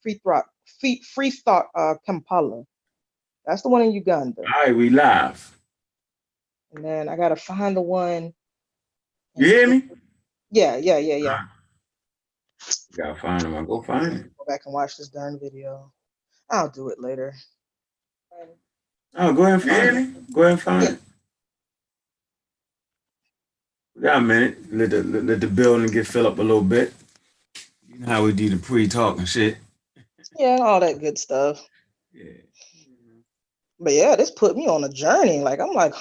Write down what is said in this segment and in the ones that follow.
Free Thought Kampala. That's the one in Uganda. All right, we live. And then I gotta find the one. You hear me? Yeah. You gotta find them. I'll go find it. Go back and watch this darn video. I'll do it later. Oh, go ahead and find it. Go ahead and find it. We got a minute. Let the building get filled up a little bit. You know how we do the pre-talk and shit. Yeah, all that good stuff. Yeah. But yeah, this put me on a journey. Like I'm like,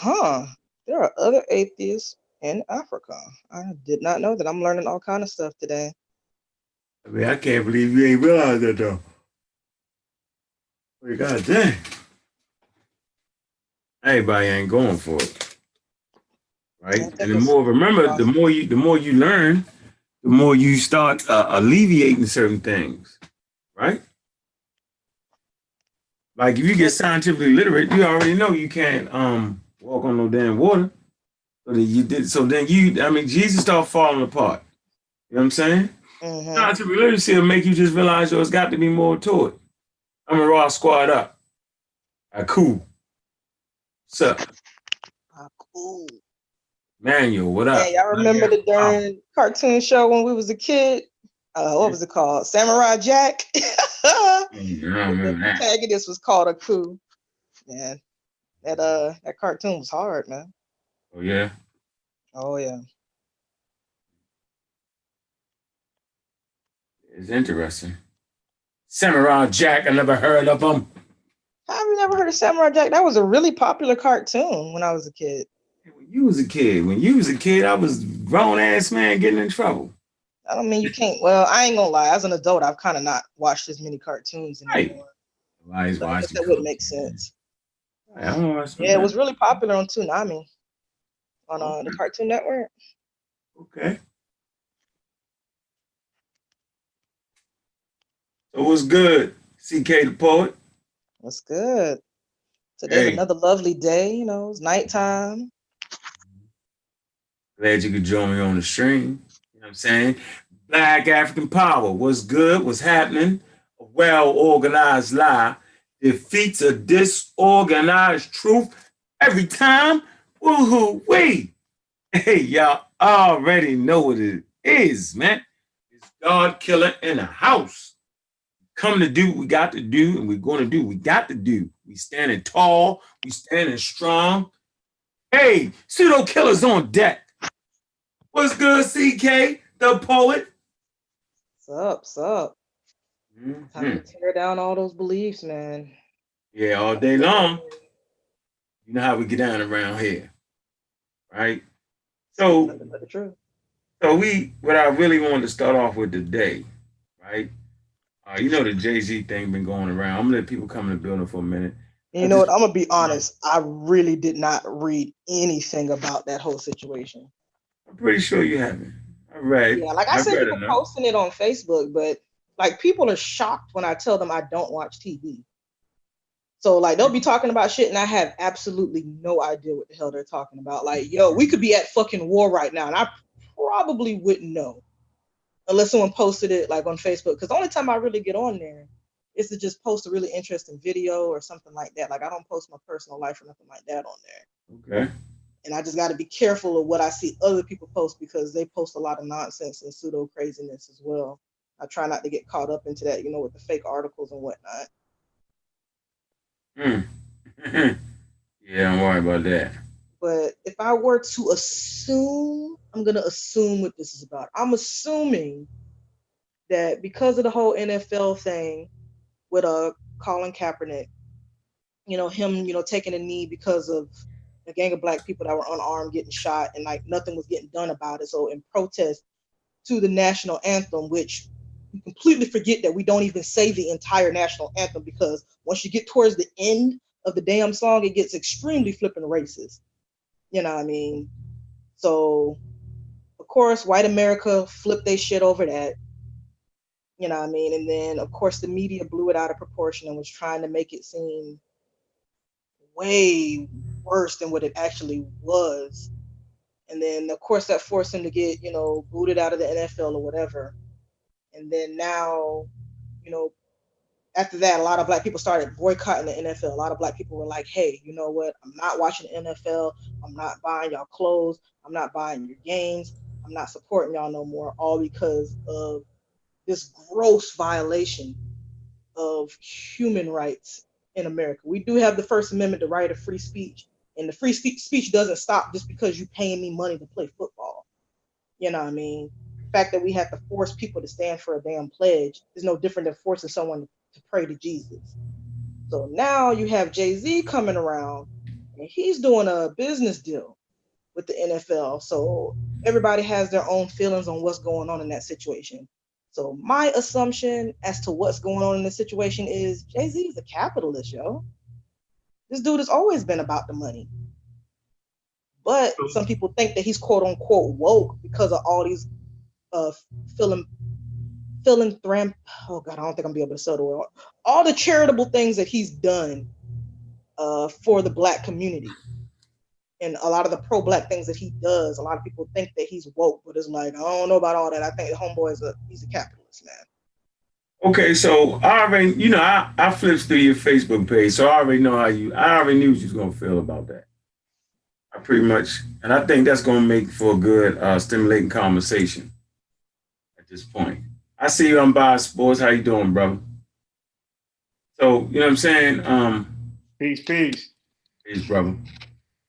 there are other atheists in Africa. I did not know that. I'm learning all kind of stuff today. I mean, I can't believe you ain't realized that though. Well, God dang. Everybody ain't going for it. Right? And the more the more you learn, the more you start alleviating certain things. Right? Like if you get scientifically literate, you already know you can't walk on no damn water. So then Jesus started falling apart. You know what I'm saying? Mm-hmm. Scientific literacy will make you just realize there's got to be more to it. I'm a raw squad up. Cool. What's up? Cool. Manuel, what up? Yeah, y'all remember the darn cartoon show when we was a kid? What was it called? Samurai Jack. The protagonist was called Aku. Man, that cartoon was hard, man. Oh yeah. Oh yeah. It's interesting. Samurai Jack, I never heard of him. How have you never heard of Samurai Jack? That was a really popular cartoon when I was a kid. When you was a kid, I was grown ass man getting in trouble. I don't mean you can't. Well, I ain't gonna lie. As an adult, I've kind of not watched as many cartoons anymore. Right. So I guess that would make sense. Yeah, it was really popular on Toonami, on the Cartoon Network. Okay. So what's good, CK the Poet? What's good? Today's another lovely day. You know, it's nighttime. Glad you could join me on the stream. You know what I'm saying? Black African power. What's good? What's happening? A well-organized lie defeats a disorganized truth every time. Woohoo-wee! Hey, y'all already know what it is, man. It's God killer in the house. Come to do what we got to do, and we're going to do what we got to do. We standing tall. We standing strong. Hey, pseudo killers on deck. What's good, CK, the poet? What's up? Time to tear down all those beliefs, man. Yeah, all day long. You know how we get down around here, right? So what I really wanted to start off with today, right? You know the Jay-Z thing been going around. I'm gonna let people come in the building for a minute. You know what? I'm gonna be honest. I really did not read anything about that whole situation. I'm pretty sure you haven't. I read. Yeah, like I see people posting it on Facebook, but like people are shocked when I tell them I don't watch TV. So like they'll be talking about shit and I have absolutely no idea what the hell they're talking about. Like, yo, we could be at fucking war right now, and I probably wouldn't know unless someone posted it like on Facebook. Because the only time I really get on there is to just post a really interesting video or something like that. Like I don't post my personal life or nothing like that on there. Okay. And I just got to be careful of what I see other people post because they post a lot of nonsense and pseudo craziness as well. I try not to get caught up into that, you know, with the fake articles and whatnot. Yeah, don't worry about that. But if I were to assume, I'm going to assume what this is about. I'm assuming that because of the whole NFL thing with Colin Kaepernick, you know, him, you know, taking a knee because of a gang of black people that were unarmed getting shot and like nothing was getting done about it. So in protest to the national anthem, which you completely forget that we don't even say the entire national anthem because once you get towards the end of the damn song, it gets extremely flipping racist. You know what I mean? So, of course, white America flipped their shit over that. You know what I mean? And then, of course, the media blew it out of proportion and was trying to make it seem way worse than what it actually was. And then, of course, that forced him to get, you know, booted out of the NFL or whatever. And then now, you know, after that, a lot of black people started boycotting the NFL. A lot of black people were like, hey, you know what? I'm not watching the NFL. I'm not buying y'all clothes. I'm not buying your games. I'm not supporting y'all no more, all because of this gross violation of human rights in America. We do have the First Amendment, the right of free speech, and the free speech doesn't stop just because you paying me money to play football. You know what I mean? The fact that we have to force people to stand for a damn pledge is no different than forcing someone to pray to Jesus. So now you have Jay-Z coming around and he's doing a business deal with the NFL. So everybody has their own feelings on what's going on in that situation. So my assumption as to what's going on in this situation is Jay-Z is a capitalist, yo. This dude has always been about the money. But some people think that he's quote unquote woke because of all these philanthropy. Oh God, I don't think I'm gonna be able to say the word. All the charitable things that he's done for the black community. And a lot of the pro-black things that he does, a lot of people think that he's woke, but it's like, I don't know about all that. I think the homeboy he's a capitalist, man. Okay, so I already, I flipped through your Facebook page, so I already know I already knew what you was gonna feel about that. I pretty much, and I think that's gonna make for a good, stimulating conversation at this point. I see you on Bias Sports. How you doing, brother? So, you know what I'm saying? Peace. Peace, brother.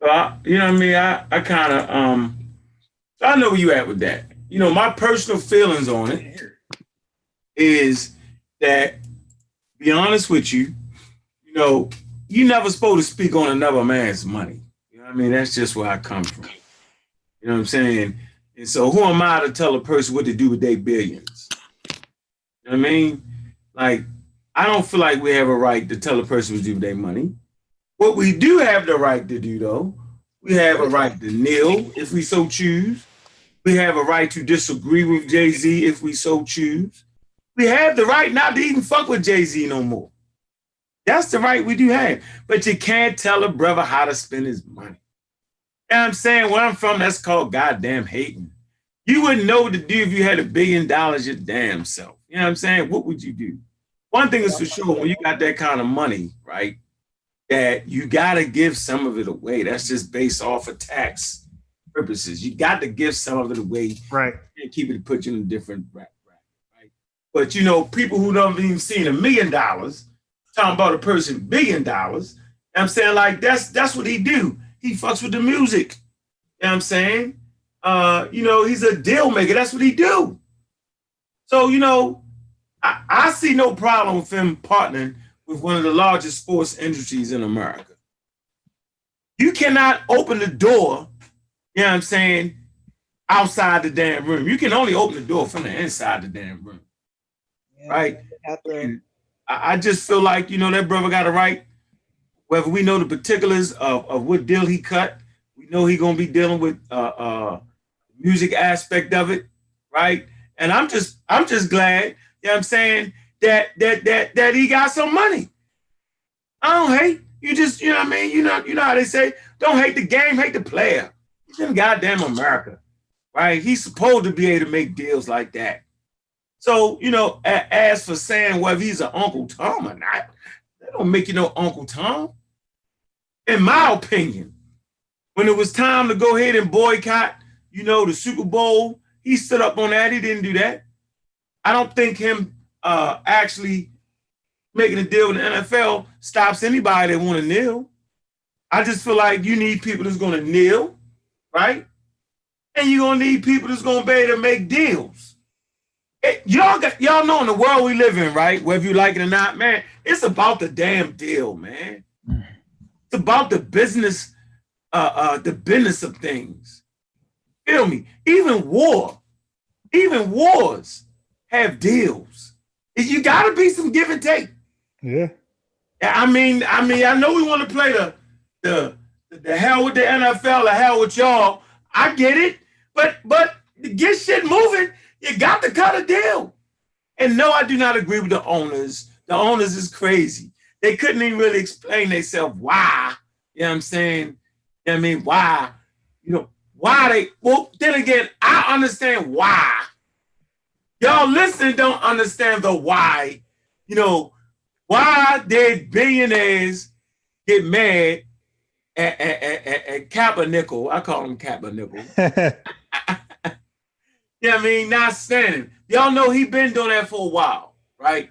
So you know what I mean? I kind of, so I know where you at with that. My personal feelings on it is that, be honest with you, you never supposed to speak on another man's money. You know what I mean? That's just where I come from. You know what I'm saying? And so who am I to tell a person what to do with their billions? You know what I mean? Like, I don't feel like we have a right to tell a person what to do with their money. What we do have the right to do, though, we have a right to kneel if we so choose. We have a right to disagree with Jay-Z if we so choose. We have the right not to even fuck with Jay-Z no more. That's the right we do have. But you can't tell a brother how to spend his money. You know what I'm saying? Where I'm from, that's called goddamn hating. You wouldn't know what to do if you had $1 billion your damn self. You know what I'm saying? What would you do? One thing is for sure, when you got that kind of money, right, that you got to give some of it away. That's just based off of tax purposes. You got to give some of it away. Right. And keep it, put you in a different bracket, right? But, people who don't even seen $1 million, talking about a person $1 billion, I'm saying, like, that's what he do. He fucks with the music. You know what I'm saying? He's a deal maker. That's what he do. So, I see no problem with him partnering with one of the largest sports industries in America. You cannot open the door, you know what I'm saying, outside the damn room. You can only open the door from the inside the damn room. Yeah, right? And I just feel like, that brother got a right, whether we know the particulars of what deal he cut, we know he gonna be dealing with music aspect of it, right? And I'm just glad, you know what I'm saying, that he got some money. I don't hate. You just, you know what I mean? You know how they say, don't hate the game, hate the player. He's in goddamn America, right? He's supposed to be able to make deals like that. So, as for saying whether he's an Uncle Tom or not, that don't make you no Uncle Tom. In my opinion, when it was time to go ahead and boycott, the Super Bowl, he stood up on that. He didn't do that. I don't think him actually making a deal with the NFL stops anybody that want to kneel. I just feel like you need people that's going to kneel, right? And you're going to need people that's going to be able to make deals. Y'all know in the world we live in, right? Whether you like it or not, man, it's about the damn deal, man. It's about the business of things. Feel me? Even wars have deals. You got to be some give and take. Yeah. I mean, I know we want to play the hell with the NFL, the hell with y'all. I get it, but to get shit moving, you got to cut a deal. And no, I do not agree with the owners. The owners is crazy. They couldn't even really explain themselves why. You know what I'm saying? You know what I mean? Why? Why they? Well, then again, I understand why. Y'all listening don't understand the why. Why did billionaires get mad at Kaepernick? I call him Kaepernick. Yeah, I mean, not standing. Y'all know he been doing that for a while, right?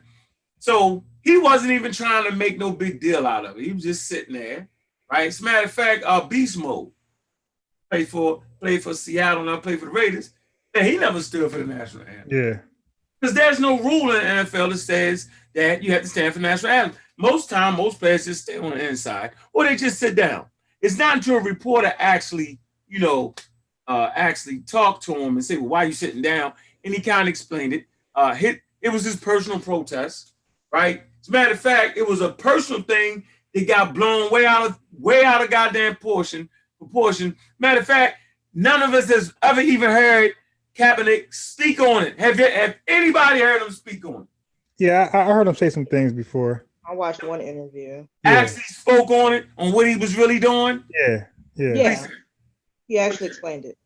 So he wasn't even trying to make no big deal out of it. He was just sitting there, right? As a matter of fact, Beast Mode played for Seattle, and I played for the Raiders. And he never stood for the national anthem. Yeah. Because there's no rule in the NFL that says that you have to stand for the national anthem. Most time, most players just stay on the inside, or they just sit down. It's not until a reporter actually, actually talked to him and say, "Well, why are you sitting down?" And he kind of explained it. It was his personal protest, right? As a matter of fact, it was a personal thing that got blown way out of goddamn proportion. Matter of fact, none of us has ever even heard Kaepernick speak on it. Have anybody heard him speak on it? Yeah, I heard him say some things before. I watched one interview. Actually spoke on it, on what he was really doing. Yeah. He actually explained it.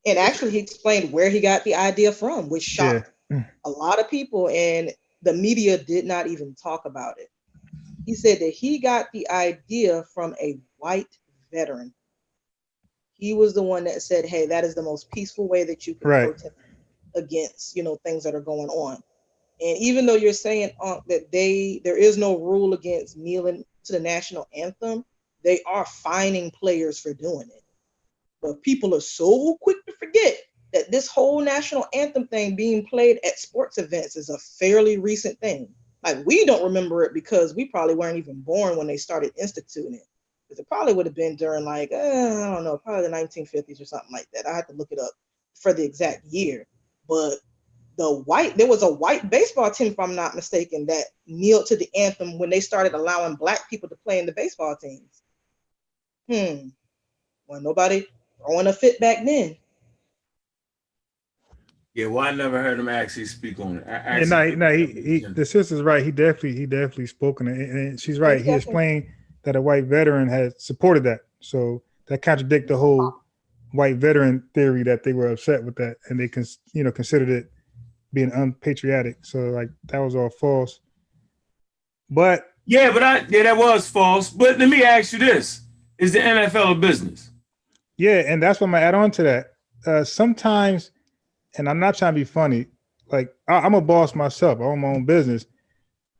And actually he explained where he got the idea from, which shocked a lot of people, and the media did not even talk about it. He said that he got the idea from a white veteran. He was the one that said, "Hey, that is the most peaceful way that you can protest against, things that are going on." And even though you're saying that there is no rule against kneeling to the national anthem, they are fining players for doing it. But people are so quick to forget that this whole national anthem thing being played at sports events is a fairly recent thing. Like, we don't remember it because we probably weren't even born when they started instituting it. Because it probably would have been during I don't know, probably the 1950s or something like that. I had to look it up for the exact year. But there was a white baseball team, if I'm not mistaken, that kneeled to the anthem when they started allowing black people to play in the baseball teams. Well, nobody throwing a fit back then. Yeah, well, I never heard him actually speak on it. The sister's right. He definitely spoke on it, and she's right. He explained that a white veteran had supported that, so that contradicts the whole white veteran theory that they were upset with that, and they considered it being unpatriotic. So that was all false. But that was false. But let me ask you this: is the NFL a business? Yeah, and that's what I'm gonna add on to that. Sometimes, and I'm not trying to be funny, I'm a boss myself. I own my own business.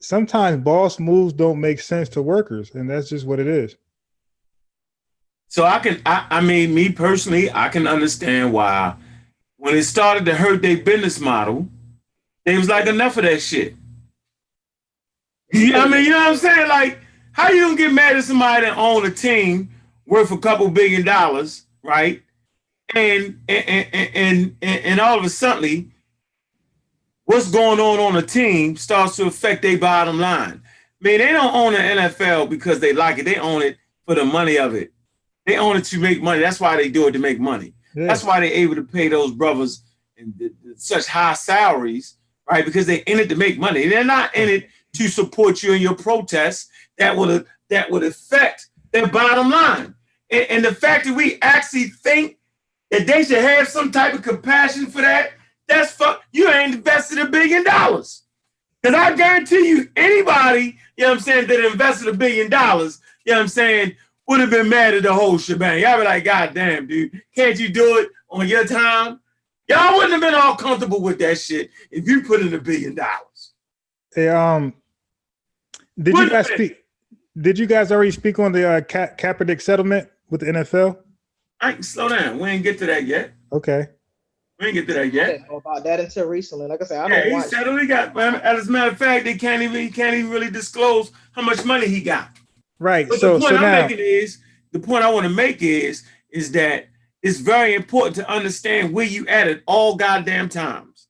Sometimes boss moves don't make sense to workers, and that's just what it is. So me personally, I can understand why when it started to hurt their business model, they was like, enough of that shit. You know what I'm saying? How you gonna get mad at somebody that own a team worth a couple $1 billion, right? And all of a sudden, what's going on the team starts to affect their bottom line. I mean, they don't own the NFL because they like it. They own it for the money of it. They own it to make money. That's why they do it, to make money. Yeah. That's why they're able to pay those brothers such high salaries, right? Because they're in it to make money. They're not in it to support you in your protests that would affect their bottom line. And the fact that we actually think that they should have some type of compassion for that, you ain't invested $1 billion. Because I guarantee you, anybody, that invested $1 billion, would have been mad at the whole shebang. Y'all be like, God damn, dude, can't you do it on your time? Y'all wouldn't have been all comfortable with that shit if you put in $1 billion. Hey, did you guys already speak on the Kaepernick settlement with the NFL? I can slow down. We ain't get to that yet. Okay. We ain't get to that yet. I didn't know about that until recently. Like I said, I don't watch. He settled. He got. As a matter of fact, he can't even really disclose how much money he got. Right. But the point I want to make is that it's very important to understand where you at all goddamn times.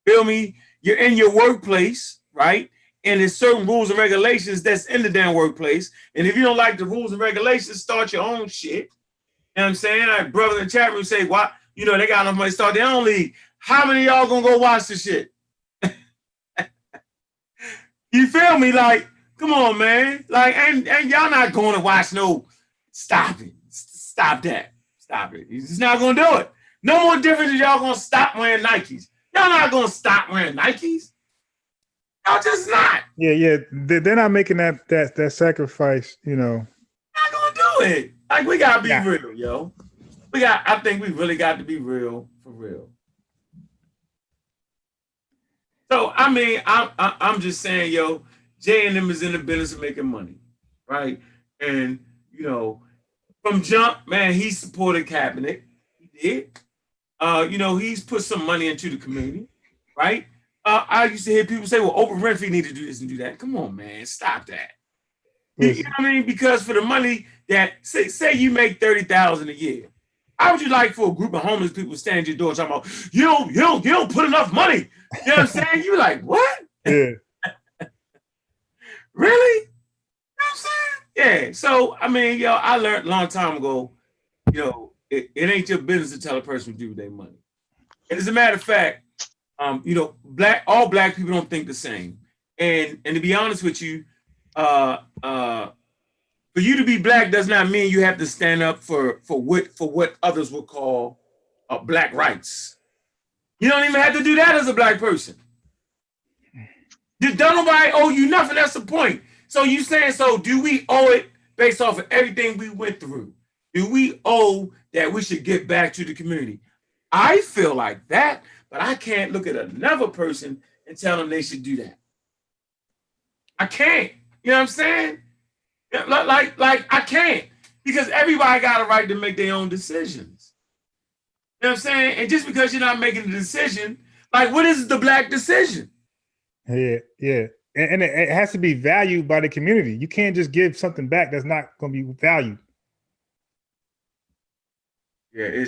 Feel me? You're in your workplace, right? And there's certain rules and regulations that's in the damn workplace. And if you don't like the rules and regulations, start your own shit. You know what I'm saying? Like brother in the chat room say, "Why? They got enough money to start their own league. How many of y'all gonna go watch this shit?" You feel me? Come on, man. And y'all not going to watch no. Stop it. Stop that. Stop it. You're just not gonna do it. No more difference than y'all gonna stop wearing Nikes. Y'all not gonna stop wearing Nikes. I'm just not. Yeah. They're not making that sacrifice, you know. Not gonna do it. Like, we gotta be real, yo. I think we really got to be real, for real. So, I mean, I'm just saying, yo, Jay and them is in the business of making money, right? And, you know, from jump, man, he supported Kaepernick. He did. You know, he's put some money into the community, right? I used to hear people say, well, Oprah Winfrey need to do this and do that. Come on, man, stop that. You know what I mean? Because for the money that, say you make $30,000 a year, how would you like for a group of homeless people to stand at your door talking about, you don't put enough money? You know what I'm saying? You're like, what? Yeah. Really? You know what I'm saying? Yeah. So, I mean, yo, I learned a long time ago, you know, it ain't your business to tell a person to do with their money. And as a matter of fact, you know, all black people don't think the same. And to be honest with you, for you to be black does not mean you have to stand up for what others would call black rights. You don't even have to do that as a black person. Don't nobody owe you nothing. That's the point. So you saying, so do we owe it based off of everything we went through? Do we owe that we should get back to the community? I feel like that, but I can't look at another person and tell them they should do that. I can't. You know what I'm saying? Like I can't, because everybody got a right to make their own decisions. You know what I'm saying? And just because you're not making a decision, like, what is the black decision? Yeah. And it has to be valued by the community. You can't just give something back that's not going to be valued. Yeah,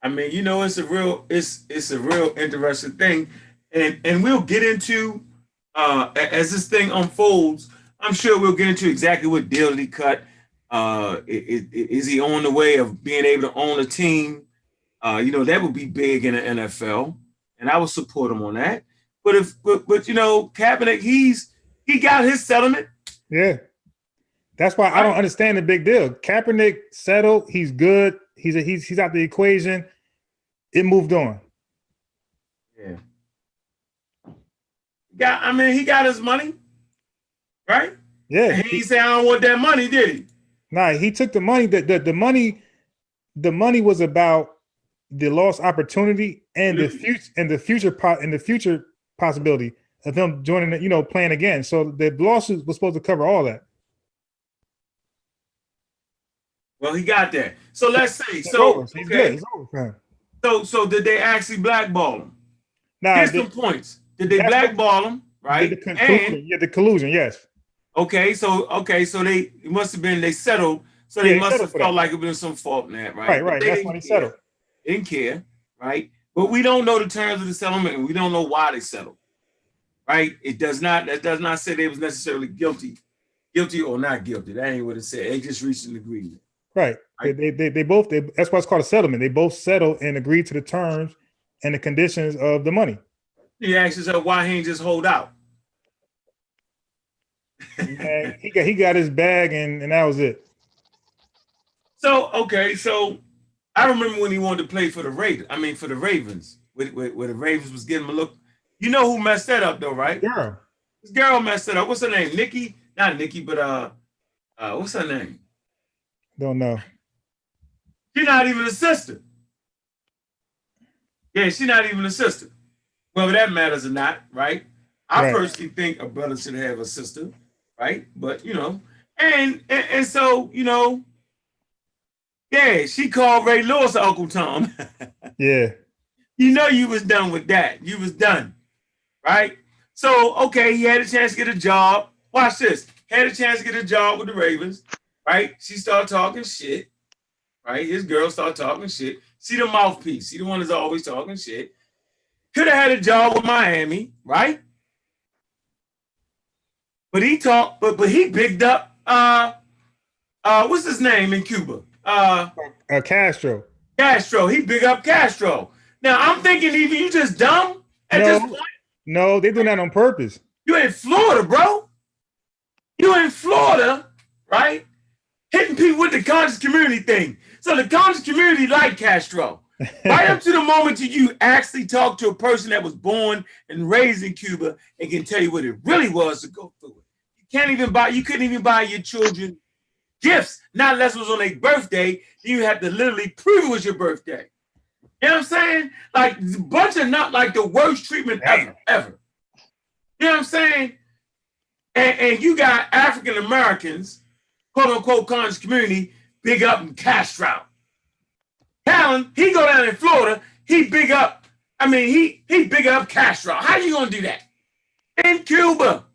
I mean, you know, it's a real interesting thing. And we'll get into, as this thing unfolds, I'm sure we'll get into exactly what deal did he cut. Is he on the way of being able to own a team? You know, that would be big in the NFL, and I would support him on that. But you know, Kaepernick, he got his settlement. Yeah, that's why I don't understand the big deal. Kaepernick settled. He's good. He's out the equation. It moved on. Yeah. He got his money. Right? Yeah. And he said, I don't want that money, did he? Nah, he took the money. The money was about the lost opportunity and the future possibility of him joining, you know, playing again. So the lawsuit was supposed to cover all that. Well, he got that. So let's say, he's good. It's over for him. So did they actually blackball him? Nah, here's some points. Did they blackball him? Right? The collusion, yes. Okay, so they must have been, they settled, so they must have felt like it was some fault in that, right? Right. That's when they settled. They didn't care, right? But we don't know the terms of the settlement, and we don't know why they settled, right? That does not say they was necessarily guilty or not guilty. That ain't what it said. They just reached an agreement. Right. They both, that's why it's called a settlement. They both settled and agreed to the terms and the conditions of the money. He asks himself why he ain't just hold out. Yeah, he got his bag and that was it. So I remember when he wanted to play for the Ravens, where the Ravens was getting him a look. You know who messed that up though, right? Yeah. This girl messed it up. What's her name? Nikki? Not Nikki, but what's her name? Don't know. She's not even a sister. Yeah, she's not even a sister. Whether that matters or not, right? I personally think a brother should have a sister, right? But you know, and so, you know, yeah, she called Ray Lewis Uncle Tom. Yeah. You know you was done with that. You was done, right? So, okay, he had a chance to get a job. Watch this. Had a chance to get a job with the Ravens, right? She started talking shit, right? His girl started talking shit. See the mouthpiece. See the one that's always talking shit. Could have had a job with Miami, right? But he talked, but he picked up what's his name in Cuba? Castro. Castro. He picked up Castro. Now I'm thinking, even you just dumb at this point. No, they doing that on purpose. You in Florida, bro. You in Florida, right? Hitting people with the conscious community thing. So the conscious community like Castro. Right up to the moment you actually talk to a person that was born and raised in Cuba and can tell you what it really was to go through it. You couldn't even buy your children gifts, not unless it was on their birthday. You had to literally prove it was your birthday. You know what I'm saying? Like a bunch of not like the worst treatment ever. You know what I'm saying? And you got African Americans, quote unquote, conscious community, big up in Castro. Colin, he go down in Florida, he big up Castro. How you gonna do that? In Cuba,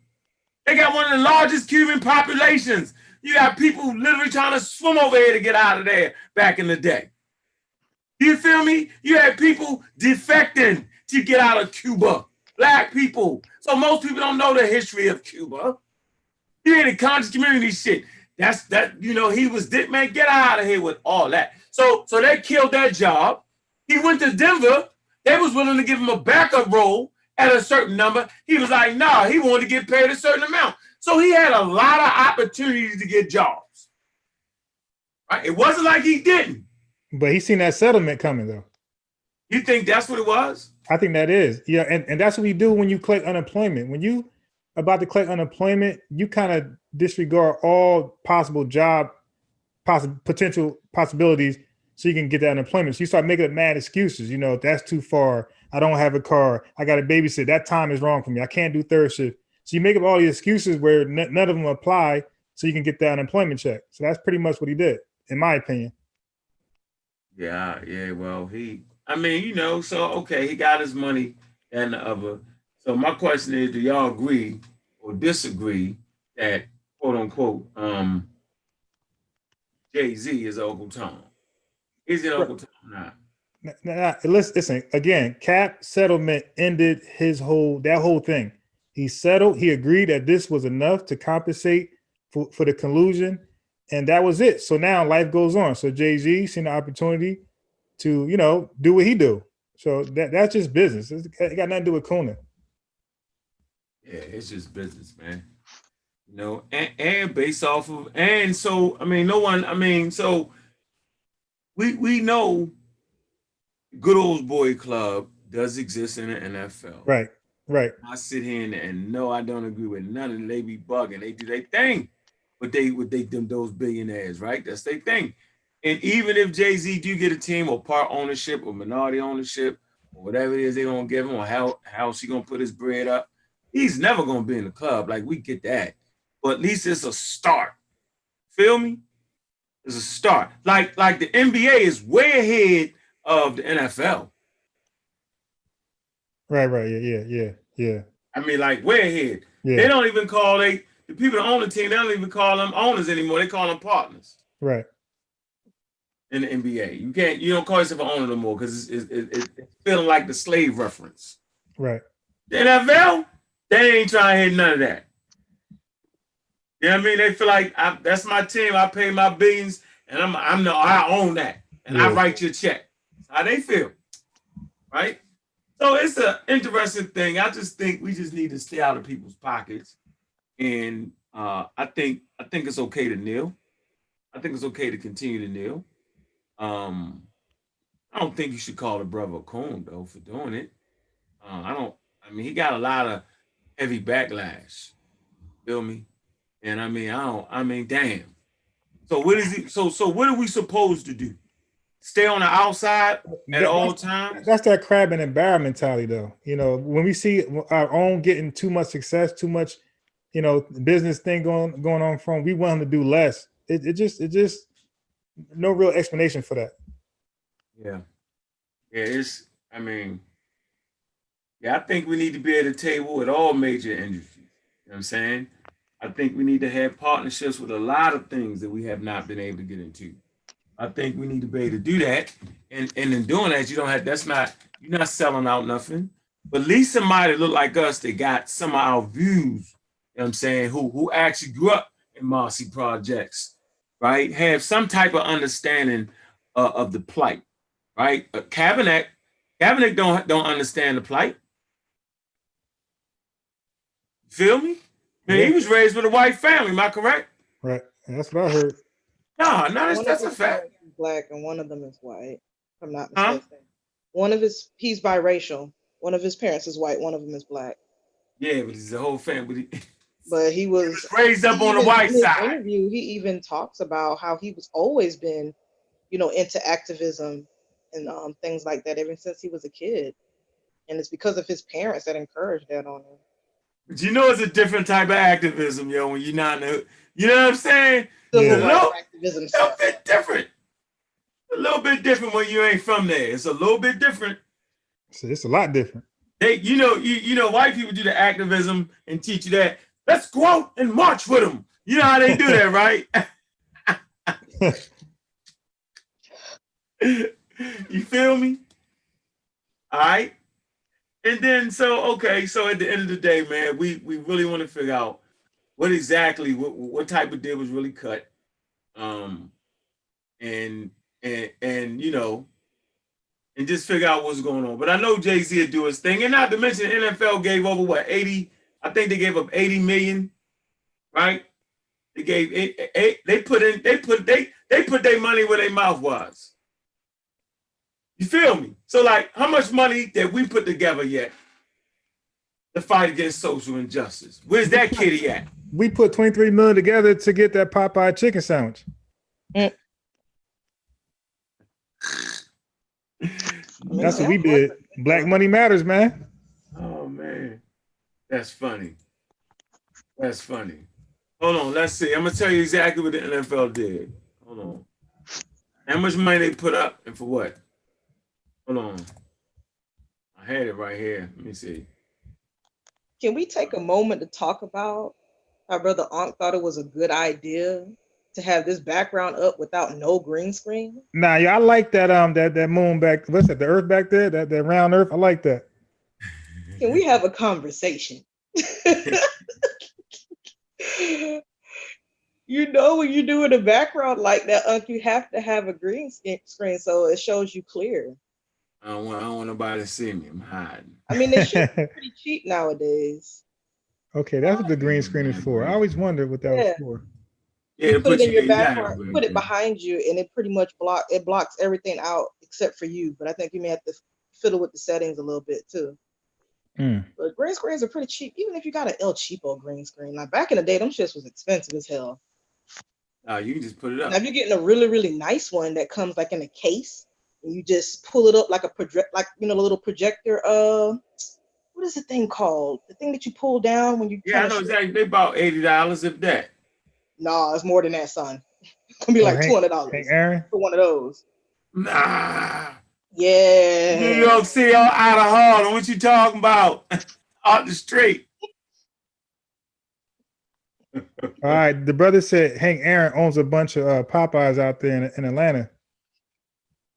they got one of the largest Cuban populations. You got people literally trying to swim over here to get out of there back in the day. You feel me? You had people defecting to get out of Cuba. Black people. So most people don't know the history of Cuba. You hear the conscious community shit. He was man, get out of here with all that. So they killed that job. He went to Denver. They was willing to give him a backup role at a certain number. He was like, nah, he wanted to get paid a certain amount. So he had a lot of opportunities to get jobs. Right? It wasn't like he didn't. But he seen that settlement coming though. You think that's what it was? I think that is. Yeah, and that's what we do when you collect unemployment. When you about to collect unemployment, you kind of disregard all possible job potential possibilities so you can get that unemployment. So you start making up mad excuses. You know, that's too far. I don't have a car. I got to babysit. That time is wrong for me. I can't do third shift. So you make up all these excuses where none of them apply so you can get that unemployment check. So that's pretty much what he did, in my opinion. Yeah. Well, he got his money and the other. So my question is, do y'all agree or disagree that, quote unquote, Jay-Z is Uncle Tom? Is it Uncle Tom now? Nah, listen, again, Cap settlement ended that whole thing. He settled, he agreed that this was enough to compensate for the collusion, and that was it. So now life goes on. So Jay-Z seen the opportunity to, do what he do. So that's just business. It got nothing to do with Conan. Yeah, it's just business, man. And based off of, and so, we know good old boy club does exist in the NFL. Right. I sit here and no, I don't agree with none of them. They be bugging. They do their thing. But those billionaires, right? That's their thing. And even if Jay-Z do get a team or part ownership or minority ownership or whatever it is they're going to give him or how she going to put his bread up, he's never going to be in the club. Like, we get that. But at least it's a start. Feel me? It's a start. Like the NBA is way ahead of the NFL. Right. Yeah. I mean, like, way ahead. Yeah. They don't even call the people that own the team, they don't even call them owners anymore. They call them partners. Right. In the NBA. You don't call yourself an owner no more because it's feeling like the slave reference. Right. The NFL, they ain't trying to hit none of that. You know what I mean? They feel like that's my team. I pay my billions, and I own that, and I write your check. That's how they feel, right? So it's an interesting thing. I just think we just need to stay out of people's pockets, and I think it's okay to kneel. I think it's okay to continue to kneel. I don't think you should call the brother a coon though for doing it. He got a lot of heavy backlash. Feel me? And damn. So what is he? So what are we supposed to do? Stay on the outside at all times? That's that crab in the barrel mentality, though. When we see our own getting too much success, too much, business thing going on from, we want them to do less. It just no real explanation for that. Yeah. I think we need to be at a table with all major industries. You know what I'm saying? I think we need to have partnerships with a lot of things that we have not been able to get into. I think we need to be able to do that. And in doing that, you're not selling out nothing. But at least somebody look like us that got some of our views, you know what I'm saying, who actually grew up in Marcy projects, right? Have some type of understanding of the plight, right? Kaepernick don't understand the plight. Feel me? Man, yeah. He was raised with a white family. Am I correct? Right. That's what I heard. No, that's a fact. Black and one of them is white. I'm not Huh? mistaken. He's biracial. One of his parents is white, one of them is black. Yeah, but he's a whole family. But he was Raised up he on the even white in his side. interview, he even talks about how he was always been, into activism and things like that ever since he was a kid. And it's because of his parents that encouraged that on him. But it's a different type of activism, yo, when you're not in the, you know what I'm saying? Civil It's a rights little, activism little stuff. bit different. A little bit different when you ain't from there. It's a little bit different. It's a lot different. They, white people do the activism and teach you that. Let's go out and march with them. You know how they do that, right? You feel me? All right. And then, so at the end of the day, man, we really want to figure out what type of deal was really cut, and and just figure out what's going on. But I know Jay-Z will do his thing, and not to mention the NFL gave over what 80. I think they gave up 80 million, right? They gave they put their money where their mouth was. You feel me? So like, how much money did we put together yet to fight against social injustice? Where's that kitty at? We put 23 million together to get that Popeye chicken sandwich. That's what we did. Black money matters, man. Oh man, that's funny. That's funny. Hold on, let's see. I'm gonna tell you exactly what the NFL did. Hold on. How much money they put up and for what? Hold on. I had it right here. Let me see. Can we take a moment to talk about how Brother Ankh thought it was a good idea to have this background up without no green screen? Nah, yeah, I like that that moon back. What's that? The Earth back there, that round Earth. I like that. Can we have a conversation? When you're doing a background like that, you have to have a green screen so it shows you clear. I don't want nobody to see me. I'm hiding. I mean, they should be pretty cheap nowadays. Okay, that's what the green screen is for. I always wondered what that was for. Yeah, you put it in your background, you put it behind you, and it pretty much blocks everything out except for you. But I think you may have to fiddle with the settings a little bit too. But green screens are pretty cheap, even if you got an El Cheapo green screen. Now, back in the day, them shits was expensive as hell. You can just put it up. Now, if you're getting a really, really nice one that comes like in a case, and you just pull it up like a little projector. What is the thing called? The thing that you pull down when you. Yeah, I know exactly. They about $80 if that. Nah, it's more than that, son. It's gonna be like $200 for one of those. Nah. Yeah. New York City out of Harlem. What you talking about? Out the street. All right. The brother said Hank Aaron owns a bunch of Popeyes out there in Atlanta.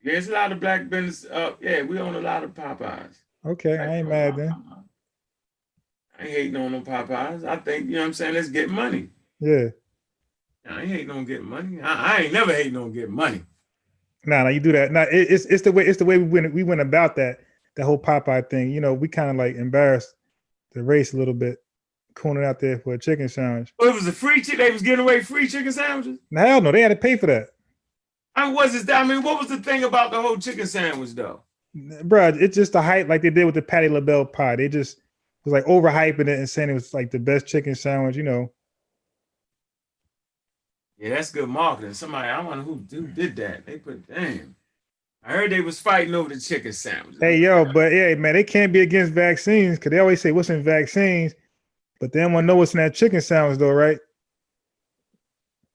Yeah, there's a lot of black business. Yeah, we own a lot of Popeyes. Okay, I ain't mad then. I ain't hating on no Popeyes. I think, you know what I'm saying, let's get money. Yeah. I ain't hating on getting money. I ain't never hating on getting money. Nah, you do that. Nah, it's the way we went about that whole Popeye thing. We kind of like embarrassed the race a little bit, cooning out there for a chicken sandwich. Well, it was a free chicken. They was giving away free chicken sandwiches. Hell no, they had to pay for that. What was the thing about the whole chicken sandwich though? Bruh, it's just the hype like they did with the Patti LaBelle pie. They just was like overhyping it and saying it was like the best chicken sandwich, Yeah, that's good marketing. Somebody, I wonder who did that. They put, damn. I heard they was fighting over the chicken sandwich. Hey, yo, but yeah, man, they can't be against vaccines because they always say what's in vaccines, but they don't want to know what's in that chicken sandwich though, right?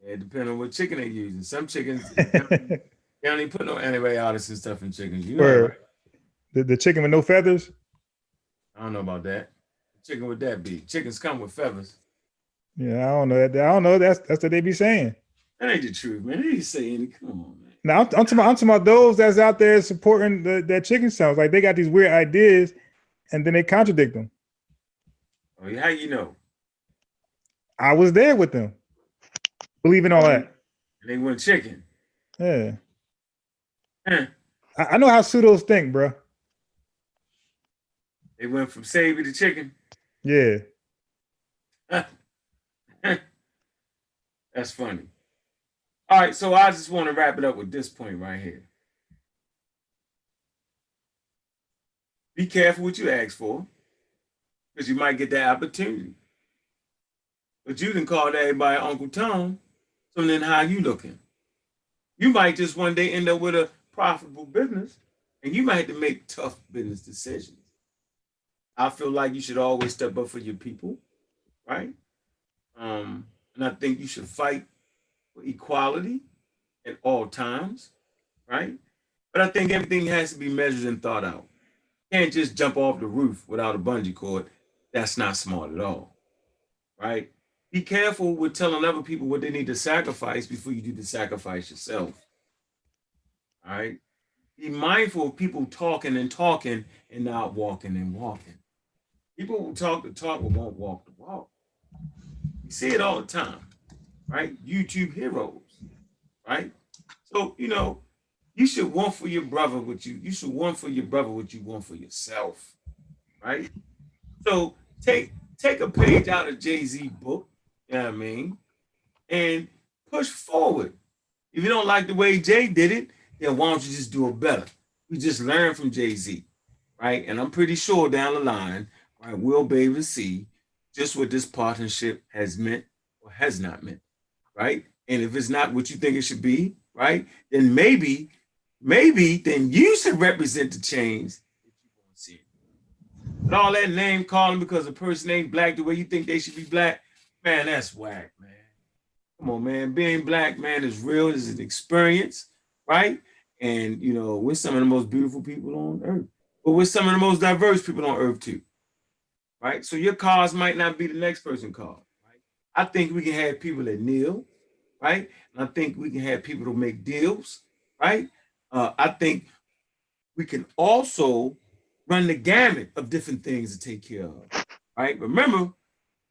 Yeah, it depends on what chicken they're using. Some chickens, they don't even put no antibiotics and stuff in chickens. You know, right? The chicken with no feathers? I don't know about that. What chicken would that be? Chickens come with feathers. Yeah, I don't know. I don't know. That's what they be saying. That ain't the truth, man. They ain't saying it. Come on, man. Now I'm talking about those that's out there supporting that chicken sandwich. Like they got these weird ideas, and then they contradict them. Oh, yeah, how you know? I was there with them, believing all that. And they went chicken. Yeah. Huh. I know how pseudos think, bro. They went from savory to chicken. Yeah. That's funny. All right, so I just want to wrap it up with this point right here. Be careful what you ask for, because you might get that opportunity. But you can call everybody Uncle Tom. So then how you looking? You might just one day end up with a profitable business, and you might have to make tough business decisions. I feel like you should always step up for your people, right? And I think you should fight for equality at all times, right? But I think everything has to be measured and thought out. You can't just jump off the roof without a bungee cord. That's not smart at all, right? Be careful with telling other people what they need to sacrifice before you do the sacrifice yourself, all right? Be mindful of people talking and talking and not walking and walking. People who talk the talk but won't walk the walk. You see it all the time, right? YouTube heroes, right? So, you should want for your brother what you should want for your brother what you want for yourself, right? So take a page out of Jay-Z book, you know what I mean, and push forward. If you don't like the way Jay did it, then why don't you just do it better? We just learn from Jay-Z, right? And I'm pretty sure down the line, right, we'll be able to see just what this partnership has meant or has not meant, right? And if it's not what you think it should be, right, then maybe then you should represent the change that you want to see. But all that name calling because a person ain't black the way you think they should be black, man, that's whack, man. Come on, man. Being black, man, is real. It's an experience, right? And we're some of the most beautiful people on earth. But we're some of the most diverse people on earth too, right? So your cause might not be the next person's cause, right? I think we can have people that kneel, right? And I think we can have people to make deals, right? I think we can also run the gamut of different things to take care of, right? Remember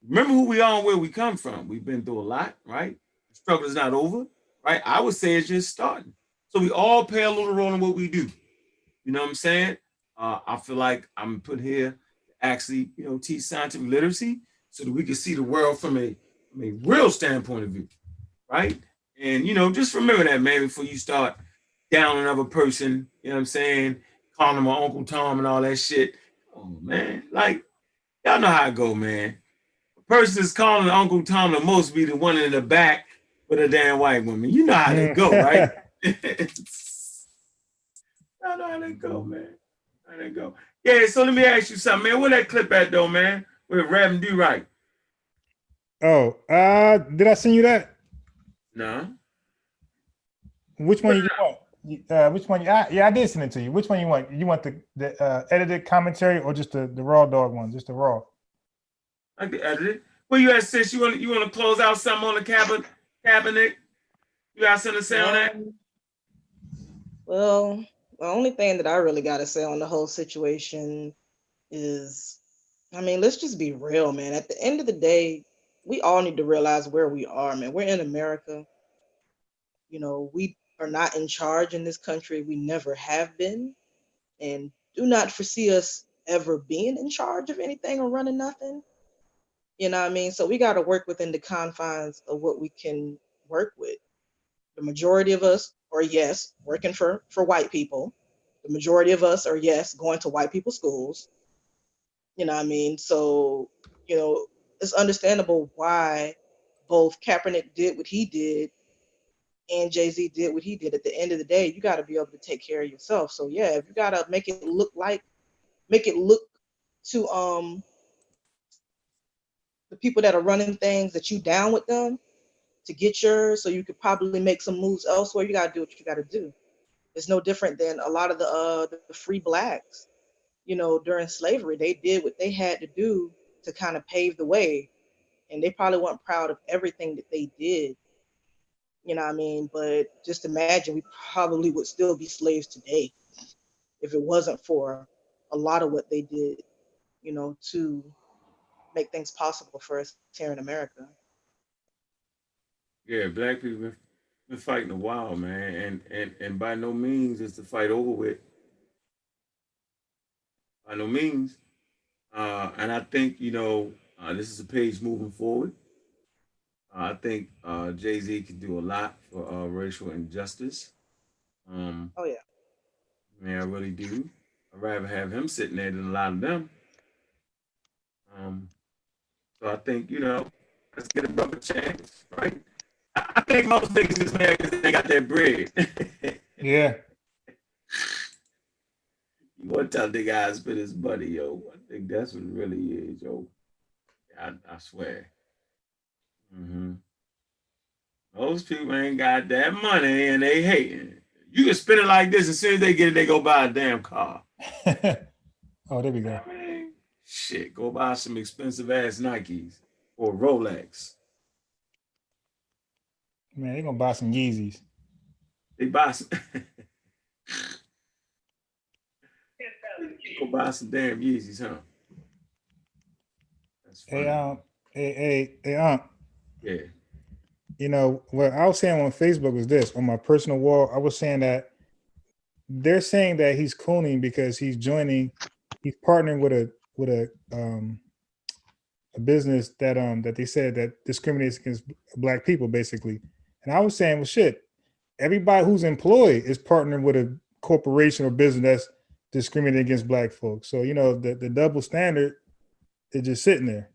who we are and where we come from. We've been through a lot, right? The struggle is not over, right? I would say it's just starting. So we all play a little role in what we do. You know what I'm saying? I feel like I'm put here to actually, teach scientific literacy so that we can see the world from a real standpoint of view, right? And just remember that, man, before you start down another person, you know what I'm saying? Calling them Uncle Tom and all that shit. Oh man, like y'all know how it go, man. The person is calling Uncle Tom the most be the one in the back with a damn white woman. You know how they go, right? I know how they go, man. How they go. Yeah, so let me ask you something, man. Where that clip at though, man? With Rev Do Right. Oh, did I send you that? No. Which one you want? Which one? Yeah, I did send it to you. Which one you want? You want the edited commentary or just the raw dog one? Just the raw. I can edit it. Where you at, sis? You want to close out something on the Kaepernick? You got something to say on that? Well, the only thing that I really got to say on the whole situation is, I mean, let's just be real, man. At the end of the day, we all need to realize where we are, man. We're in America. We are not in charge in this country. We never have been, and do not foresee us ever being in charge of anything or running nothing. You know what I mean? So we got to work within the confines of what we can work with. The majority of us are, yes, working for white people. The majority of us are, yes, going to white people's schools. You know what I mean? So, it's understandable why both Kaepernick did what he did and Jay-Z did what he did. At the end of the day, you got to be able to take care of yourself. So yeah, if you got to make it look to the people that are running things that you down with them to get yours, so you could probably make some moves elsewhere. You got to do what you got to do. It's no different than a lot of the free blacks. During slavery, they did what they had to do to kind of pave the way, and they probably weren't proud of everything that they did. You know what I mean? But just imagine, we probably would still be slaves today if it wasn't for a lot of what they did, to make things possible for us here in America. Yeah, black people been fighting a while, man, and by no means is the fight over with. By no means. And I think this is a page moving forward. I think Jay Z can do a lot for racial injustice. Um, Oh yeah. Man, I really do. I'd rather have him sitting there than a lot of them. So I think, let's get a brother chance, right? I think most niggas is mad because they got that bread. Yeah. You want to tell the guy spit his buddy, yo. I think that's what it really is, yo. I swear. Mm-hmm. Most people ain't got that money and they hating. You can spend it like this. As soon as they get it, they go buy a damn car. Oh, there we go. I mean, shit, go buy some expensive ass Nikes or Rolex. Man, they gonna buy some Yeezys. They buy some. Go buy some damn Yeezys, huh? That's funny. Hey, Yeah. You know, what I was saying on Facebook was this, on my personal wall, I was saying that they're saying that he's cooning because he's partnering with a business that they said that discriminates against Black people, basically. And I was saying, well, shit, everybody who's employed is partnering with a corporation or business that's discriminating against Black folks. So, you know, the double standard is just sitting there.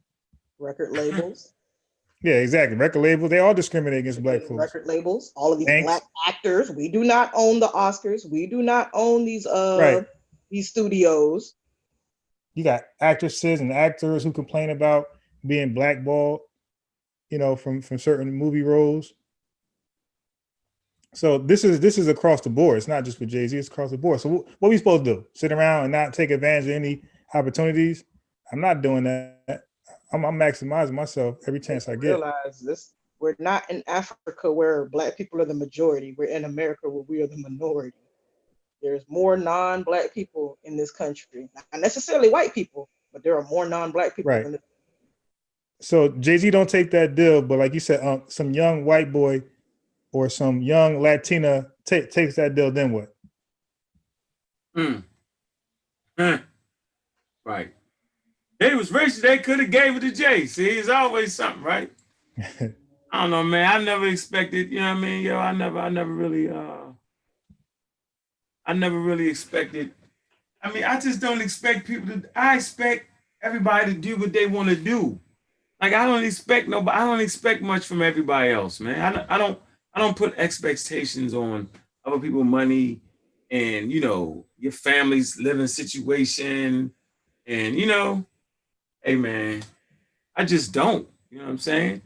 Record labels. Yeah, exactly. Record labels, they all discriminate against Black folks. Record labels, all of these Thanks. Black actors. We do not own the Oscars. We do not own these these studios. You got actresses and actors who complain about being blackballed, you know, from certain movie roles. So this is across the board. It's not just for Jay-Z, it's across the board. So what are we supposed to do? Sit around and not take advantage of any opportunities? I'm not doing that. I'm maximizing myself every chance I get. Realize this. We're not in Africa where Black people are the majority. We're in America where we are the minority. There's more non-Black people in this country. Not necessarily white people, but there are more non-Black people. Right. So Jay-Z don't take that deal, but like you said, some young white boy or some young Latina takes that deal, then what? Right. They was rich, they could have gave it to Jay. See, it's always something, right? I don't know, man. I never expected, you know what I mean? Yo, I never really expected. I mean, I just don't expect people to, I expect everybody to do what they want to do. Like, I don't expect much from everybody else, man. I don't put expectations on other people's money and, you know, your family's living situation and, you know, hey, man, I just don't. You know what I'm saying?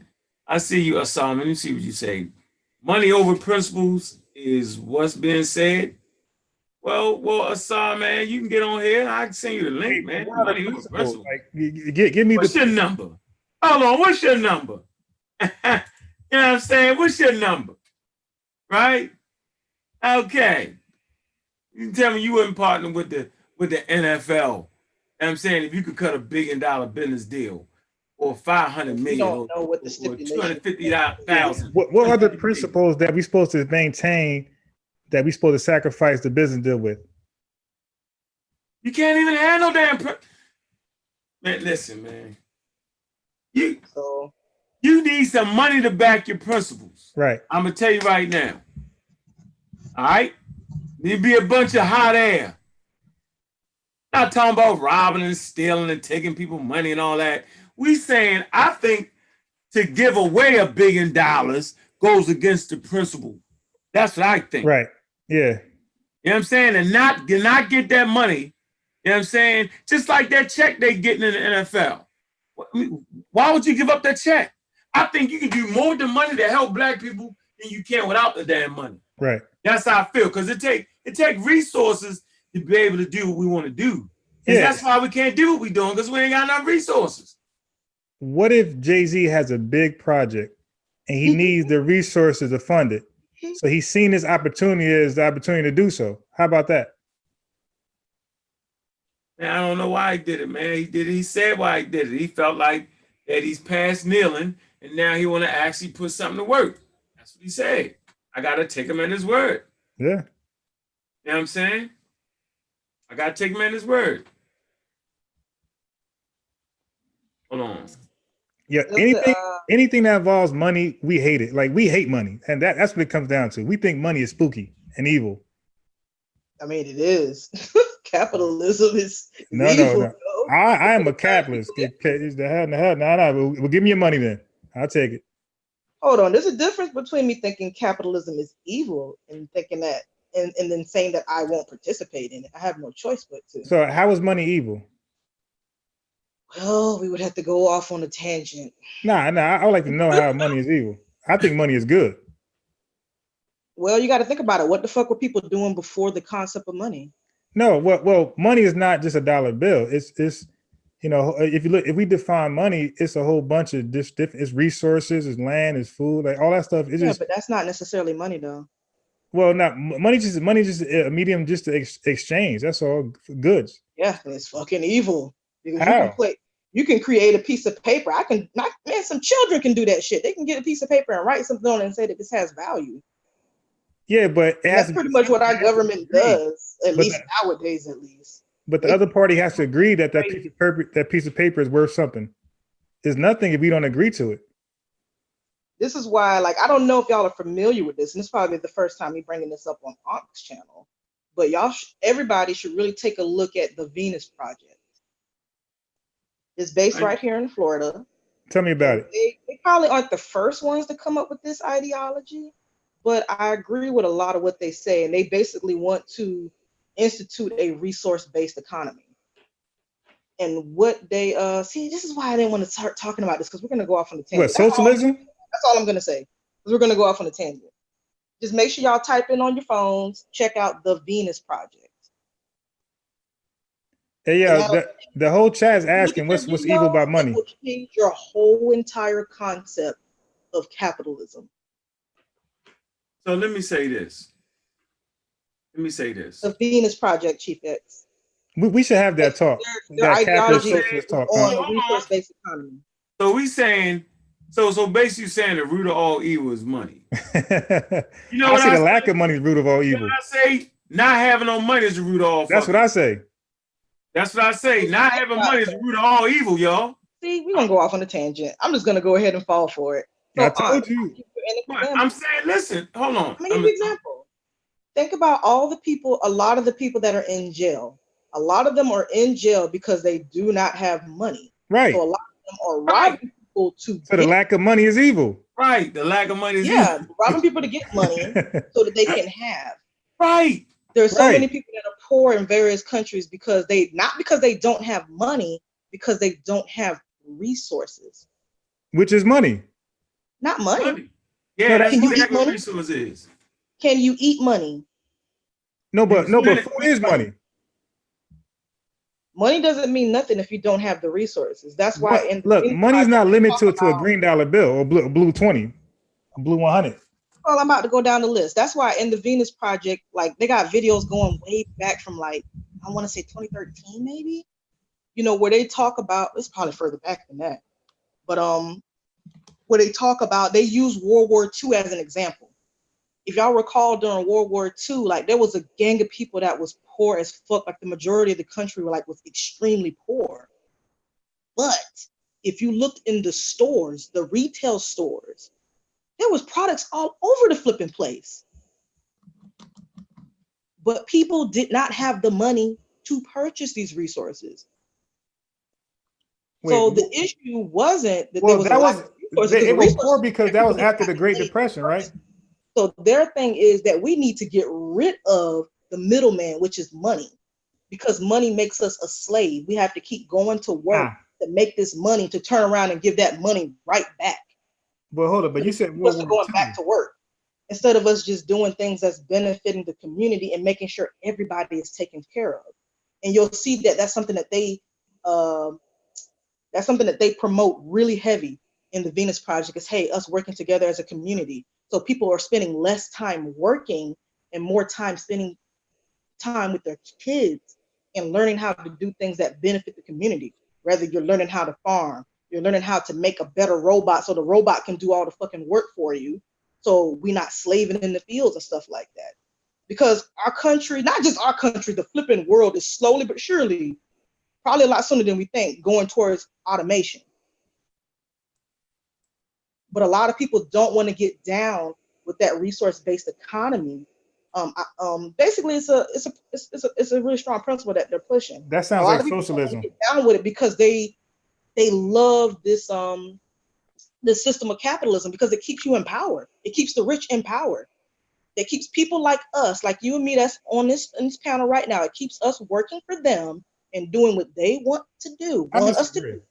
I see you, Assam. Let me see what you say. Money over principles is what's being said. Well, Assam, man, you can get on here. I can send you the link, man. Money over principles. Like, give me what's your number? Hold on, what's your number? You know what I'm saying? What's your number? Right? Okay. You can tell me you wouldn't partner with the NFL. You know what I'm saying? If you could cut $1 billion business deal or 500 million don't know what the or 250,000. What are the principles that we're supposed to maintain that we're supposed to sacrifice the business deal with? You can't even handle damn man, listen, man. You need some money to back your principles. Right. I'm gonna tell you right now. All right? There'd be a bunch of hot air. Not talking about robbing and stealing and taking people money and all that. We saying, I think to give away $1 billion goes against the principle. That's what I think. Right. Yeah. You know what I'm saying? And not get that money. You know what I'm saying? Just like that check they getting in the NFL. Why would you give up that check? I think you can do more with the money to help Black people than you can without the damn money. Right. That's how I feel. Because it take resources to be able to do what we want to do. And that's why we can't do what we're doing, because we ain't got enough resources. What if Jay-Z has a big project and he needs the resources to fund it? So he's seen this opportunity as the opportunity to do so. How about that? Man, I don't know why he did it, man. He did it. He said why he did it. He felt like that he's past kneeling, and now he want to actually put something to work. That's what he said. I got to take him at his word. Yeah. You know what I'm saying? I got to take him at his word. Hold on. Yeah, anything that involves money, we hate it. Like, we hate money. And that's what it comes down to. We think money is spooky and evil. I mean, it is. capitalism is No. evil. No. I am a capitalist. Well, give me your money then. I'll take it. Hold on, there's a difference between me thinking capitalism is evil and thinking that, and then saying that I won't participate in it. I have no choice but to. So how is money evil? Well, we would have to go off on a tangent. Nah. I would like to know how money is evil. I think money is good. Well, you got to think about it. What the fuck were people doing before the concept of money? No, well, money is not just a dollar bill. It's if we define money, it's a whole bunch of different. It's resources, it's land, it's food, like all that stuff. It's just, but that's not necessarily money, though. Well, not money. Just a medium just to exchange. That's all goods. Yeah, it's fucking evil because How? you can create a piece of paper. Some children can do that shit. They can get a piece of paper and write something on it and say that this has value. Yeah, but that's pretty much what our government does, at least nowadays, at least. But the other party has to agree that piece of paper is worth something. It's nothing if we don't agree to it. This is why, like, I don't know if y'all are familiar with this, and it's probably the first time me bringing this up on Onk's channel, but everybody should really take a look at the Venus Project. It's based right here in Florida. Tell me about it. They probably aren't the first ones to come up with this ideology, but I agree with a lot of what they say, and they basically want to institute a resource-based economy. And what they see, this is why I didn't want to start talking about this, because we're going to go off on the tangent. What, socialism? That's all I'm going to say. We're going to go off on a tangent. Just make sure y'all type in on your phones, check out the Venus Project. Hey, yeah, the whole chat is asking what's evil about money. It will change your whole entire concept of capitalism. So let me say this. The Venus Project, Chief X. We should have that talk. Their ideology on a resource-based economy. So we saying, so basically saying the root of all evil is money. You know what I say? The lack of money is the root of all evil. You know what I say? Not having no money is the root of all. That's what I say. That's what I say. Not having money is the root of all evil, y'all. See, we're gonna go off on a tangent. I'm just gonna go ahead and fall for it. So, I told you. I'm saying, listen, hold on. Let me give you an example. Think about a lot of the people that are in jail. A lot of them are in jail because they do not have money. Right. So a lot of them are robbing people to. So the lack of money is evil. Right. The lack of money is evil. Robbing people to get money so that they can have. Right. There's so many people that are poor in various countries because they don't have money, because they don't have resources. Which is money. Not money. Yeah, that's exactly what resource is. Can you eat money? No, but food is money. Money doesn't mean nothing if you don't have the resources. That's why. Money is not limited to a green dollar bill or blue 20, a blue 100. Well, I'm about to go down the list. That's why in the Venus Project, like, they got videos going way back from, like, I want to say 2013, maybe. You know, where they talk about, it's probably further back than that, but where they talk about, they use World War II as an example. If y'all recall, during World War II, like, there was a gang of people that was poor as fuck. Like, the majority of the country was extremely poor. But if you looked in the stores, the retail stores, there was products all over the flipping place. But people did not have the money to purchase these resources. So the issue wasn't that it was poor because that was after the Great Depression, right? So their thing is that we need to get rid of the middleman, which is money, because money makes us a slave. We have to keep going to work to make this money, to turn around and give that money right back. But hold on, but you said going back to work instead of us just doing things that's benefiting the community and making sure everybody is taken care of. And you'll see that that's something that they promote really heavy in the Venus Project is, hey, us working together as a community. So people are spending less time working and more time spending time with their kids and learning how to do things that benefit the community. Whether you're learning how to farm, you're learning how to make a better robot so the robot can do all the fucking work for you. So we're not slaving in the fields and stuff like that. Because our country, not just our country, the flipping world is slowly but surely, probably a lot sooner than we think, going towards automation. But a lot of people don't want to get down with that resource-based economy Basically, it's a really strong principle that they're pushing. That sounds like socialism. Get down with it because they love this this system of capitalism because it keeps you in power. It keeps the rich in power. It keeps people like us, like you and me, that's on this panel right now. It keeps us working for them and doing what they want to do. Want us to do.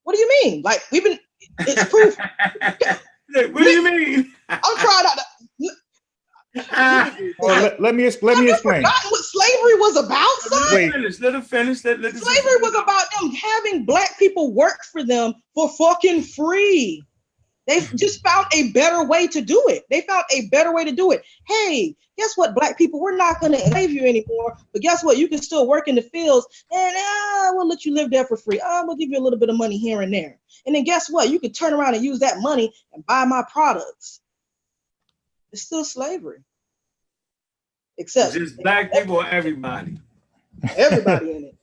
What do you mean? Like we've been. It's proof. What do you mean? I'm trying to. Let me explain. Have you forgotten what slavery was about, son? Let her finish. Slavery was about them having black people work for them for fucking free. They just found a better way to do it. Hey, guess what, black people? We're not going to enslave you anymore. But guess what? You can still work in the fields, and we'll let you live there for free. We'll give you a little bit of money here and there. And then guess what? You can turn around and use that money and buy my products. It's still slavery. Except just black people or everybody. Everybody in it.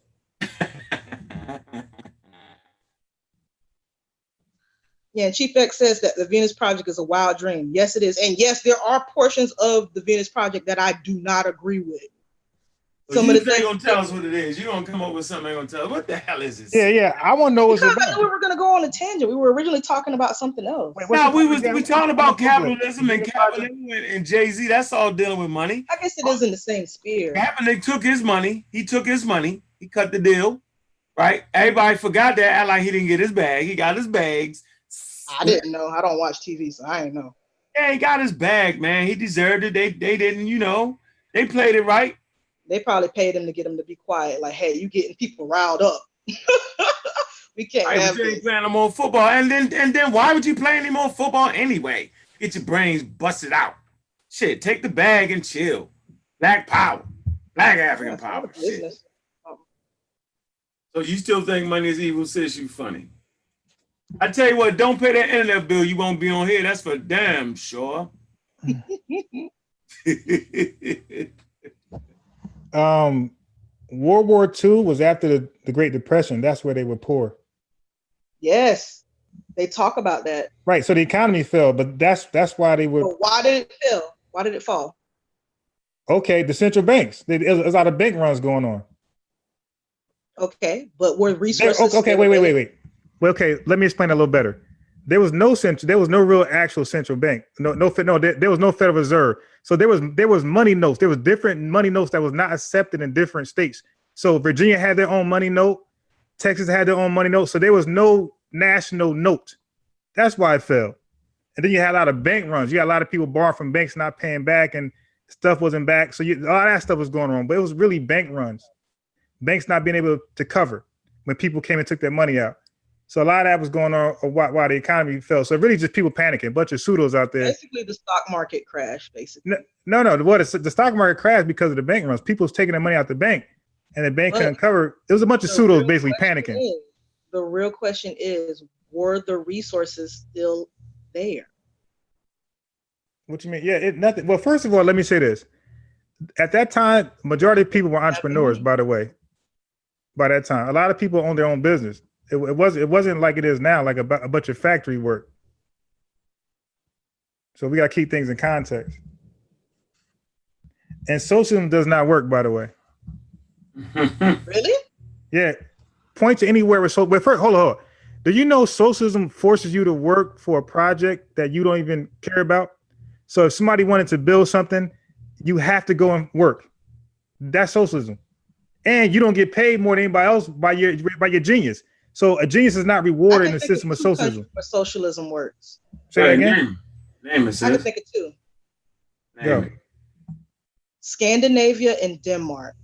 Yeah, and Chief X says that the Venus Project is a wild dream. Yes, it is. And yes, there are portions of the Venus Project that I do not agree with. Some of the things gonna tell us what it is. You're gonna come up with something gonna tell us what the hell is this? Yeah. I want to know what's about. I knew we were gonna go on a tangent. We were originally talking about something else. We talking about capitalism and Jay-Z. That's all dealing with money. I guess it is in the same sphere. Kaepernick took his money. He cut the deal. Right? Everybody forgot that. Act like he didn't get his bag. He got his bags. I didn't know. I don't watch TV, so I didn't know. Yeah, he got his bag, man. He deserved it. They didn't, they played it right. They probably paid him to get him to be quiet. Like, hey, you getting people riled up. We can't have this. Playing no more football. And then why would you play any more football anyway? Get your brains busted out. Shit, take the bag and chill. Black power. Black African power. Shit. So you still think money is evil, sis? You funny. I tell you what, don't pay that internet bill. You won't be on here. That's for damn sure. World War II was after the Great Depression. That's where they were poor. Yes, they talk about that. Right. So the economy fell, but that's why they were. But why did it fail? Why did it fall? Okay, the central banks. There's a lot of bank runs going on. Okay, but were resources? Okay, wait. Well, okay, let me explain a little better. There was no real actual central bank. There was no Federal Reserve. So there was money notes. There was different money notes that was not accepted in different states. So Virginia had their own money note. Texas had their own money note. So there was no national note. That's why it fell. And then you had a lot of bank runs. You had a lot of people borrowing from banks, not paying back, and stuff wasn't back. So a lot of that stuff was going on. But it was really bank runs. Banks not being able to cover when people came and took their money out. So a lot of that was going on while the economy fell. So really just people panicking, a bunch of pseudos out there. Basically the stock market crashed, basically. No. The stock market crashed because of the bank runs. People was taking their money out the bank and the bank couldn't cover. It was a bunch of pseudos basically panicking. The real question is, were the resources still there? What you mean? Yeah, nothing. Well, first of all, let me say this. At that time, majority of people were entrepreneurs, by the way. By that time, a lot of people owned their own business. It wasn't like it is now, like a bunch of factory work. So we got to keep things in context. And socialism does not work, by the way. Really? Yeah. Point to anywhere with but first, hold on. Do you know socialism forces you to work for a project that you don't even care about? So if somebody wanted to build something, you have to go and work. That's socialism. And you don't get paid more than anybody else by your genius. So a genius is not rewarded in the system of socialism. Where socialism works. Say it again. Name it, I can think of two. Go. Scandinavia and Denmark.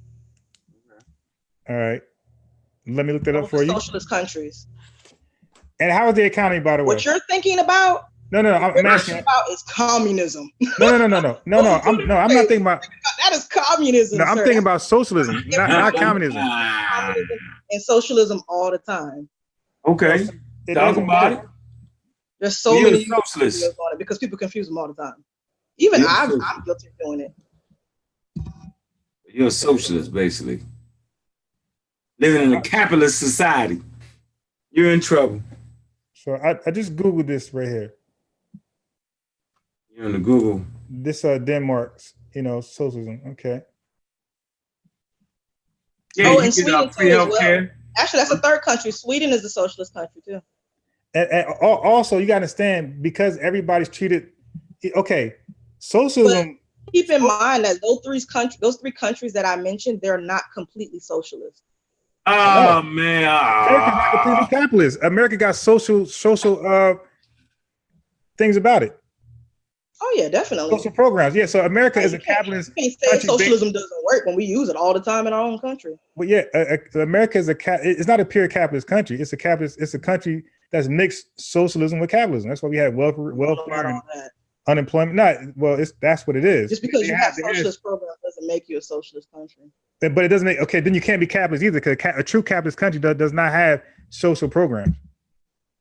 All right. Let me look that up for you. Socialist countries. And how is the economy, by the way? What you're thinking about? No. I'm asking about is communism. No. I'm not thinking about that. Is communism. No, I'm thinking about socialism, not communism. Communism and socialism all the time. Okay, talk about it. There's so many socialists on it because people confuse them all the time. Even I'm guilty of doing it. You're a socialist, basically. Living in a capitalist society. You're in trouble. So I just Googled this right here. You're on the Google. This Denmark's, socialism. Okay. Yeah, Oh, you and get Sweden free too as well. healthcare. Actually, that's a third country. Sweden is a socialist country too. And also, you got to understand, because everybody's treated. Okay, socialism. But keep in mind that those three countries that I mentioned, they're not completely socialist. Oh man, America's not completely capitalist. America got social things about it. Oh yeah, definitely. Social programs. Yeah, so America is a capitalist. You can't say socialism doesn't work when we use it all the time in our own country. But yeah, America is it's not a pure capitalist country. It's a capitalist. It's a country that's mixed socialism with capitalism. That's why we have welfare and unemployment. That's what it is. Just because you have socialist programs doesn't make you a socialist country. But it doesn't make, okay, then you can't be capitalist either, because a true capitalist country does not have social programs.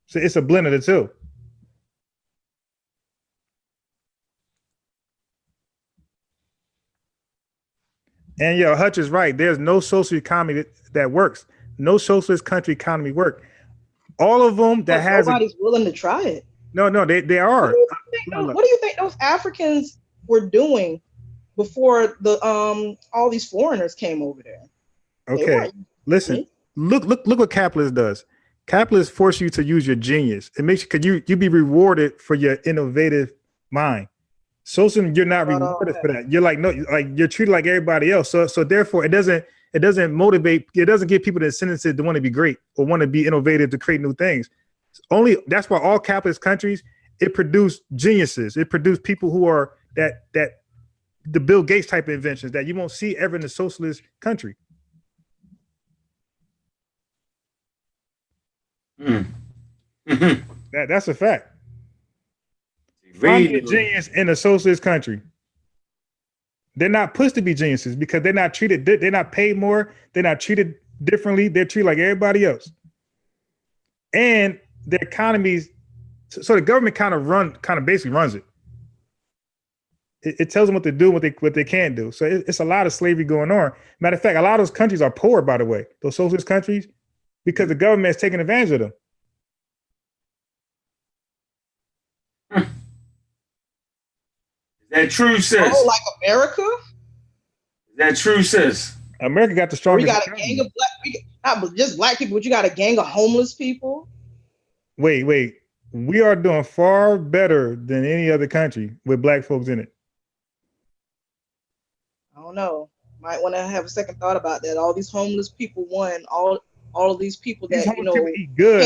So it's a blend of the two. And Hutch is right. There's no social economy that works. No socialist country economy work. All of them that has nobody's willing to try it. No, they are. What do you think those Africans were doing before the all these foreigners came over there? Okay, listen. Look what capitalism does. Capitalists force you to use your genius. It makes you be rewarded for your innovative mind. Socialism, you're not rewarded for that. You're you're treated like everybody else. So therefore, it doesn't motivate. It doesn't give people the incentive to want to be great or want to be innovative to create new things. That's why all capitalist countries, it produce geniuses. It produce people who are that the Bill Gates type of inventions that you won't see ever in a socialist country. Mm-hmm. That's a fact. Find a genius in a socialist country. They're not pushed to be geniuses because they're not treated. They're not paid more. They're not treated differently. They're treated like everybody else. And their economies, so the government kind of basically runs it. It tells them what to do, what they can't do. So it's a lot of slavery going on. Matter of fact, a lot of those countries are poor, by the way, those socialist countries, because the government is taking advantage of them. Is that true, sis? Oh, like America? Is that true, sis? America got the strongest. We got a gang of not just black people, but you got a gang of homeless people. Wait. We are doing far better than any other country with black folks in it. I don't know. Might want to have a second thought about that. All these homeless people, all of these people that can't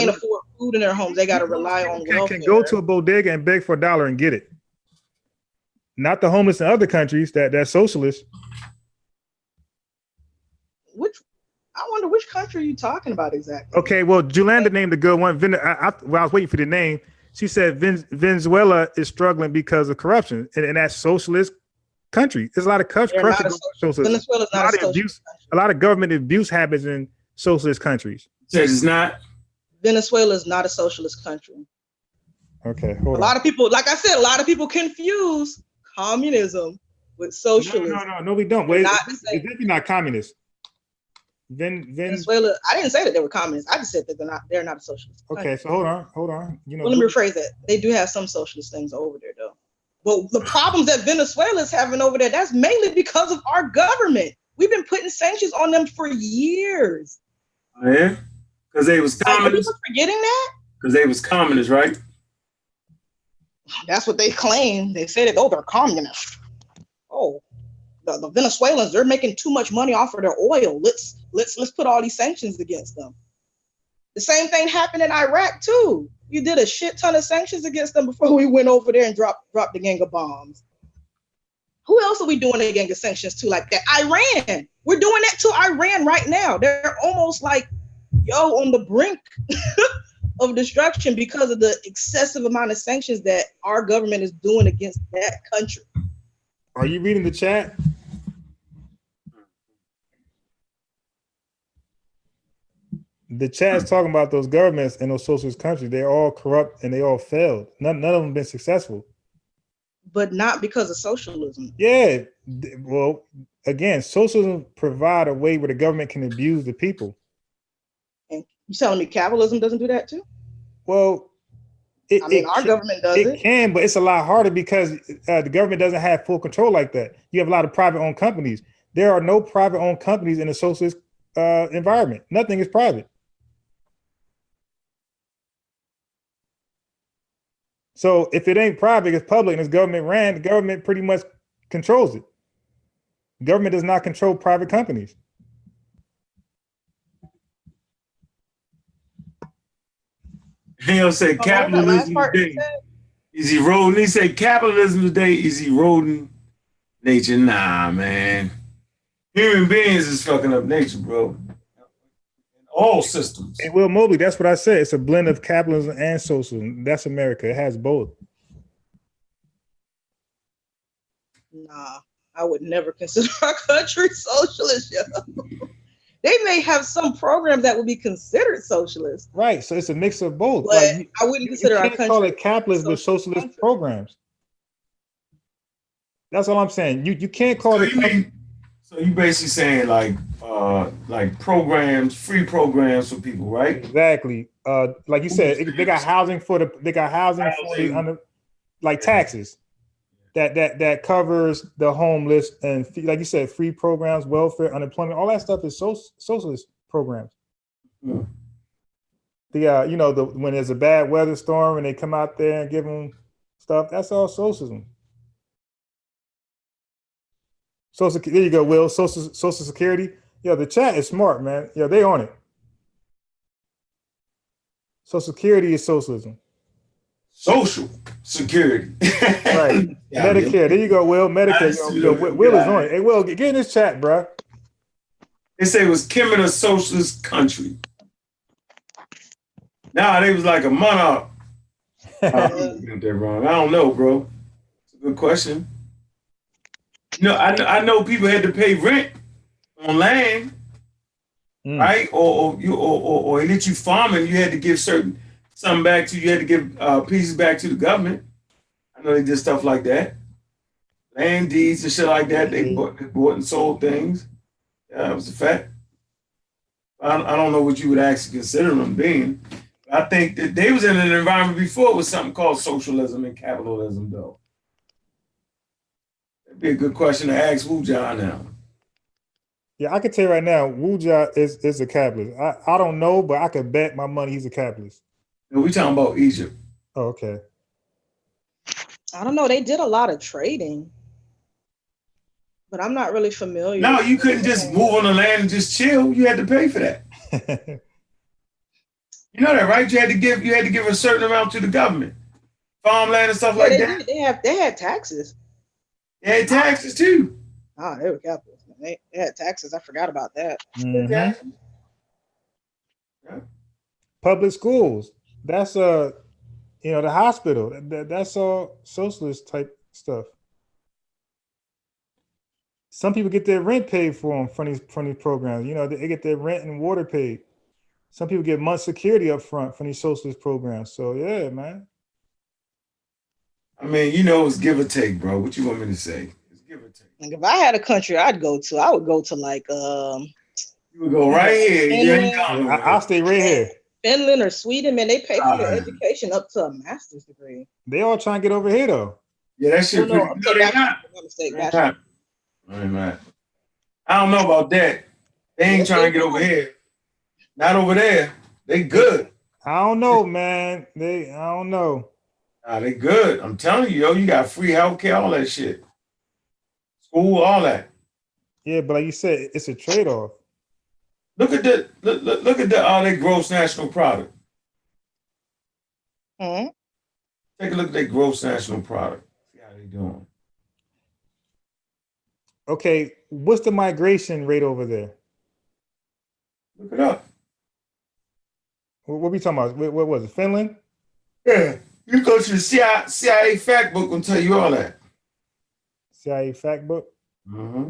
afford food in their homes, they got to rely on welfare. Can go to a bodega and beg for $1 and get it. Not the homeless in other countries that's socialist. I wonder which country are you talking about exactly? Okay, well, Julanda named a good one. I was waiting for the name. She said Venezuela is struggling because of corruption, and that's socialist country. There's a lot of corruption. Venezuela's not a socialist country. A lot of government abuse happens in socialist countries. It's not. Venezuela is not a socialist country. Okay, hold on. A lot of people, like I said, a lot of people confuse communism with socialism. No, we don't. Wait, it's definitely not communist. Venezuela, I didn't say that they were communists. I just said that they're not a socialist. Okay, so hold on. Let me rephrase that. They do have some socialist things over there, though. But the problems that Venezuela is having over there, that's mainly because of our government. We've been putting sanctions on them for years. Oh, yeah? Because they was communists. Are people forgetting that? Because they was communists, right? That's what they claim. They say that, they're communists. Oh, the Venezuelans, they're making too much money off of their oil. Let's put all these sanctions against them. The same thing happened in Iraq too. You did a shit ton of sanctions against them before we went over there and dropped the gang of bombs. Who else are we doing a gang of sanctions to like that? Iran. We're doing that to Iran right now. They're almost like, on the brink of destruction because of the excessive amount of sanctions that our government is doing against that country. Are you reading the chat? The chat is talking about those governments in those socialist countries. They're all corrupt and they all failed. None of them have been successful. But not because of socialism. Yeah. Well, again, socialism provide a way where the government can abuse the people. And you telling me capitalism doesn't do that too? Well, Our government does it. It can, but it's a lot harder because the government doesn't have full control like that. You have a lot of private-owned companies. There are no private-owned companies in a socialist environment. Nothing is private. So if it ain't private, it's public, and it's government ran, the government pretty much controls it. The government does not control private companies. He'll say capitalism today is eroding. He said capitalism today is eroding nature. Nah, man. Human beings is fucking up nature, bro. All systems. And Will Mobley, that's what I said. It's a blend of capitalism and socialism. That's America. It has both. Nah, I would never consider our country socialist. They may have some program that would be considered socialist. Right. So it's a mix of both. But like, I wouldn't consider our country. You can't call it capitalist with socialist programs. That's all I'm saying. You can't call it. So you basically saying like programs, free programs for people, right? Exactly. Like you said, they got housing for the like taxes that covers the homeless, and like you said, free programs, welfare, unemployment, all that stuff is socialist programs. Mm. When there's a bad weather storm and they come out there and give them stuff, that's all socialism. There you go, Will. Social Security. Yeah, the chat is smart, man. Yeah, they on it. Social Security is socialism. Social Security. Right. Yeah, Medicare. There you go, Will. Medicare. Will is on it. Hey, Will, get in this chat, bro. They say it was Kim in a socialist country. Nah, they was like a monarch. Get that wrong. I don't know, bro. It's a good question. I know people had to pay rent on land, right? Or they let you farming. You had to give something back to. You had to give pieces back to the government. I know they did stuff like that, land deeds and shit like that. They bought and sold things. Yeah, it was a fact. I don't know what you would actually consider them being. I think that they was in an environment before with something called socialism and capitalism, though. Be a good question to ask Wuja now. Yeah, I can tell you right now, Wuja is a capitalist. I don't know, but I could bet my money he's a capitalist. No, we talking about Egypt. Oh, okay. I don't know. They did a lot of trading, but I'm not really familiar. No, you couldn't just move on the land and just chill. You had to pay for that. You know that, right? You had to give a certain amount to the government, farmland and stuff like that. They had taxes. They had taxes too. Oh, they were capitalists. They had taxes. I forgot about that. Mm-hmm. Yeah. Public schools. That's the hospital. That's all socialist type stuff. Some people get their rent paid for them from these programs. They get their rent and water paid. Some people get month security up front from these socialist programs. So yeah, man. I mean, it's give or take, bro. What you want me to say? It's give or take. Like if I had a country I would go to like you would go right here. I'll stay right here. Finland or Sweden, man, they pay for their education up to a master's degree. They all trying to get over here though. Yeah, that shit. I don't know about that. They ain't trying to get over here. Not over there. They good. I don't know, man. I don't know. Nah, they good. I'm telling you, you got free healthcare, all that shit. School, all that. Yeah, but like you said, it's a trade-off. Look at their gross national product. Mm-hmm. Take a look at their gross national product. See how they doing. Okay, what's the migration rate over there? Look it up. What are we talking about? What was it? Finland? Yeah. You go to the CIA fact book and tell you all that. CIA fact book? Mm-hmm.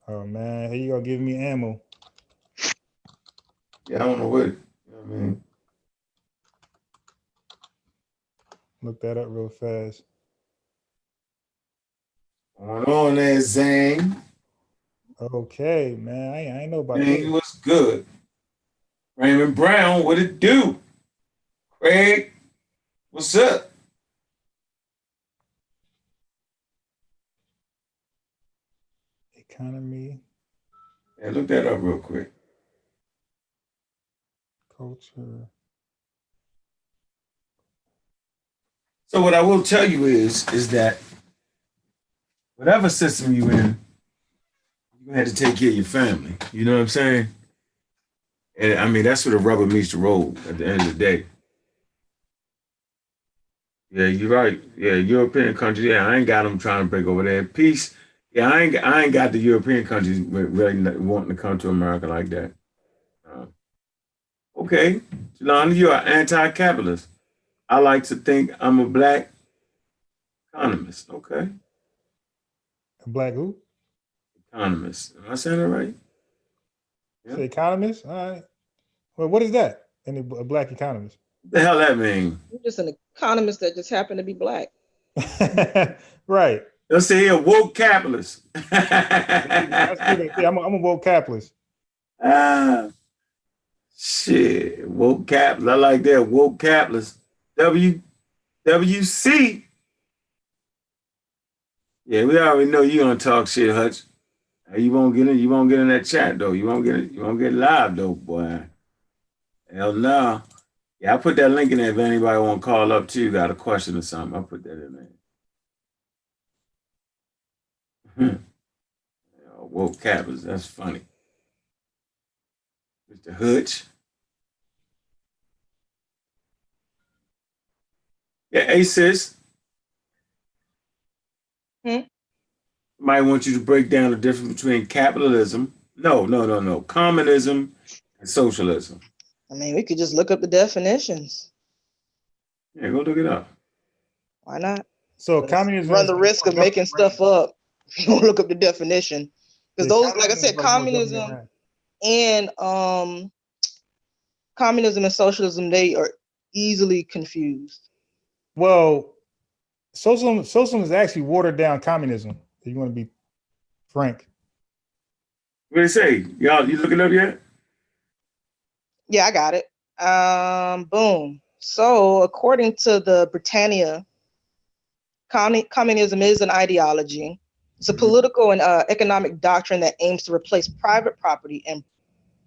Oh, man. Here you go giving me ammo. Yeah, I don't know what. I mean. Look that up real fast. Going on there, Zane. Okay, man. I ain't know about that. Zane was good. Raymond Brown, what it do? Craig, what's up? Economy, Yeah, look that up real quick. culture. So what I will tell you is that whatever system you in, you have to take care of your family. You know what I'm saying? And I mean that's where the rubber meets the road at the end of the day. Yeah, you're right. Yeah, European countries. Yeah, I ain't got them trying to break over there. Peace. Yeah, I ain't got the European countries really wanting to come to America like that. Uh, okay, Jelani, you're an anti-capitalist. I like to think I'm a black economist. Okay, A black who? economist. Am I saying it right? Yeah. Say economist. All right. Well, what is that? And a black economist. What the hell that mean? You're just an economist that just happened to be black. Right. Let's say a woke capitalist. That's good. Yeah, I'm a woke capitalist. Ah, shit, woke capitalist. I like that. Woke capitalist. WC. Yeah, we already know you gonna talk shit, Hutch. You won't get in. You won't get in that chat though. You won't get it. You won't get live though, boy. Hell no. Yeah, I put that link in there if anybody want to call up too, got a question or something. I'll put that in there. Woke capitalist. That's funny. Mr. Hutch. Yeah, hey sis. Hmm? Might want you to break down the difference between capitalism. No. Communism and socialism. I mean, we could just look up the definitions. Yeah, go look it up. Why not? So Let's communism run is the risk of making stuff up. You don't look up the definition. Because those, like I said, communism and socialism, they are easily confused. Well, socialism is actually watered down communism. If you want to be frank. What do they say? Y'all, you looking up yet? Yeah, I got it. Boom. So according to the Britannia, communism is an ideology. It's a political and economic doctrine that aims to replace private property and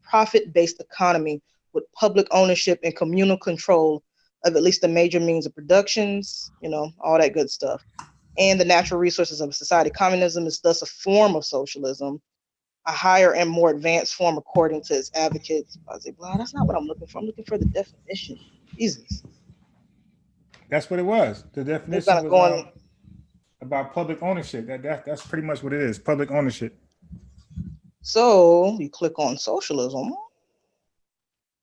profit-based economy with public ownership and communal control of at least the major means of productions, all that good stuff, and the natural resources of society. Communism is thus a form of socialism, a higher and more advanced form according to its advocates. I say, blah, that's not what I'm looking for. I'm looking for the definition. Jesus. That's what it was. The definition was about public ownership. That's pretty much what it is. Public ownership. So you click on socialism.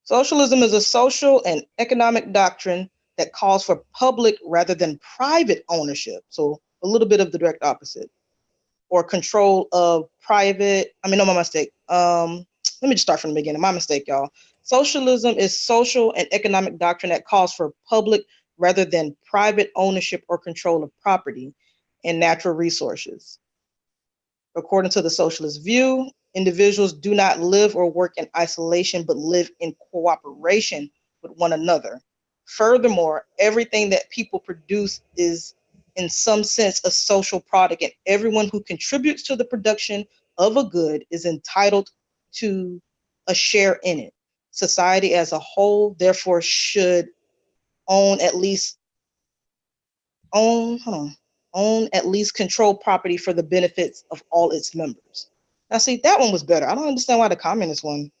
Socialism is a social and economic doctrine that calls for public rather than private ownership. So a little bit of the direct opposite, or control of private. No, my mistake. Let me just start from the beginning. My mistake, y'all. Socialism is social and economic doctrine that calls for public rather than private ownership or control of property and natural resources. According to the socialist view, individuals do not live or work in isolation, but live in cooperation with one another. Furthermore, everything that people produce is, in some sense, a social product, and everyone who contributes to the production of a good is entitled to a share in it. Society as a whole, therefore, should own at least control property for the benefits of all its members. Now, see, that one was better. I don't understand why the communist one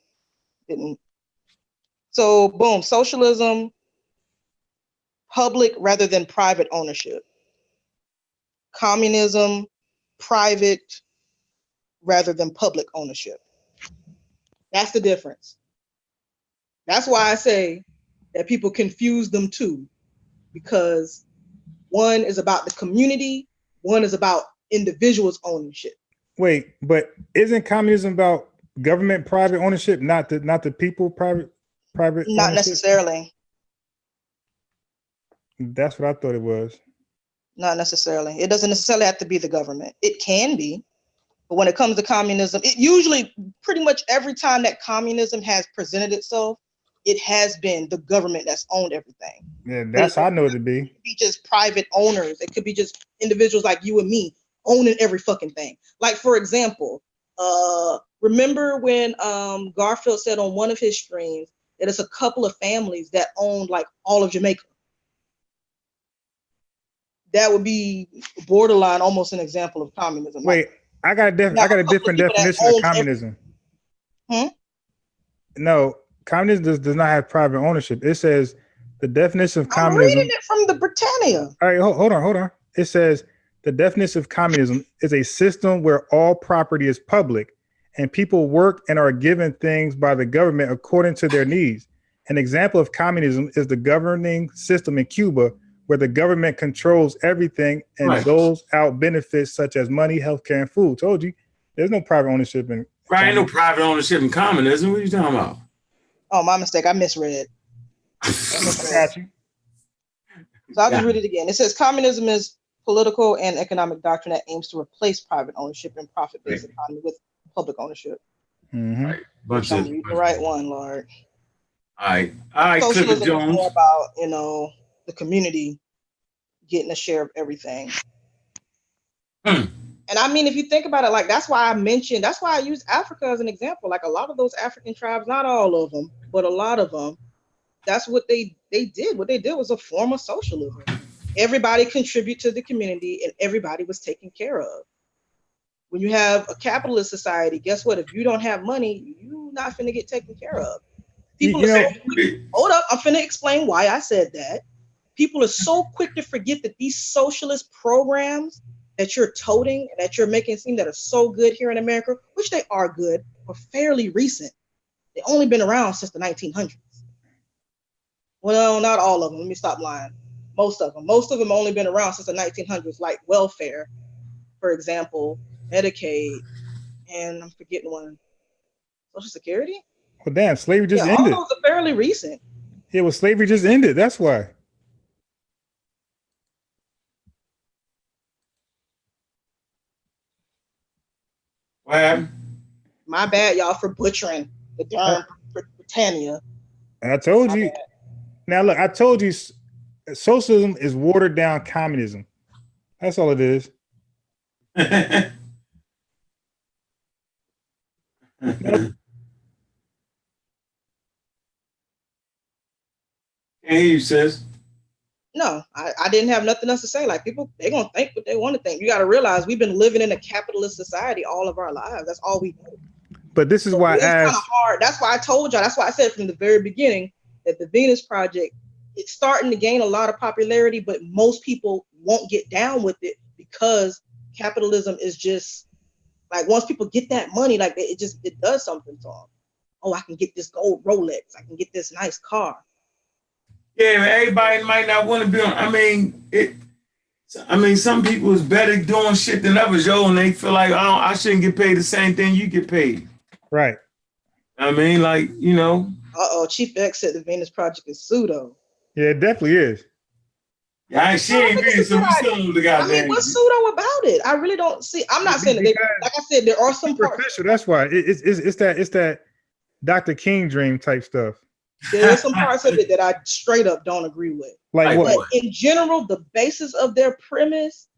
didn't. So, boom, socialism, public rather than private ownership. Communism, private rather than public ownership. That's the difference. That's why I say that people confuse them too, because one is about the community, one is about individuals' ownership. Wait, but isn't communism about government private ownership, not the people private Not ownership? necessarily. That's what I thought it was. Not necessarily. It doesn't necessarily have to be the government. It can be. But when it comes to communism, it usually pretty much every time that communism has presented itself, it has been the government that's owned everything. Yeah, that's how I know it to be. It could be just private owners. It could be just individuals like you and me owning every fucking thing. Like, for example, remember when Garfield said on one of his streams that it's a couple of families that owned like all of Jamaica? That would be borderline almost an example of communism. Wait, I got a different definition of communism. No, communism does not have private ownership. It says the definition of communism. I'm reading it from the Britannia. All right, hold on. It says the definition of communism is a system where all property is public and people work and are given things by the government according to their needs. An example of communism is the governing system in Cuba, where the government controls everything and doles out benefits such as money, healthcare, and food. Told you, there's no private ownership in. Right, ain't no private ownership in communism. What are you talking about? Oh, my mistake. I misread. I got you. So I'll just read it again. It says communism is political and economic doctrine that aims to replace private ownership and profit-based economy with public ownership. Mm-hmm. Right. I'm reading the right one, Lord. All right. Socialism is more about, the community getting a share of everything. And I mean, if you think about it, like that's why I use Africa as an example. Like a lot of those African tribes, not all of them, but a lot of them, that's what they did. What they did was a form of socialism. Everybody contribute to the community and everybody was taken care of. When you have a capitalist society, guess what? If you don't have money, you're not finna get taken care of. Hold up, I'm finna explain why I said that. People are so quick to forget that these socialist programs that you're toting and that you're making seem that are so good here in America, which they are good, are fairly recent. They've only been around since the 1900s. Well, not all of them. Let me stop lying. Most of them only been around since the 1900s, like welfare, for example, Medicaid, and I'm forgetting one. Social Security? Well, damn, slavery just ended. All those are fairly recent. Yeah, well, slavery just ended. That's why. Well, my bad, y'all, for butchering the term Britannia. I told you. Now, look, I told you socialism is watered down communism. That's all it is. Can't hear you, sis. No, I didn't have nothing else to say. Like people, they're gonna think what they want to think. You got to realize we've been living in a capitalist society all of our lives. That's all we know. But this is why it's kind of hard. That's why I told y'all. That's why I said from the very beginning that the Venus Project, it's starting to gain a lot of popularity, but most people won't get down with it because capitalism is just like once people get that money, like it does something to them. Oh, I can get this gold Rolex. I can get this nice car. Yeah, everybody might not want to be on. Some people is better doing shit than others, and they feel like, oh, I shouldn't get paid the same thing you get paid. Right. Chief X said the Venus Project is pseudo. Yeah, it definitely is. Yeah, she ain't reading, so we still on the goddamn. I mean, what's pseudo about it? I really don't see. I'm not saying that like I said, there are some parts. That's why it's that Dr. King dream type stuff. There's some parts of it that I straight up don't agree with. Like what? But in general, the basis of their premise,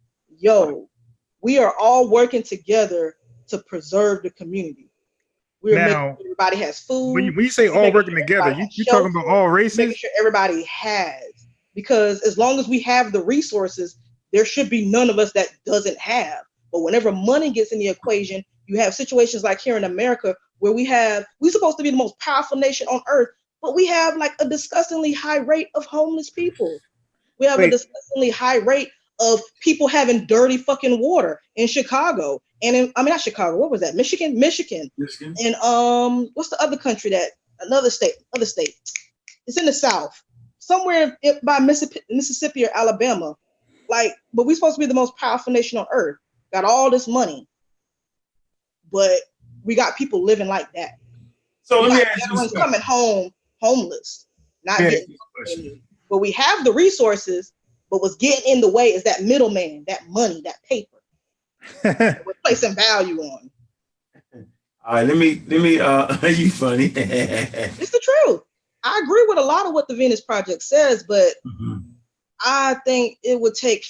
we are all working together to preserve the community. We're making sure everybody has food. When you say all working together, you talking about all races? Making sure everybody has. Because as long as we have the resources, there should be none of us that doesn't have. But whenever money gets in the equation, you have situations like here in America where we're supposed to be the most powerful nation on earth, but we have like a disgustingly high rate of homeless people. We have a disgustingly high rate of people having dirty fucking water in Chicago. And not Chicago, what was that? Michigan. And what's the other country another state? It's in the South. Somewhere by Mississippi or Alabama. But we're supposed to be the most powerful nation on earth. Got all this money. But we got people living like that. So let me ask you something. Coming home homeless, not getting money. But we have the resources, but what's getting in the way is that middleman, that money, that paper. We're placing value on. All right, let me you funny. It's the truth. I agree with a lot of what the Venus Project says, but I think it would take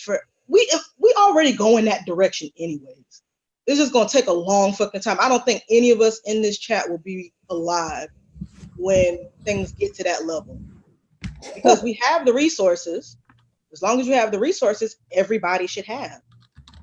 we already go in that direction anyways. It's just gonna take a long fucking time. I don't think any of us in this chat will be alive when things get to that level, because we have the resources. As long as you have the resources, everybody should have.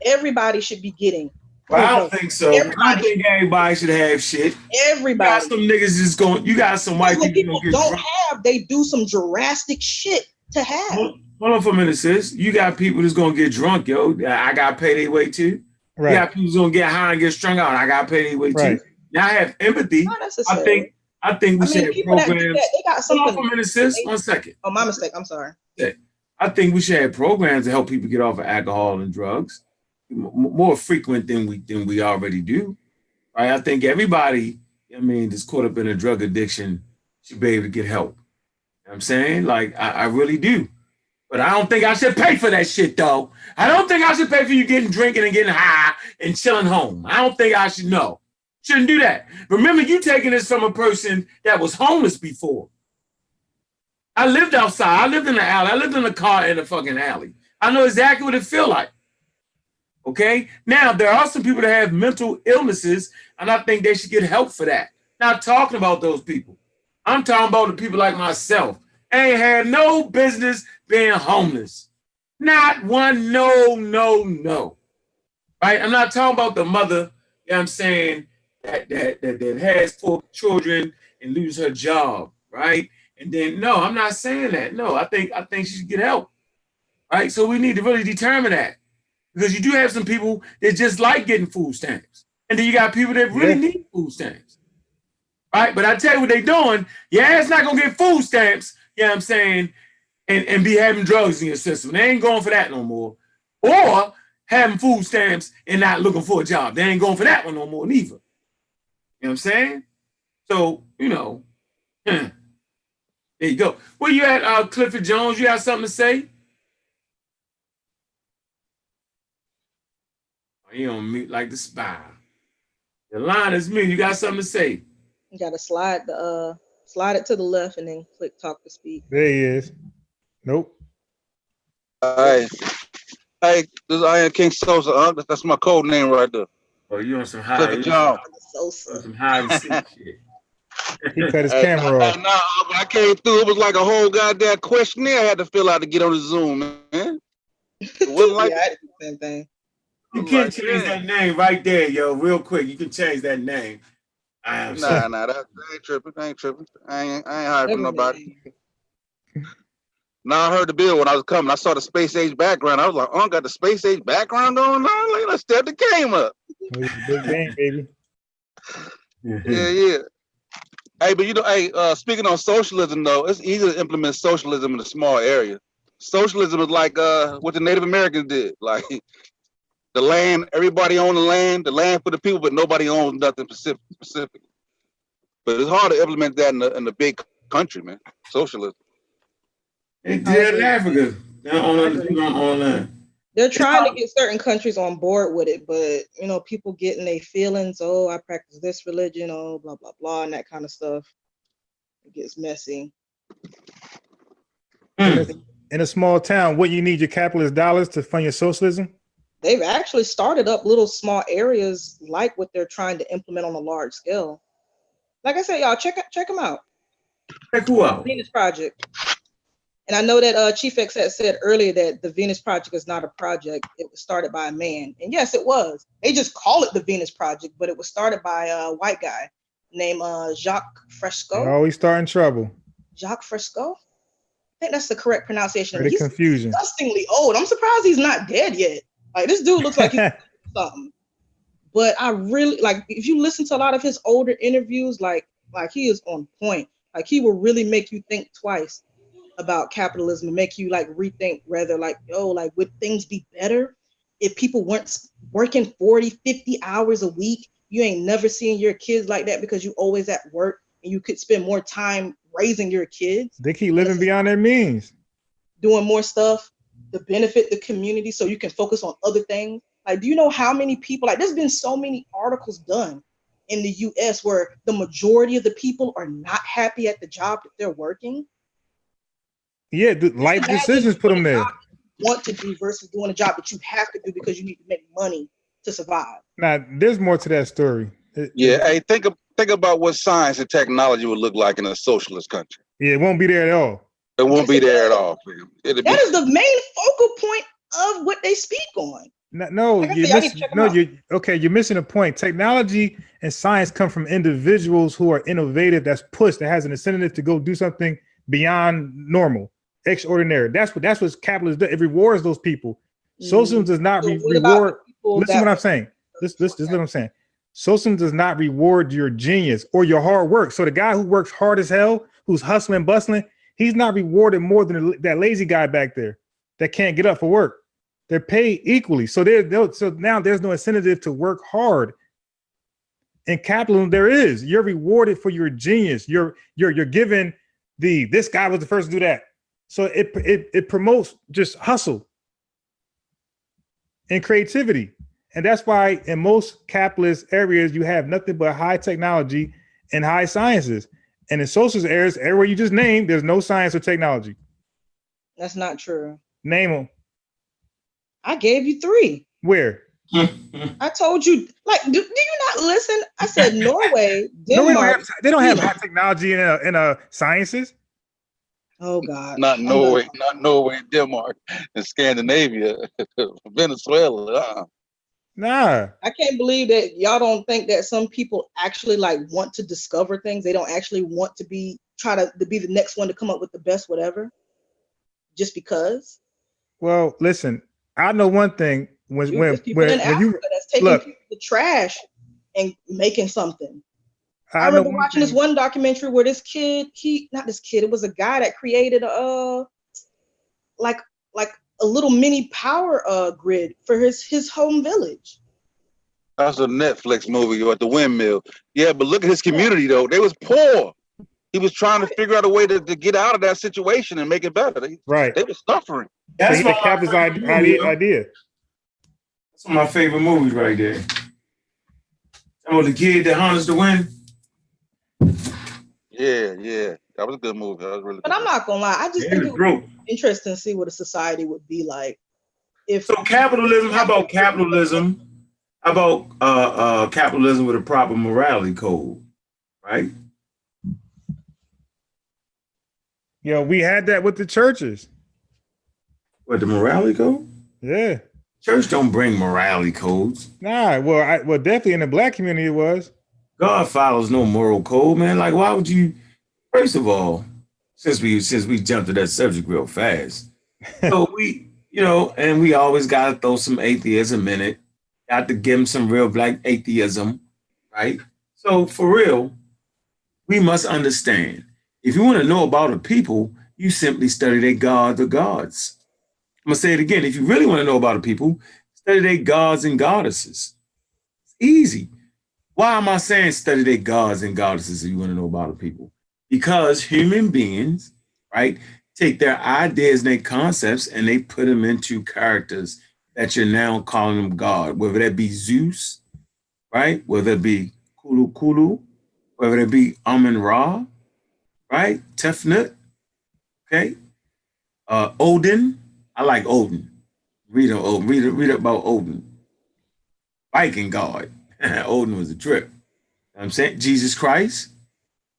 Everybody should be getting. Well, I don't think so. I think everybody should have shit. Everybody. You got some niggas just going. You got some white people don't have. They do some drastic shit to have. Hold on for a minute, sis. You got people that's gonna get drunk, yo. I gotta pay their way too. Right. You got people who's gonna get high and get strung out. I gotta pay their way too. Now I have empathy. Not necessarily. I think we should have programs. They got something. Hold on for a minute, sis. 1 second. Oh, my mistake. I'm sorry. Yeah. I think we should have programs to help people get off of alcohol and drugs more frequent than we already do. Right? I think everybody, that's caught up in a drug addiction should be able to get help. You know what I'm saying? Like, I really do. But I don't think I should pay for that shit, though. I don't think I should pay for you drinking and getting high and chilling home. I don't think I should know. Shouldn't do that. Remember, you taking this from a person that was homeless before. I lived outside. I lived in the alley. I lived in a car in a fucking alley. I know exactly what it feel like. Okay? Now, there are some people that have mental illnesses, and I think they should get help for that. Not talking about those people. I'm talking about the people like myself. Ain't had no business being homeless. Not one, no. Right? I'm not talking about the mother, you know what I'm saying, that has 4 children and lose her job, right? And then, no, I'm not saying that. No, I think she should get help, right? So we need to really determine that, because you do have some people that just like getting food stamps, and then you got people that really need food stamps, right? But I tell you what they're doing. Your ass not gonna get food stamps, you know what I'm saying, and be having drugs in your system. They ain't going for that no more. Or having food stamps and not looking for a job. They ain't going for that one no more neither. You know what I'm saying? So, there you go. Where you at, Clifford Jones? You got something to say? Oh, you on mute like the spy. The line is mute. You got something to say? You gotta slide it to the left and then click talk to speak. There he is. Nope. All right. Hey, this is Iron King Sosa. That's my code name right there. Oh, you on some high? Some high shit. He cut his camera off. When I came through, it was like a whole goddamn questionnaire I had to fill out to get on the Zoom, man. It wasn't like I did the same thing. You can change that name right there, yo, real quick. You can change that name. Nah, that ain't tripping. I ain't hiding from nobody. Now I heard the bill when I was coming. I saw the space age background. I was like, got the space age background going on? Like, let's step the game up. Big game, baby. Yeah. Hey, but speaking on socialism though, it's easy to implement socialism in a small area. Socialism is like what the Native Americans did. Like the land, everybody owned the land for the people, but nobody owns nothing specific. But it's hard to implement that in the big country, man. Socialism. They did in Africa. Online. They're trying to get certain countries on board with it, but people getting their feelings. Oh, I practice this religion. Oh, blah blah blah, and that kind of stuff. It gets messy. In a small town, what you need your capitalist dollars to fund your socialism? They've actually started up little small areas like what they're trying to implement on a large scale. Like I said, y'all check them out. Check who out? Venus Project. And I know that Chief X had said earlier that the Venus Project is not a project. It was started by a man. And yes, it was. They just call it the Venus Project, but it was started by a white guy named Jacques Fresco. Always starting trouble. Jacques Fresco? I think that's the correct pronunciation. He's confusion. Disgustingly old. I'm surprised he's not dead yet. Like, this dude looks like he's something. But I really, if you listen to a lot of his older interviews, like he is on point. Like, he will really make you think twice about capitalism and make you rethink whether would things be better if people weren't working 40, 50 hours a week? You ain't never seeing your kids like that because you always at work and you could spend more time raising your kids. They keep living beyond their means. Doing more stuff to benefit the community so you can focus on other things. Like, do you know how many people, there's been so many articles done in the US where the majority of the people are not happy at the job that they're working. Yeah, life decisions put them there. Want to do versus doing a job that you have to do because you need to make money to survive. Now, there's more to that story. Hey, think about what science and technology would look like in a socialist country. Yeah, it won't be there at all. It won't be there at all. That is the main focal point of what they speak on. You're missing a point. Technology and science come from individuals who are innovative, that's pushed, that has an incentive to go do something beyond normal, extraordinary. That's what capitalism does. It rewards those people. Socialism does not reward. Listen to what I'm saying. This is what I'm saying. Socialism does not reward your genius or your hard work. So the guy who works hard as hell, who's hustling, bustling, he's not rewarded more than that lazy guy back there that can't get up for work. They're paid equally. So now there's no incentive to work hard. In capitalism, there is. You're rewarded for your genius. You're given this guy was the first to do that. So it promotes just hustle and creativity. And that's why in most capitalist areas, you have nothing but high technology and high sciences. And in socialist areas, everywhere you just named, there's no science or technology. That's not true. Name them. I gave you 3. Where? I told you, do you not listen? I said Norway, Denmark. They don't have high technology in sciences. Oh God. Not Norway, Denmark, and Scandinavia, Venezuela. Nah. I can't believe that y'all don't think that some people actually want to discover things. They don't actually want to try to be the next one to come up with the best whatever. Just because. Well, listen, I know one thing when you that's taking the trash and making something. I remember watching this one documentary where this kid, it was a guy that created a little mini power grid for his home village. That's a Netflix movie at the windmill. Yeah, but look at his community though. They was poor. He was trying to figure out a way to get out of that situation and make it better. They were suffering. That's the capitalist idea. That's one of my favorite movies right there. Oh, the kid that harnessed the wind. Yeah. That was a good movie. That was really good. But I'm not gonna lie. I just think it would be interesting to see what a society would be like. So capitalism, how about capitalism? How about capitalism with a proper morality code, right? Yo, we had that with the churches. What, the morality code? Yeah. Church don't bring morality codes. Nah, well, definitely in the black community it was. God follows no moral code, man. Like, why would you? First of all, since we jumped to that subject real fast, so we, and we always gotta throw some atheism in it. Got to give them some real black atheism, right? So for real, we must understand. If you want to know about a people, you simply study their gods or gods. I'm gonna say it again. If you really want to know about a people, study their gods and goddesses. It's easy. Why am I saying study their gods and goddesses if you want to know about a people? Because human beings, right, take their ideas and their concepts and they put them into characters that you're now calling them God, whether that be Zeus, right? Whether it be Kulu, whether it be Amun-Ra, right? Tefnut, okay? Odin, I like Odin. Read about Odin. Viking god. Odin was a trip. You know what I'm saying? Jesus Christ,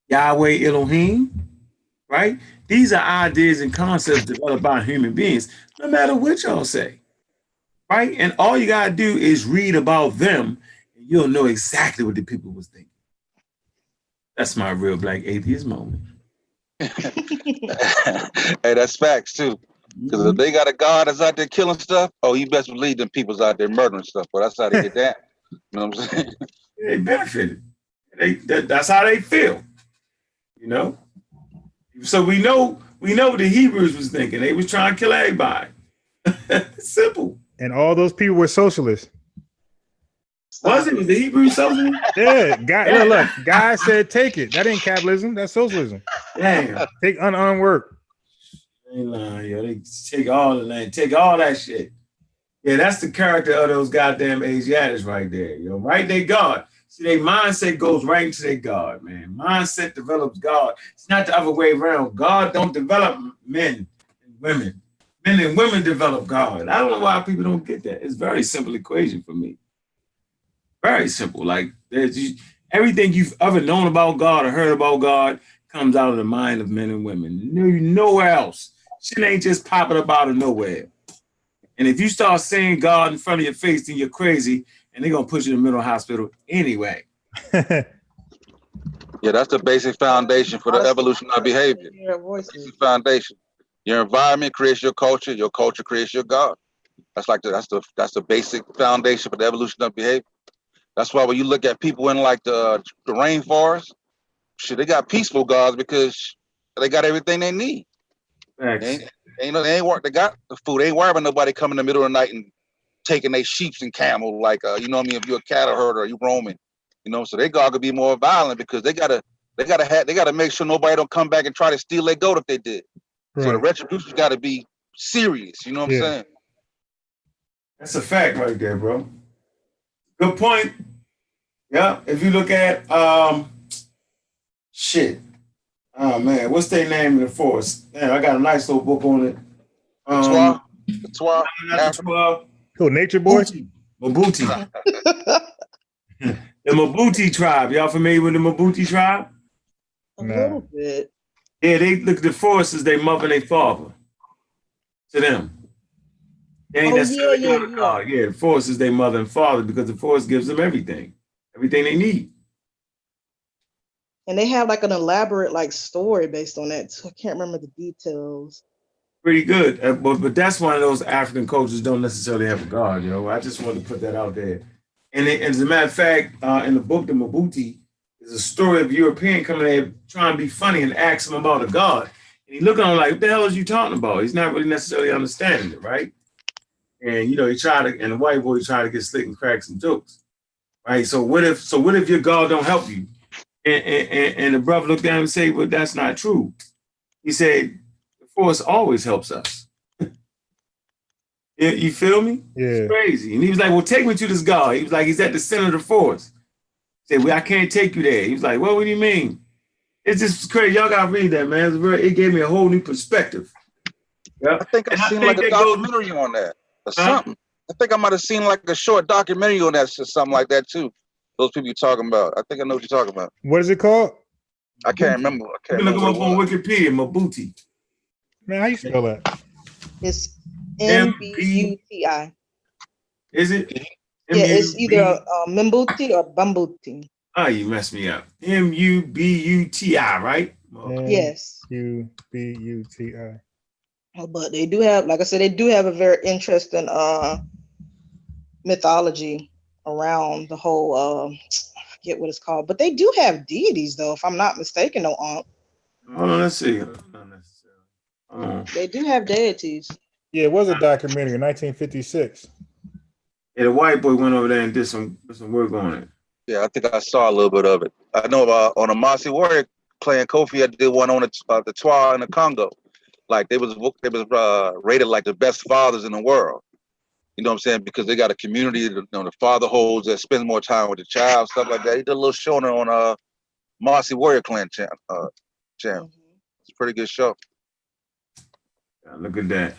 Yahweh Elohim, right? These are ideas and concepts developed by human beings, no matter what y'all say, right? And all you gotta do is read about them, and you'll know exactly what the people was thinking. That's my real black atheist moment. Hey, that's facts too. Because if they got a God that's out there killing stuff, you best believe them people's out there murdering stuff. But that's how they get that. You know what I'm saying? They benefited. That's how they feel. So we know what the Hebrews was thinking. They was trying to kill everybody. Simple. And all those people were socialists. Was it? Was the Hebrew socialism? Yeah. Look, guy said take it. That ain't capitalism. That's socialism. Damn. Take unarmed work. Ain't lying, yo. They take all the land, take all that shit. Yeah, that's the character of those goddamn Asiatics right there, yo. Right? They God. See, their mindset goes right into their God, man. Mindset develops God. It's not the other way around. God don't develop men and women. Men and women develop God. I don't know why people don't get that. It's a very simple equation for me. Very simple. Like everything you've ever known about God or heard about God comes out of the mind of men and women. Nowhere else. Shit ain't just popping up out of nowhere. And if you start saying God in front of your face, then you're crazy, and they're gonna put you in the mental hospital anyway. Yeah, that's the basic foundation for the evolution of behavior. Basic foundation. Your environment creates your culture creates your God. That's the basic foundation for the evolution of behavior. That's why when you look at people in like the rainforest, shit, they got peaceful gods because they got everything they need. They got the food. They ain't worried about nobody coming in the middle of the night and taking their sheep and camel, like you know what I mean, if you're a cattle herder or you roaming, you know, so their God could be more violent because they gotta make sure nobody don't come back and try to steal their goat if they did. Right. So the retribution's gotta be serious, you know what I'm saying? That's a fact right there, bro. Good point. Yeah. If you look at shit. Oh man, what's their name in the force? Man, I got a nice little book on it. The Twa. Cool, Nature Boy. Mabuti. The Mabuti tribe. Y'all familiar with the Mabuti tribe? A little bit. Yeah, they look at the forest as their mother and their father. To them. They ain't necessarily the forest is their mother and father because the forest gives them everything they need. And they have like an elaborate like story based on that. So I can't remember the details. Pretty good, but that's one of those African cultures don't necessarily have a God. You know, I just wanted to put that out there. And as a matter of fact, in the book, the Mabuti, is a story of a European coming there trying to be funny and ask him about a God. And he looking at him like, what the hell is you talking about? He's not really necessarily understanding it, right? And you know, and the white boy tried to get slick and crack some jokes, right? So what if your God don't help you? And the brother looked at him and said, well, that's not true. He said, the force always helps us. You feel me? Yeah. It's crazy. And he was like, well, take me to this God. He was like, he's at the center of the force. He said, well, I can't take you there. He was like, well, what do you mean? It's just crazy. Y'all got to read that, man. It gave me a whole new perspective. Yeah. I think I've seen like a documentary on that or something. I think I might have seen like a short documentary on that or something like that too. Those people you're talking about. I think I know what you're talking about. What is it called? I can't remember. You can look them up on Wikipedia, Mabuti. Man, how you spell that? It's Mbuti. Is it? Yeah, it's either Mbuti or Bambuti. Oh, you messed me up. Mubuti, right? Yes. Ubuti. But they do have, like I said, they do have a very interesting mythology around the whole I forget what it's called, but they do have deities though, if I'm not mistaken, no Hold on, let's see. They do have deities. Yeah, it was a documentary in 1956. Yeah, the white boy went over there and did some work on it. Yeah, I think I saw a little bit of it. I know about on a Mossy Warrior playing Kofi, I did one on the Twa in the Congo. Like they was rated like the best fathers in the world. You know what I'm saying? Because they got a community, the father holds that spends more time with the child, stuff like that. He did a little show on Mossy Warrior Clan channel. It's a pretty good show. Yeah, look at that.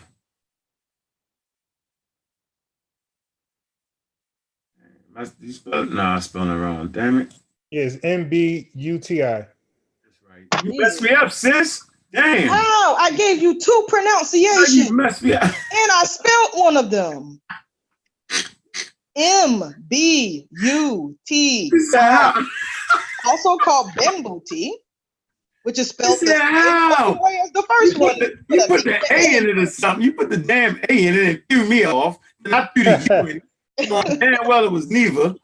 You spelled, I'm spelling it wrong. Damn it. Yeah, it's Mbuti. That's right. You messed me up, sis. Damn. Oh, I gave you two pronunciations. You messed me up. And I spelled one of them. Mbuti. Also called Bambuti, which is spelled the same way as the first one. You put the A in it or something. You put the damn A in it and threw me off. And I threw the U in it. Damn well it was neither.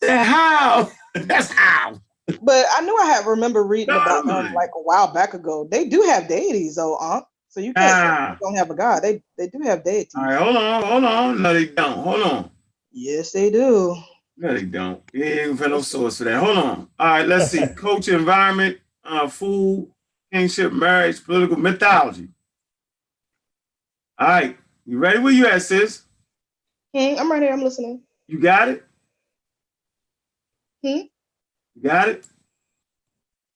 How? That's how. But I knew I had remember reading about them like a while back ago. They do have deities though, so you can't say you don't have a god. They do have deities. All right, hold on. No, they don't. Hold on. Yes, they do. No, they don't. You ain't got no source for that. Hold on. All right, let's see. Culture, environment, food, kingship, marriage, political, mythology. All right. You ready? Where you at, sis? I'm right here. I'm listening. You got it? Hmm? You got it?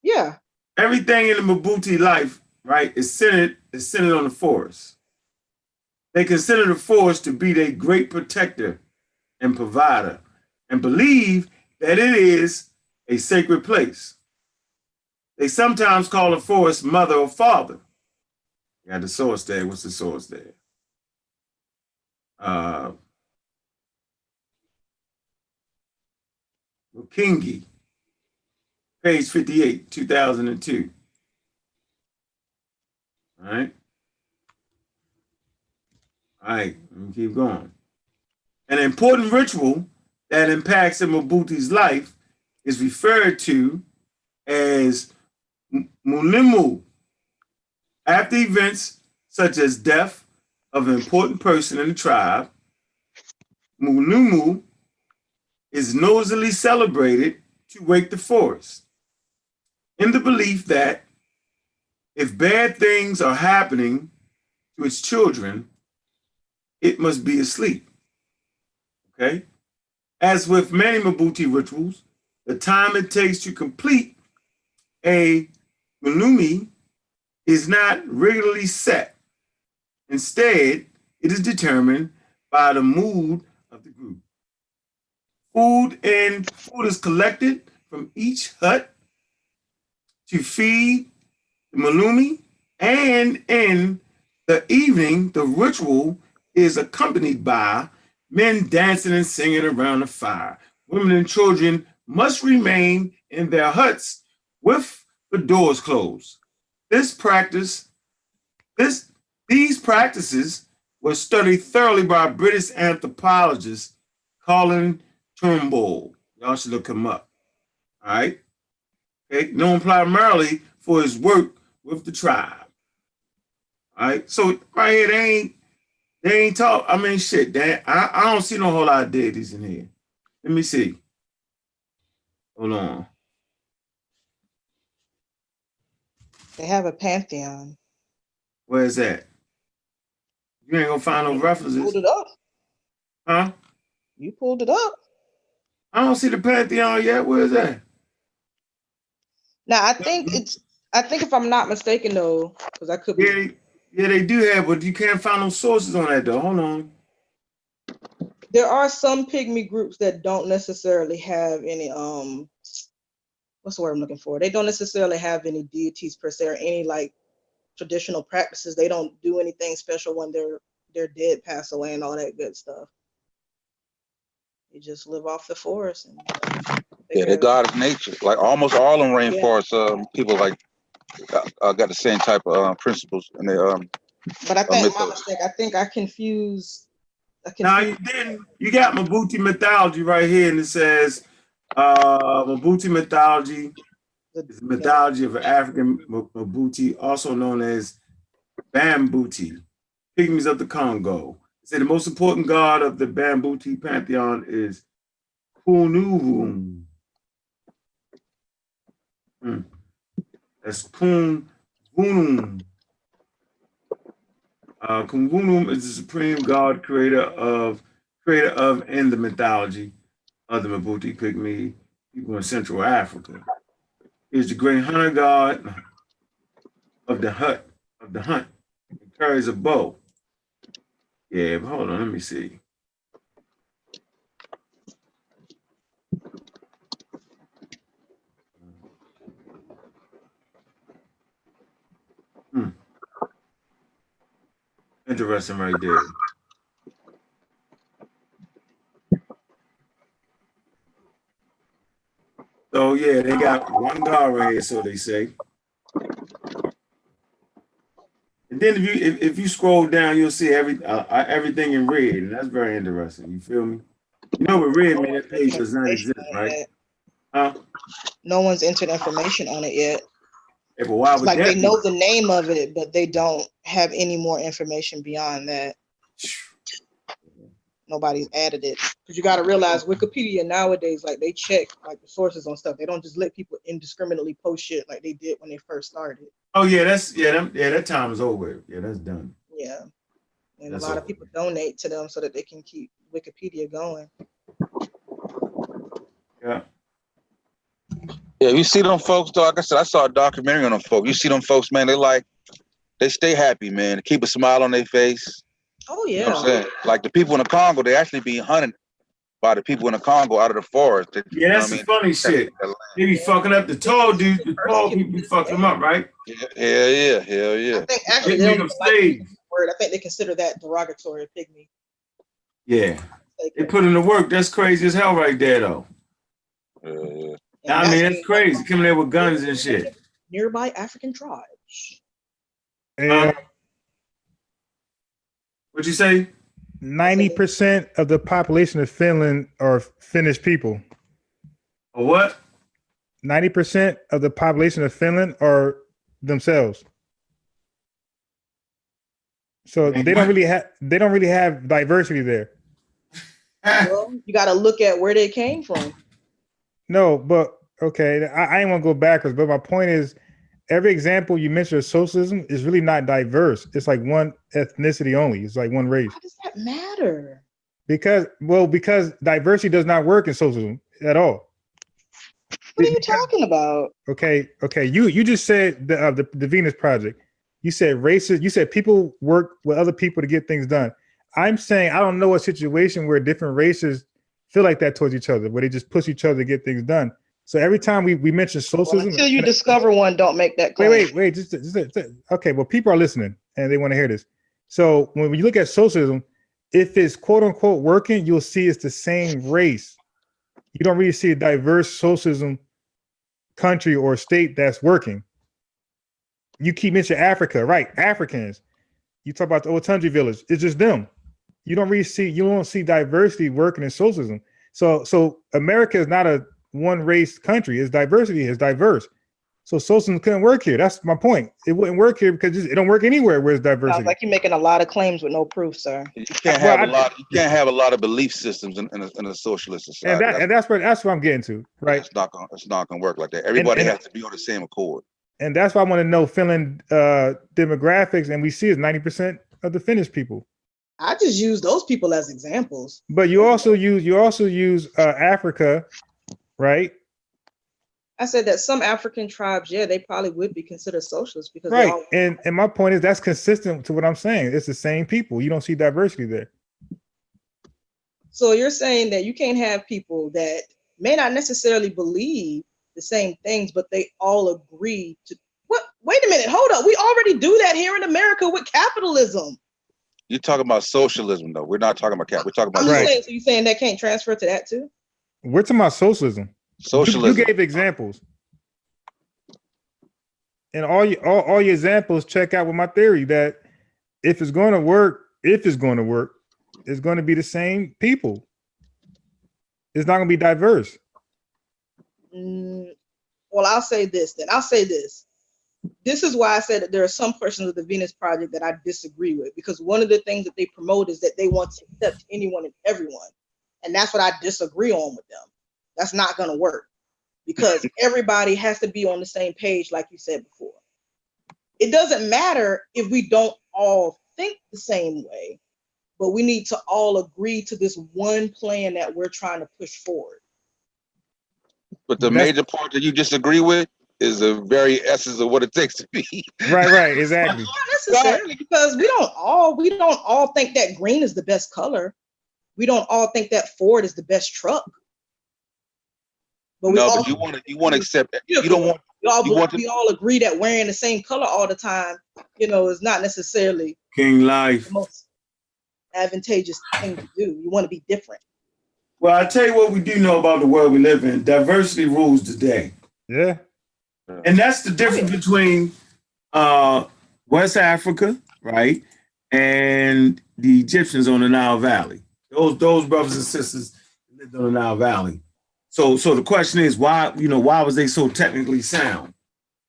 Yeah. Everything in the Mabuti life, right, is centered on the forest. They consider the forest to be their great protector and provider, and believe that it is a sacred place. They sometimes call the forest mother or father. You got the source there. What's the source there? Kingi, page 58, 2002. All right. All right, let me keep going. An important ritual that impacts a Mabuti's life is referred to as Mulimu. After events such as death of an important person in the tribe, Mulimu is nosily celebrated to wake the forest, in the belief that if bad things are happening to its children, it must be asleep. Okay? As with many Mabuti rituals, the time it takes to complete a Mulumi is not regularly set. Instead, it is determined by the mood of the group. Food is collected from each hut to feed the Mulumi, and in the evening, the ritual is accompanied by men dancing and singing around the fire. Women and children must remain in their huts with the doors closed. This practice, this these practices were studied thoroughly by British anthropologist Colin Turnbull. Y'all should look him up. All right. Okay. Known primarily for his work with the tribe. All right. So right here, they ain't talk. I mean, shit. I don't see no whole lot of deities in here. Let me see. Hold on. They have a pantheon. Where's that? You ain't gonna find no You references, pulled it up. huh? You pulled it up. I don't see the pantheon yet. Where is that? Now I think if I'm not mistaken though, because I could be. Yeah, they do have, but you can't find no sources on that though. Hold on. There are some pygmy groups that don't necessarily have any what's the word I'm looking for? They don't necessarily have any deities per se or any like traditional practices. They don't do anything special when their dead pass away and all that good stuff. They just live off the forest and Yeah, they God of nature. Like almost all them rainforest people like got the same type of principles and they But I think my mythos. mistake. I think I confused. Now you got Mabuti mythology right here, and it says Mabuti mythology is the mythology of African Mabuti, also known as Bambuti, pygmies of the Congo. It said the most important god of the Bambuti pantheon is Kunurun. That's Kunvunum. Kunvunum is the supreme god, creator of and the mythology of the Mabuti pygmy people in Central Africa. He is the great hunter god of the hunt. He carries a bow. Yeah, but hold on, let me see. Interesting right there. So yeah, they got one god right here, so they say. And then if you scroll down, you'll see everything in red, and that's very interesting. You feel me? You know what red means? That page does not exist, right? Huh? No one's entered information on it yet. Yeah, but why would like that they be? know the name of it, but they don't have any more information beyond that. Nobody's added it because you got to realize Wikipedia nowadays, like they check like the sources on stuff. They don't just let people indiscriminately post shit like they did when they first started. Oh yeah, that time is over. Yeah, that's done. Yeah, and That's a lot over. of people donate to them so that they can keep Wikipedia going. Yeah. Yeah, you see them folks, though. Like I said, I saw a documentary on them folks. You see them folks, man. They stay happy, man. They keep a smile on their face. Oh You know what I'm yeah. saying? Like the people in the Congo, they actually be hunted by the people in the Congo out of the forest. You Yeah, know that's what I the mean? funny shit. They be fucking up the tall dudes. The tall people be fucking them up, right? Hell yeah. I think actually They they make don't them even like the slaves. word. I think they consider that derogatory, pygmy. Yeah, they put in the work. That's crazy as hell, right there, though. Yeah. And I mean, being that's crazy. Coming there with guns and shit. nearby African tribes. And What'd you say? 90% of the population of Finland are Finnish people. A what? 90% of the population of Finland are themselves. So Man, they don't really have diversity there. Well, you got to look at where they came from. No, but okay, I ain't want to go backwards, but my point is, every example you mentioned of socialism is really not diverse. It's like one ethnicity only. It's like one race. How does that matter? Because diversity does not work in socialism at all. What are you talking about? Okay. You just said the Venus Project. You said races. You said people work with other people to get things done. I'm saying I don't know a situation where different races feel like that towards each other, where they just push each other to get things done. So every time we mention socialism, until you discover one, don't make that claim. Wait. Just okay. Well, people are listening and they want to hear this. So when you look at socialism, if it's quote unquote working, you'll see it's the same race. You don't really see a diverse socialism country or state that's working. You keep mentioning Africa, right? Africans. You talk about the old Tundra village. It's just them. You don't see diversity working in socialism. So America is not a one race country. It's diversity. It's diverse. So socialism couldn't work here. That's my point. It wouldn't work here because it don't work anywhere where it's diversity. Sounds like you're making a lot of claims with no proof, sir. You can't have a lot of belief systems in a socialist society. And that's what I'm getting to, right? It's not gonna work like that. Everybody has to be on the same accord. And that's why I want to know Finland demographics, and we see it's 90% of the Finnish people. I just use those people as examples. But you also use Africa, right? I said that some African tribes, they probably would be considered socialists because right. And my point is that's consistent to what I'm saying. It's the same people. You don't see diversity there. So you're saying that you can't have people that may not necessarily believe the same things, but they all agree to what? Wait a minute, hold up. We already do that here in America with capitalism. You're talking about socialism, though. We're not talking about cap. We're talking about. So you're saying that can't transfer to that too? We're talking about socialism. Socialism. You gave examples, and all your examples check out with my theory that if it's going to work, it's going to be the same people. It's not going to be diverse. Well, I'll say this then. I'll say this. This is why I said that there are some portions of the Venus Project that I disagree with, because one of the things that they promote is that they want to accept anyone and everyone. And that's what I disagree on with them. That's not going to work because everybody has to be on the same page, like you said before. It doesn't matter if we don't all think the same way, but we need to all agree to this one plan that we're trying to push forward. But the major part that you disagree with is the very essence of what it takes to be. Right, exactly. Not necessarily, because we don't all think that green is the best color. We don't all think that Ford is the best truck. But you want to accept that. You don't want. We all agree that wearing the same color all the time, is not necessarily King life. the most advantageous thing to do. You want to be different. Well, I tell you what we do know about the world we live in. Diversity rules the day. Yeah. And that's the difference between West Africa, right, and the Egyptians on the Nile Valley. Those brothers and sisters lived on the Nile Valley. So the question is, why was they so technically sound,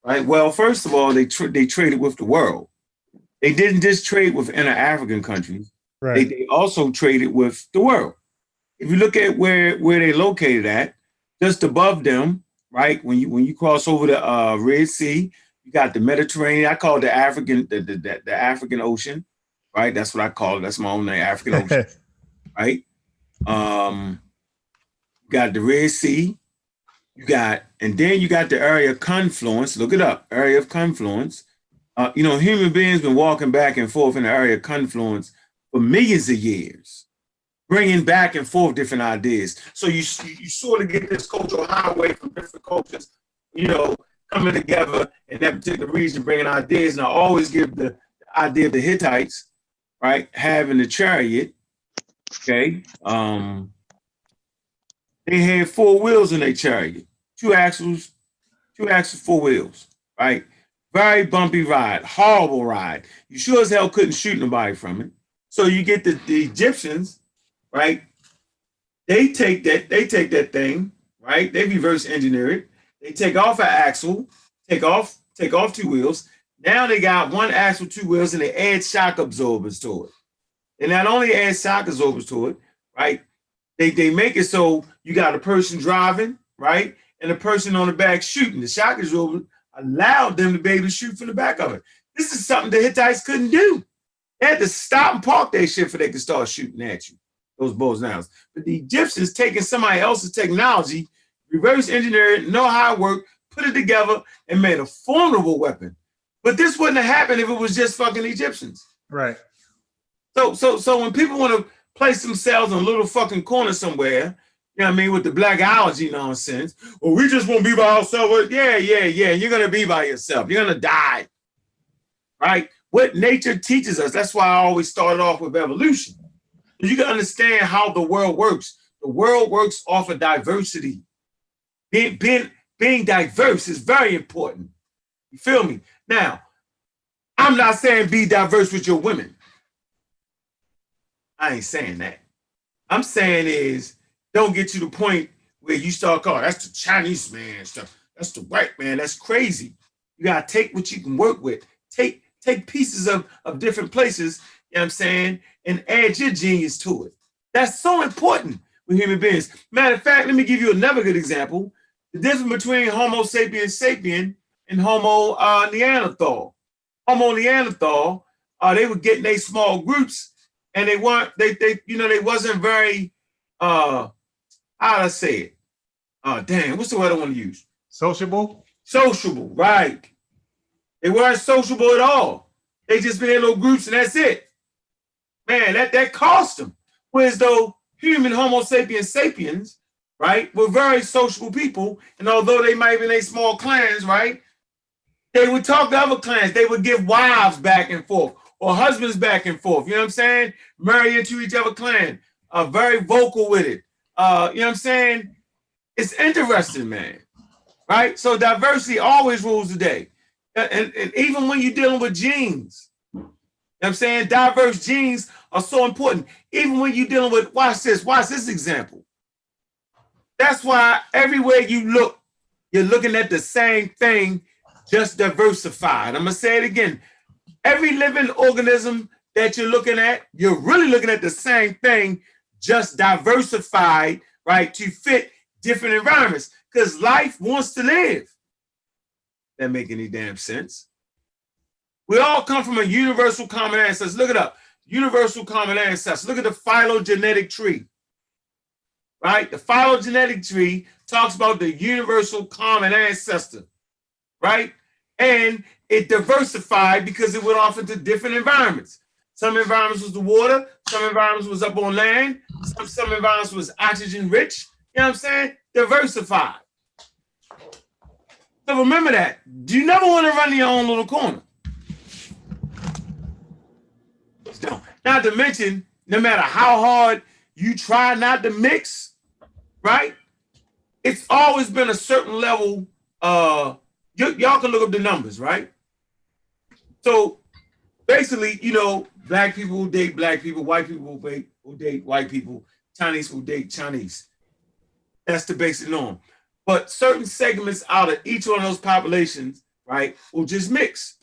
right? Well, first of all, they traded with the world. They didn't just trade with inter-African countries. Right. They also traded with the world. If you look at where they're located at, just above them, right? When you cross over the Red Sea, you got the Mediterranean. I call it the African Ocean, right? That's what I call it. That's my own name, African Ocean, right? Got the Red Sea, And then you got the area of confluence. Look it up, area of confluence. Human beings been walking back and forth in the area of confluence for millions of years, bringing back and forth different ideas. So you sort of get this cultural highway from different cultures, coming together in that particular region, bringing ideas. And I always give the idea of the Hittites, right, having the chariot. Okay, they had 4 wheels in their chariot, 2 axles, 4 wheels, right? Very bumpy ride, horrible ride. You sure as hell couldn't shoot nobody from it. So you get the Egyptians, right? They take that thing, right? They reverse engineer it. They take off an axle, take off 2 wheels. Now they got 1 axle, 2 wheels, and they add shock absorbers to it. They not only add shock absorbers to it, right? They make it so you got a person driving, right? And a person on the back shooting. The shock absorber allowed them to be able to shoot from the back of it. This is something the Hittites couldn't do. They had to stop and park their shit before they could start shooting at you, those bows and arrows. But the Egyptians taking somebody else's technology, reverse engineer it, know how it worked, put it together, and made a formidable weapon. But this wouldn't have happened if it was just fucking Egyptians. Right. So when people want to place themselves in a little fucking corner somewhere, with the blackology nonsense, or we just want to be by ourselves. Yeah. You're going to be by yourself. You're going to die. Right? What nature teaches us, that's why I always started off with evolution. You can understand how the world works. The world works off of diversity. Being diverse is very important. You feel me? Now, I'm not saying be diverse with your women. I ain't saying that. I'm saying is don't get to the point where you start calling, that's the Chinese man stuff. That's the white man. That's crazy. You got to take what you can work with. Take pieces of different places, you know what I'm saying, and add your genius to it. That's so important with human beings. Matter of fact, let me give you another good example. The difference between Homo sapiens sapien and Homo Neanderthal. Homo Neanderthal, they were getting their small groups, and they wasn't very, how do I say it? What's the word I want to use? Sociable? Sociable, right. They weren't sociable at all. They just been in little groups and that's it. Man, that cost them. Whereas though human Homo sapiens sapiens, right, were very sociable people, and although they might be in small clans, right, they would talk to other clans. They would give wives back and forth or husbands back and forth. You know what I'm saying? Marry into each other clan. Very vocal with it. You know what I'm saying? It's interesting, man. Right? So diversity always rules the day. And even when you're dealing with genes, you know what I'm saying? Diverse genes are so important. Even when you're dealing with, watch this example. That's why everywhere you look, you're looking at the same thing, just diversified. I'm going to say it again. Every living organism that you're looking at, you're really looking at the same thing, just diversified, right, to fit different environments, because life wants to live. That make any damn sense? We all come from a universal common ancestor. Look it up. Universal common ancestor. Look at the phylogenetic tree. Right? The phylogenetic tree talks about the universal common ancestor. Right? And it diversified because it went off into different environments. Some environments was the water. Some environments was up on land. Some environments was oxygen rich. You know what I'm saying? Diversified. So remember that. You never want to run in your own little corner. So, not to mention, no matter how hard you try not to mix, right? It's always been a certain level. Y'all can look up the numbers, right? So basically, black people will date black people, white people will date white people, Chinese will date Chinese. That's the basic norm. But certain segments out of each one of those populations, right, will just mix.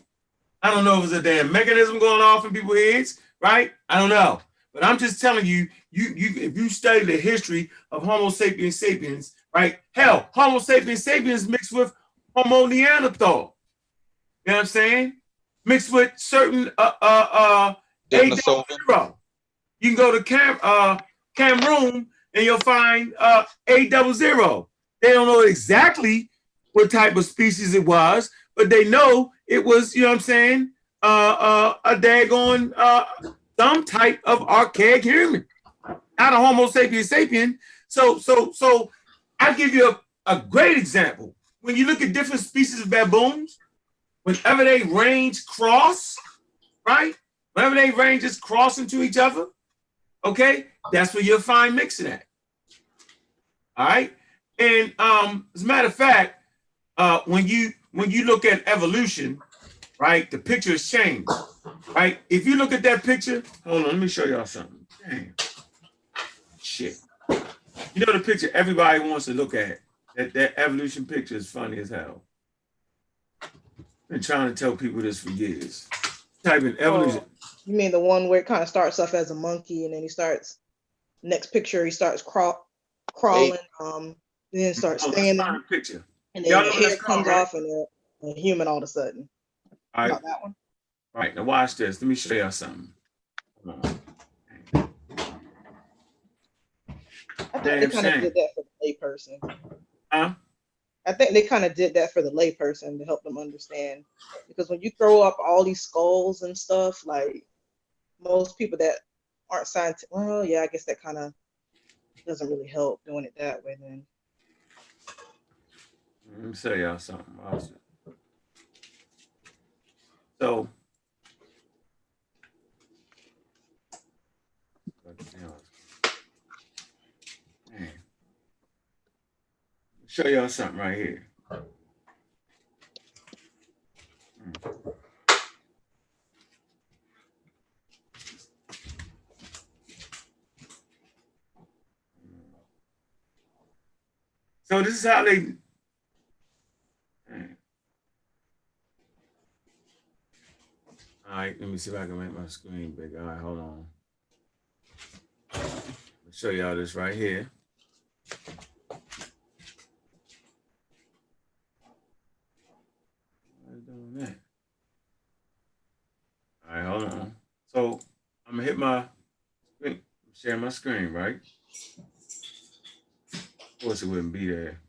I don't know if it's a damn mechanism going off in people's heads, right? I don't know. But I'm just telling you, if you study the history of Homo sapiens sapiens, right? Hell, Homo sapiens sapiens mixed with Homo Neanderthal. You know what I'm saying? Mixed with certain A00. You can go to Cameroon and you'll find A00. They don't know exactly what type of species it was, but they know it was, you know what I'm saying, a daggone some type of archaic human, not a Homo sapiens sapien. So I'll give you a great example. When you look at different species of baboons, whenever they range cross, right? Whenever they ranges cross into each other, okay, that's where you'll find mixing at. All right. And as a matter of fact, when you look at evolution, right, the picture has changed. Right? If you look at that picture, hold on, let me show y'all something. Damn. Shit. You know the picture everybody wants to look at. That evolution picture is funny as hell. Been trying to tell people this for years. Type in evolution. You mean the one where it kind of starts off as a monkey and then he starts, next picture, he starts crawling, then starts standing. Picture. And then the hair comes off and a human all of a sudden. All right. Not that one. All right, now watch this. Let me show y'all something. I think they kind of did that for the layperson. Huh? I think they kind of did that for the layperson to help them understand. Because when you throw up all these skulls and stuff, like most people that aren't scientific, well, yeah, I guess that kind of doesn't really help doing it that way then. Let me show y'all something. Awesome. So, show y'all something right here. So this is how they. All right, let me see if I can make my screen big. All right, hold on. I'll show y'all this right here. Doing that. All right, hold on. So I'm gonna hit my screen, share my screen, right? Of course, it wouldn't be there.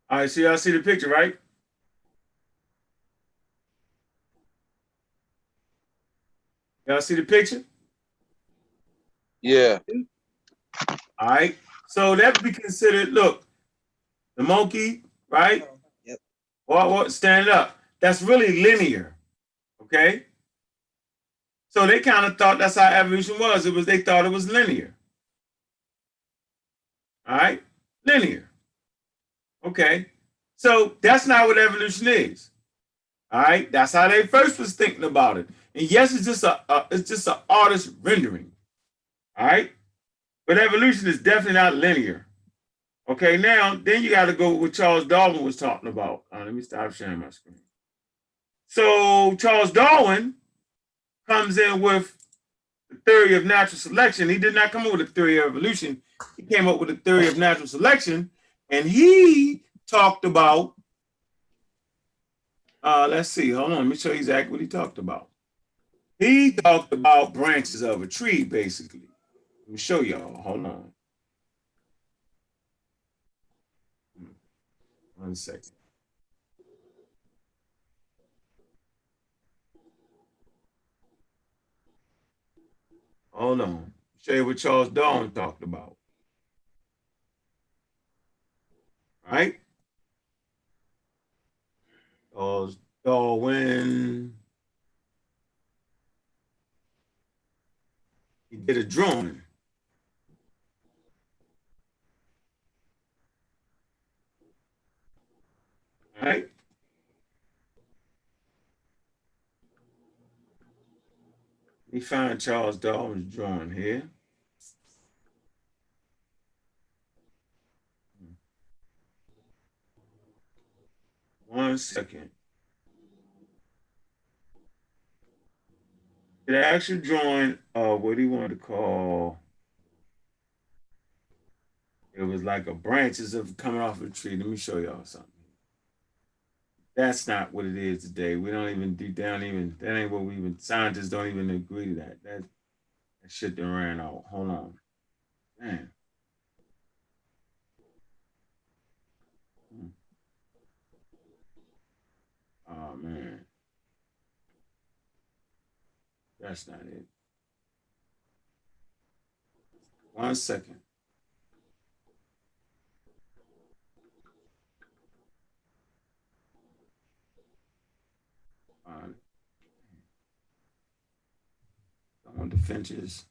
All right, so y'all see the picture, right? Y'all see the picture? Yeah. All right. So that would be considered, look, the monkey, right? Yep. What stand up. That's really linear. Okay. So they kind of thought that's how evolution was. They thought it was linear. All right. Linear. Okay. So that's not what evolution is. All right. That's how they first was thinking about it. And yes, it's just an artist rendering. All right. But evolution is definitely not linear. Okay, now, then you got to go with what Charles Darwin was talking about. Let me stop sharing my screen. So Charles Darwin comes in with the theory of natural selection. He did not come up with a theory of evolution. He came up with a theory of natural selection, and he talked about, let's see, hold on, let me show you exactly what he talked about. He talked about branches of a tree, basically. Let me show y'all, hold on. 1 second. Hold on. Show you what Charles Darwin talked about. All right? Charles Darwin. He did a drawing. All right? Let me find Charles Darwin's drawing here. One second. The actual drawing of what he wanted to call, it was like a branches of coming off a tree. Let me show y'all something. That's not what it is today. We don't even that ain't what we even, scientists don't even agree to that. shit done ran out. Hold on. Man. Oh man. That's not it. 1 second. I want the Finches.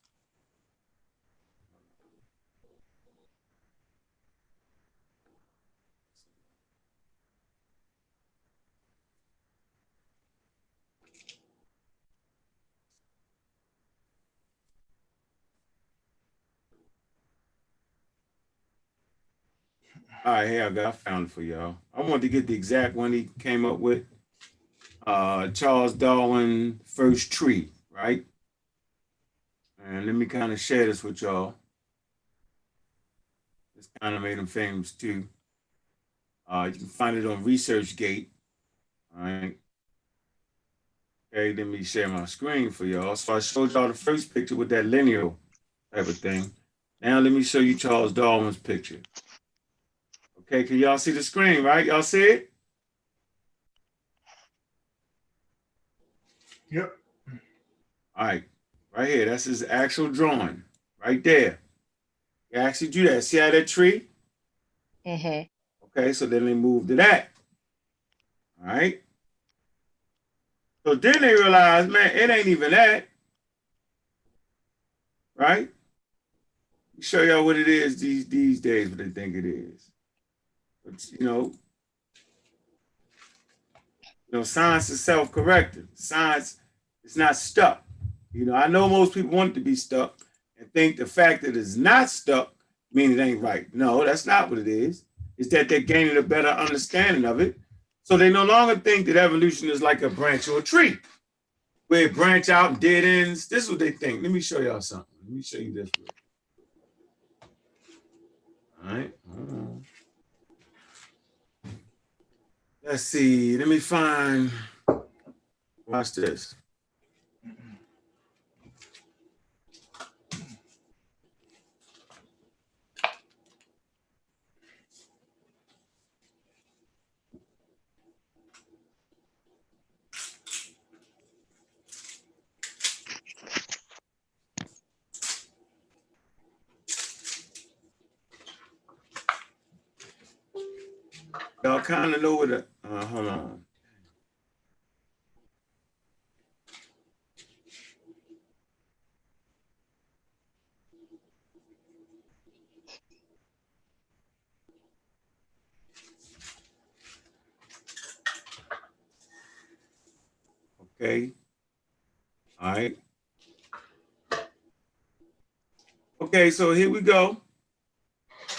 All right, here I go. I found it for y'all. I wanted to get the exact one he came up with. Charles Darwin, first tree, right? And let me kind of share this with y'all. This kind of made him famous too. You can find it on ResearchGate. All right. Okay, let me share my screen for y'all. So I showed y'all the first picture with that lineal type of thing. Now let me show you Charles Darwin's picture. Okay, can y'all see the screen, right? Y'all see it? Yep. All right, right here. That's his actual drawing, right there. He actually drew that. See how that tree? Mm-hmm. Okay, so then they moved to that. All right. So then they realized, man, it ain't even that. Right? Let me show y'all what it is these days, what they think it is. But, science is self-correcting. Science is not stuck. I know most people want it to be stuck and think the fact that it's not stuck means it ain't right. No, that's not what it is. It's that they're gaining a better understanding of it. So they no longer think that evolution is like a branch or a tree, where it branch out and dead ends. This is what they think. Let me show y'all something. Let me show you this. All right. Let's see. Let me find. Watch this. Y'all kind of know what the, hold on. Okay. All right. Okay, so here we go. All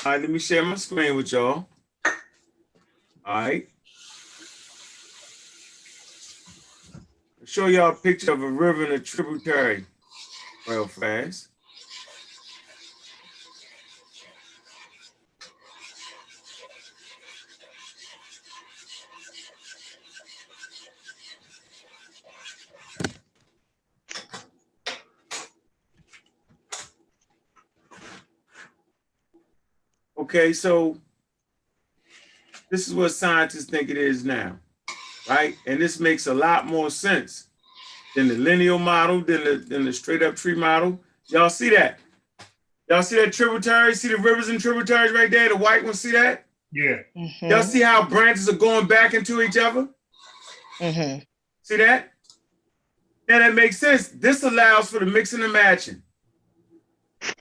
right, let me share my screen with y'all. All right. I'll show y'all a picture of a river and a tributary real fast. Okay, so this is what scientists think it is now, right? And this makes a lot more sense than the lineal model, than the straight up tree model. Y'all see that? Y'all see that tributary? See the rivers and tributaries right there? The white one, see that? Yeah. Mm-hmm. Y'all see how branches are going back into each other? Mm-hmm. See that? Now that makes sense. This allows for the mixing and matching. You know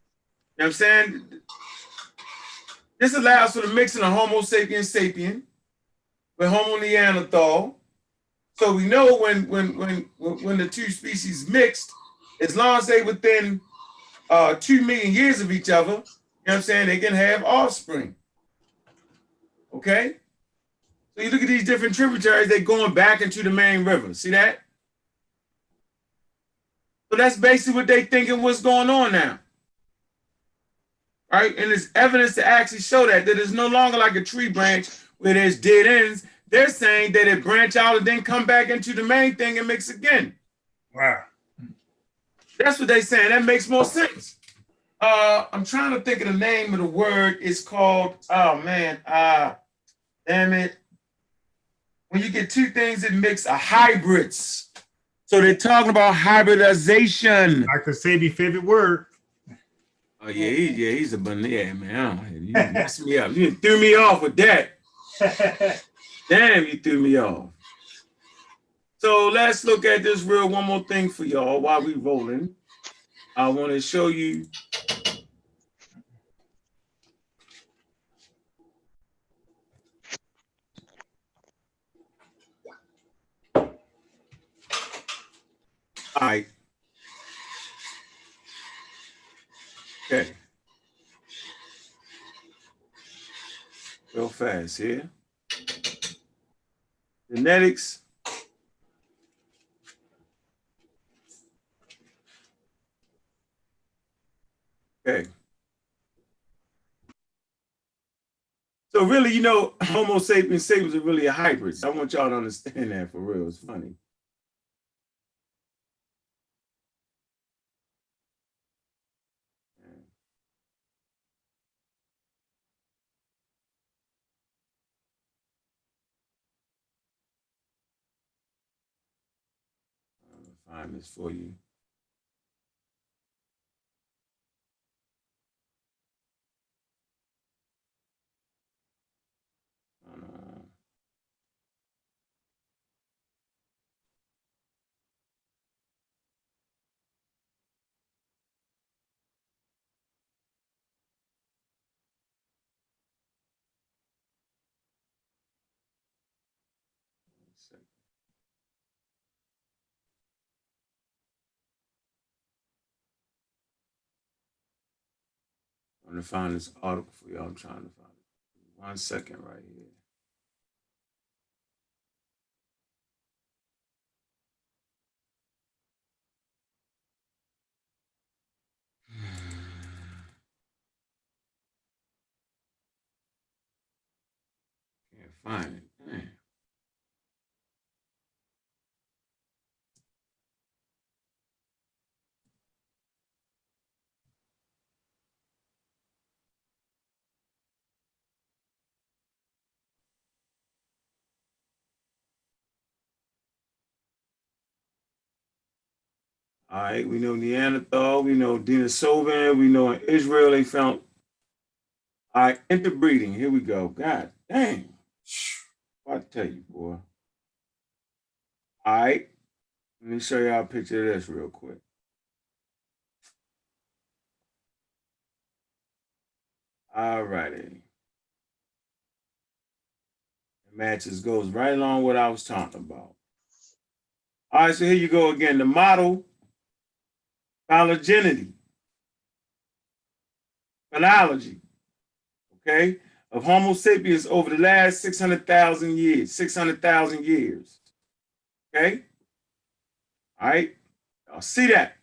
what I'm saying? This allows for the mixing of Homo sapiens sapien with Homo neanderthal. So we know when the two species mixed, as long as they within 2 million years of each other, you know what I'm saying, they can have offspring. Okay? So you look at these different tributaries, they're going back into the main river. See that? So that's basically what they thinking what's going on now. Right? And there's evidence to actually show that it's no longer like a tree branch where there's dead ends. They're saying that it branch out and then come back into the main thing and mix again. Wow. That's what they saying. That makes more sense. I'm trying to think of the name of the word. It's called, oh man, damn it. When you get two things that mix are hybrids. So they're talking about hybridization. Dr. Sabi's favorite word. Oh yeah, he's a banana, man. You messed me up. You threw me off with that. Damn, you threw me off. So let's look at this one more thing for y'all while we rolling. I want to show you. All right. Okay. Real fast here. Genetics. Okay. So really, Homo sapiens sapiens are really a hybrid. So I want y'all to understand that for real. It's funny. I'm gonna find this for you. I'm gonna find this article for y'all. I'm trying to find it. 1 second right here. Can't find it. Man. All right, we know Neanderthal, we know Denisovan, we know in Israel they found. All right, interbreeding. Here we go. God dang. What I tell you, boy. All right, let me show y'all a picture of this real quick. All righty. It matches, goes right along what I was talking about. All right, so here you go again. The model phylogeneity, phynology, okay, of Homo sapiens over the last 600,000 years, 600,000 years, okay? All right, y'all see that?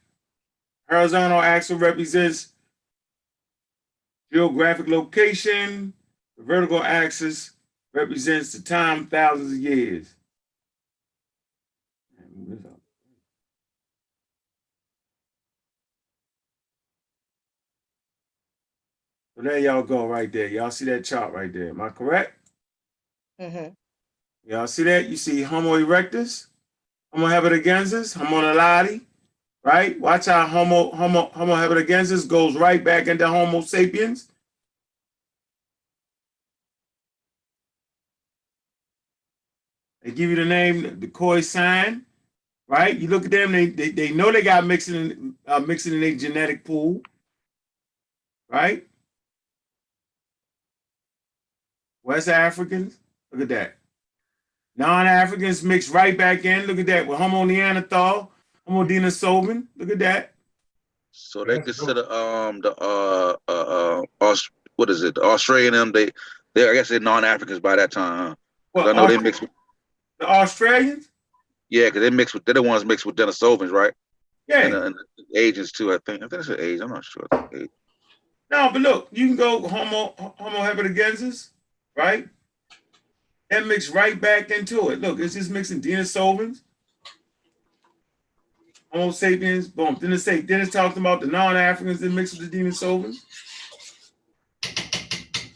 Horizontal axis represents geographic location. The vertical axis represents the time, thousands of years. So there y'all go right there. Y'all see that chart right there. Am I correct? Mm-hmm. Y'all see that? You see Homo erectus, Homo habilis, Homo naledi, right? Watch how Homo habilis goes right back into Homo sapiens. They give you the name, the Koi sign, right? You look at them, they know they got mixing in their genetic pool, right? West Africans, look at that. Non-Africans mix right back in. Look at that with Homo neanderthal, Homo denisovan. Look at that. So they consider what is it? The Australian they I guess they're non-Africans by that time. Huh? Well, I know they mix with the Australians. Yeah, because they're the ones mixed with Denisovans, right? Yeah. And the Asians too. I think it's an age. I'm not sure. No, but look, you can go Homo habilis, right? That mix right back into it. Look, it's just mixing Denisovans. Homo sapiens, boom. Then it talks about the non-Africans that mix with the Denisovans.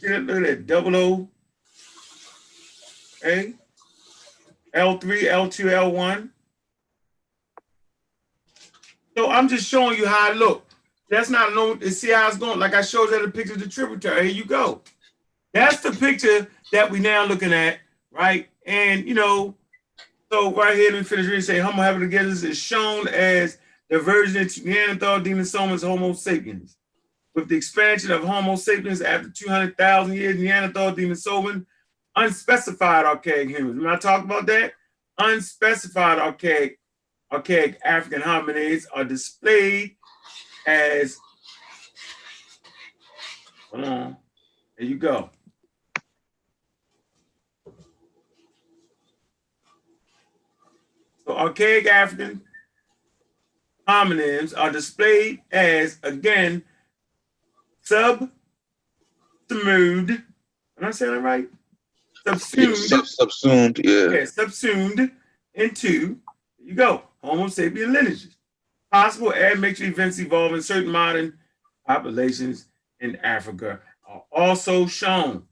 Look at that, double O, A, L3, L2, L1. So I'm just showing you how it look. That's not no, see how it's going. Like I showed you the picture of the tributary. Here you go. That's the picture that we now looking at, right? And you know, so right here, let me finish reading. Say Homo habilis is shown as divergent to Neanderthal, Denisovans, Homo sapiens. With the expansion of Homo sapiens after 200,000 years, Neanderthal, Denisovan, unspecified archaic humans. When I talk about that, unspecified archaic African hominids are displayed as, hold on, there you go. So archaic African hominids are displayed as, again, subsumed. Am I saying it right? Subsumed, yeah. Yeah, subsumed into, there you go, Homo sapien lineages. Possible admixture events involving certain modern populations in Africa are also shown.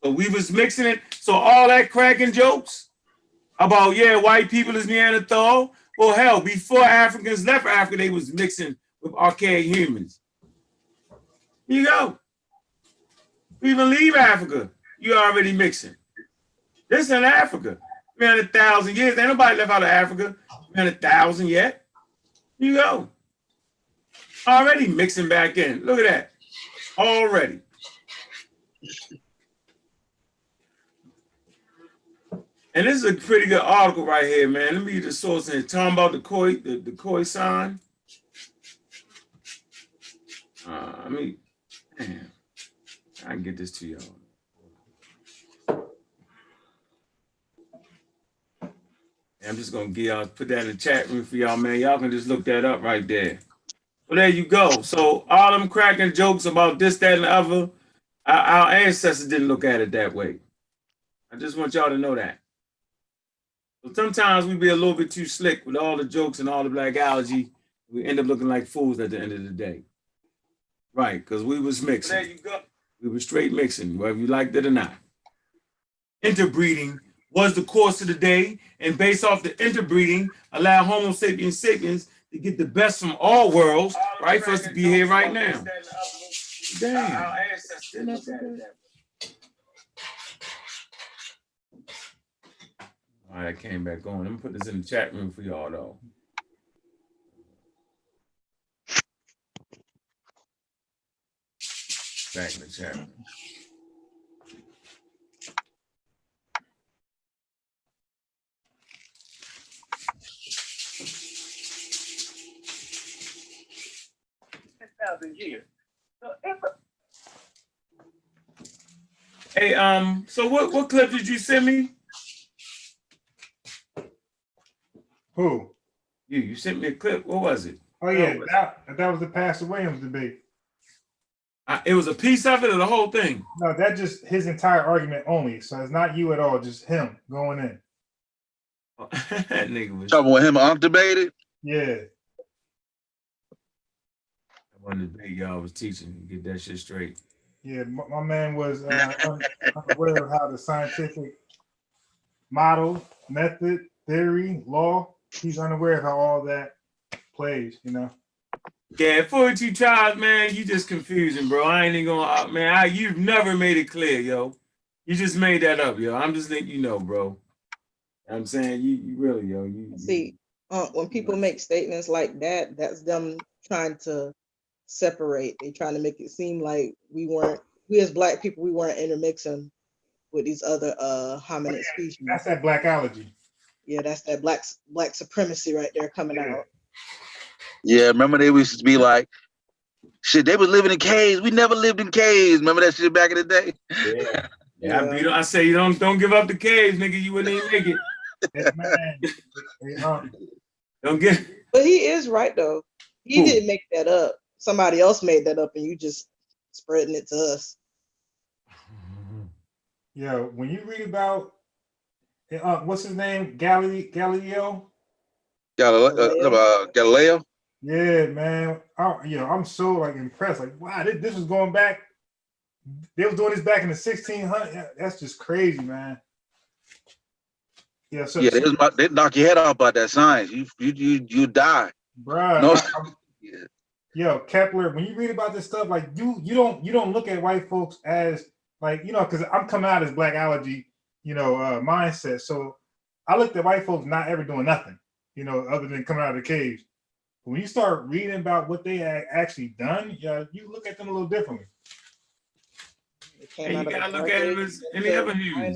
So we was mixing it. So all that cracking jokes about, yeah, white people is Neanderthal. Well, hell, before Africans left Africa, they was mixing with archaic humans. Here you go. We even leave Africa, you already mixing. This is in Africa. 300,000 years. Ain't nobody left out of Africa. 300,000 yet. Here you go. Already mixing back in. Look at that. Already. And this is a pretty good article right here, man. Let me read the source in it. Talking about the koi sign. Man, I can get this to y'all. I'm just gonna give y'all, put that in the chat room for y'all, man. Y'all can just look that up right there. Well, there you go. So all them cracking jokes about this, that, and the other, our ancestors didn't look at it that way. I just want y'all to know that. So sometimes we be a little bit too slick with all the jokes and all the blackology. We end up looking like fools at the end of the day. Right, because we was mixing. There you go. We were straight mixing, whether you liked it or not. Interbreeding was the course of the day, and based off the interbreeding, allow Homo sapiens sapiens to get the best from all worlds, right? For us to be here right now. Damn. All right, I came back on. Let me put this in the chat room for y'all, though. Back in the chat room. Hey, so what clip did you send me? Who? You sent me a clip. What was it? Oh yeah, that was the Pastor Williams debate. It was a piece of it or the whole thing? No, that's just his entire argument only. So it's not you at all, just him going in. That nigga was talking about him undebated. Yeah. One debate y'all was teaching. Get that shit straight. Yeah, my man was unaware of how the scientific model, method, theory, law, he's unaware of how all that plays, you know? Yeah, 42 tribes, man, you just confusing, bro. I ain't even gonna, man, you've never made it clear, yo. You just made that up, yo. I'm just letting you know, bro. I'm saying you really, yo. See, when people make statements like that, that's them trying to separate. They're trying to make it seem like we as black people, we weren't intermixing with these other hominid species. That's that blackology. Yeah, that's that black supremacy right there coming out. Yeah, remember they used to be like, shit, they was living in caves. We never lived in caves. Remember that shit back in the day? Yeah. I say you don't give up the caves, nigga. You wouldn't even make it. Man. Don't get. But he is right though. He didn't make that up. Somebody else made that up, and you just spreading it to us. Yeah, when you read about what's his name, Galileo, Galileo. Yeah, man. I'm so like impressed. Like, wow, this was going back. They was doing this back in the 1600s. That's just crazy, man. Yeah, they knock your head off about that science. You die. Bruh, No. Yo, Kepler, when you read about this stuff, like you don't look at white folks as like, because I'm coming out as blackology, mindset. So I looked at white folks not ever doing nothing, other than coming out of the caves. But when you start reading about what they actually done, you look at them a little differently. And you gotta look at it as any other news.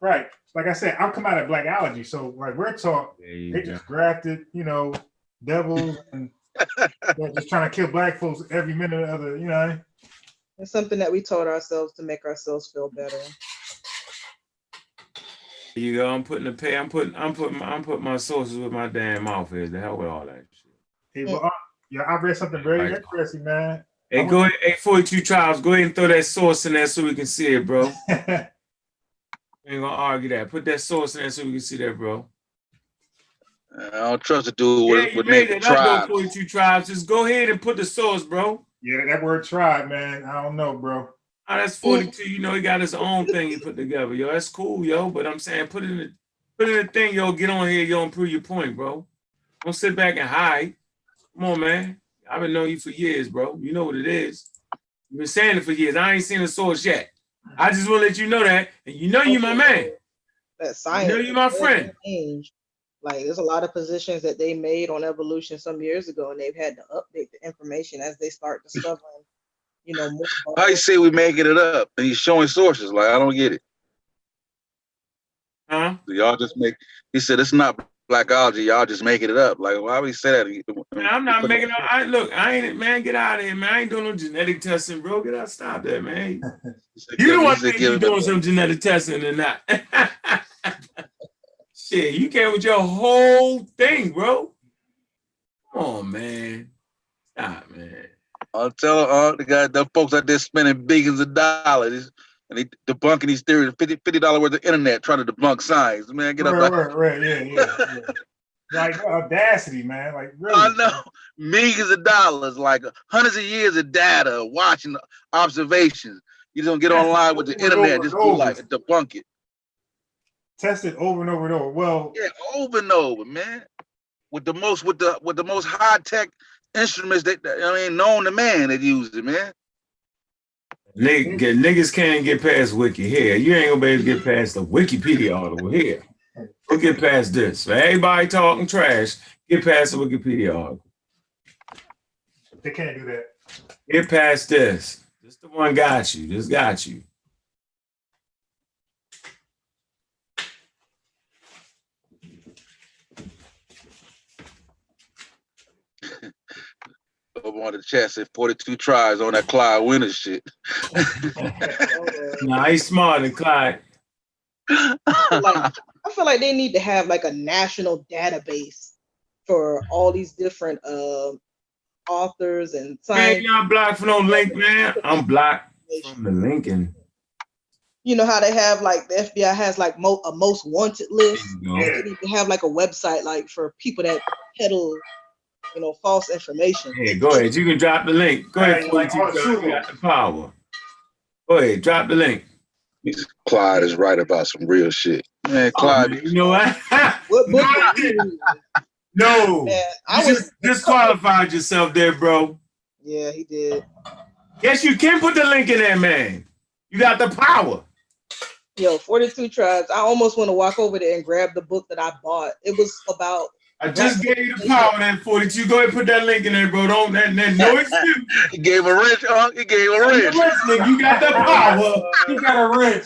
Right. Like I said, I'm coming out of blackology. So like we're taught they just grafted, devils and they're just trying to kill black folks every minute of the, It's something that we taught ourselves to make ourselves feel better. Here you go. I'm putting my sources with my damn mouth here. The hell with all that shit. Hey, well, I read something very interesting, man. Hey, go ahead. Hey, 42 Tribes, go ahead and throw that source in there so we can see it, bro. I ain't gonna argue that. Put that source in there so we can see that, bro. I don't trust the dude with made native it up, tribes. 42 Tribes. Just go ahead and put the source, bro. Yeah, that word tribe, man. I don't know, bro. Oh, that's 42. He got his own thing he put together, yo. That's cool, yo. But I'm saying, put it in the thing, yo. Get on here, yo, and prove your point, bro. Don't sit back and hide. Come on, man. I've been knowing you for years, bro. You know what it is. You've been saying it for years. I ain't seen the source yet. I just want to let you know that, and you my man. That science. You my friend. Like, there's a lot of positions that they made on evolution some years ago, and they've had to update the information as they start discovering, more. How you say we making it up? And he's showing sources. Like, I don't get it. Huh? Y'all just make. He said it's not blackology. Y'all just making it up. Like, why would he say that? Man, I'm not making it up. I ain't, man. Get out of here, man. I ain't doing no genetic testing, bro. Get out. Stop that, man. You don't want to think you're doing some genetic testing or not. Shit, you came with your whole thing, bro. Come on, man. Stop, man. I'll tell the folks out there spending billions of dollars and they debunking these theories, $50 worth of internet trying to debunk science. Man, get up. Right, yeah. Like audacity, man. Like really. I know. Millions of dollars, like hundreds of years of data, watching observations. You don't get online with the internet, just do like debunk it. Test it over and over and over. Well, yeah, over and over, man. With the most high tech instruments that known to man that use it, man. Niggas can't get past Wiki here. You ain't gonna be able to get past the Wikipedia article here. We'll get past this. For everybody talking trash, get past the Wikipedia article. They can't do that. Get past this. This the one got you. This got you. Over on the chat said 42 tribes on that Clyde Winter shit. Nah, he's smarter than Clyde. I feel like they need to have like a national database for all these different authors and science. Man, y'all blocked from no link, man. I'm blocked from the linking. You know how they have like the FBI has like a most wanted list. They need to have like a website like for people that peddle, false information. Hey, go ahead. You can drop the link. Go ahead. You got the power. Go ahead. Drop the link. Clyde is right about some real shit. Man, Clyde. Man, you know what? No. Man, you just disqualified yourself there, bro. Yeah, he did. Yes, you can put the link in there, man. You got the power. Yo, 42 Tribes. I almost want to walk over there and grab the book that I bought. It was about. I just gave you the power, then 42. Go ahead and put that link in there, bro. Don't that no excuse. He gave a wrench, He gave a wrench. You got the power. You got a wrench.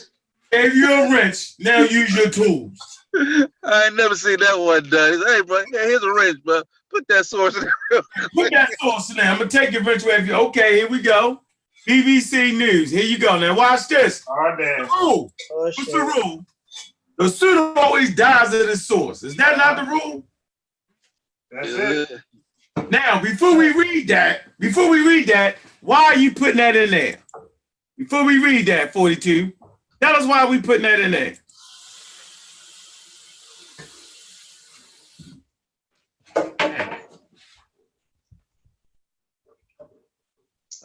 Gave you a wrench. Now use your tools. I ain't never seen that one done. He said, hey, bro, here's a wrench, bro. Put that source in there. Put that source in there. I'm gonna take your wrench away. Okay, here we go. BBC News. Here you go. Now watch this. Oh, damn. The rule. What's the rule? The student always dies at its source. Is that not the rule? That's it. Now, before we read that, why are you putting that in there? Before we read that, 42, tell us why we putting that in there.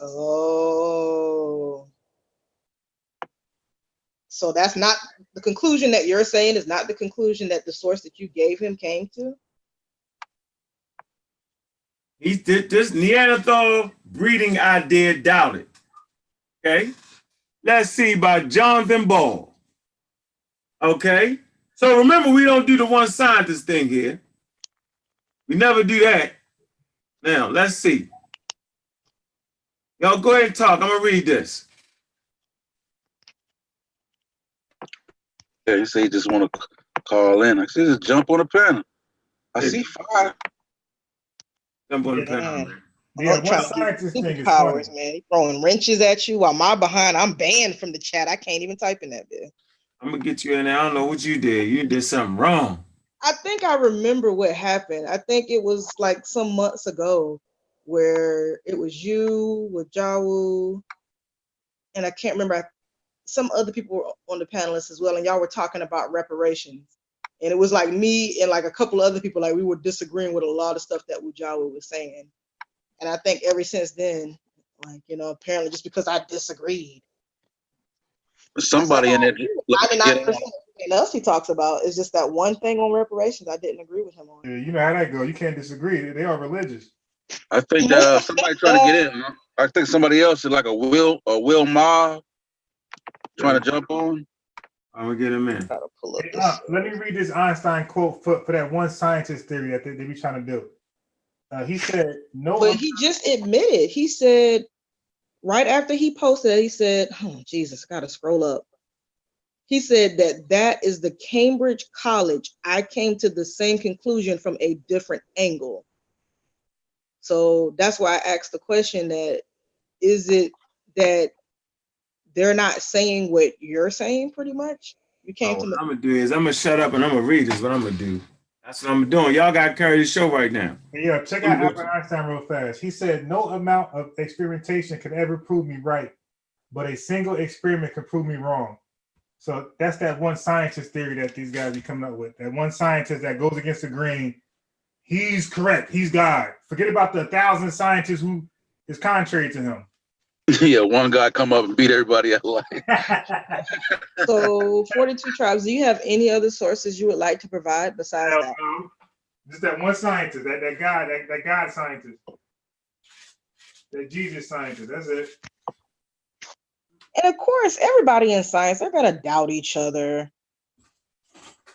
Oh. So that's not the conclusion that you're saying is not the conclusion that the source that you gave him came to? He did this Neanderthal breeding idea doubted. Okay. Let's see by Jonathan Ball. Okay. So remember, we don't do the one scientist thing here. We never do that. Now, let's see. Y'all go ahead and talk. I'm going to read this. Yeah, you say you just want to call in. I see just jump on the panel. I see fire. Jump on the panel, man. Yeah, one scientist thing is powers, man. He throwing wrenches at you while my behind, I'm banned from the chat. I can't even type in that bit. I'm going to get you in there. I don't know what you did. You did something wrong. I think I remember what happened. I think it was like some months ago where it was you with Jawu, and I can't remember. Some other people were on the panelists as well, and y'all were talking about reparations. And it was like me and like a couple of other people, like we were disagreeing with a lot of stuff that Jawu was saying. And I think ever since then, like, you know, apparently just because I disagreed. Somebody in there. 99% else he talks about is just that one thing on reparations I didn't agree with him on. Yeah, you know how that goes. You can't disagree. They are religious. I think somebody trying to get in. Huh? I think somebody else is like a Will Ma trying to jump on. I'm gonna get him in. Let me read this Einstein quote for that one scientist theory that they be trying to do. He said, "No." But he just admitted. He said right after he posted it, he said, "Oh Jesus, gotta scroll up." He said that is the Cambridge College. I came to the same conclusion from a different angle. So that's why I asked the question: that is it that they're not saying what you're saying? Pretty much, you came to. What I'm gonna do is I'm gonna shut up and I'm gonna read. Is what I'm gonna do. That's what I'm doing. Y'all got to carry the show right now. Yeah, check out Albert Einstein real fast. He said, "No amount of experimentation can ever prove me right, but a single experiment can prove me wrong." So that's that one scientist theory that these guys be coming up with. That one scientist that goes against the grain. He's correct. He's God. Forget about the 1,000 scientists who is contrary to him. Yeah, one guy come up and beat everybody at life. So 42 tribes. Do you have any other sources you would like to provide besides that? Just that one scientist, that God scientist, that Jesus scientist. That's it. And of course, everybody in science, they're gonna doubt each other.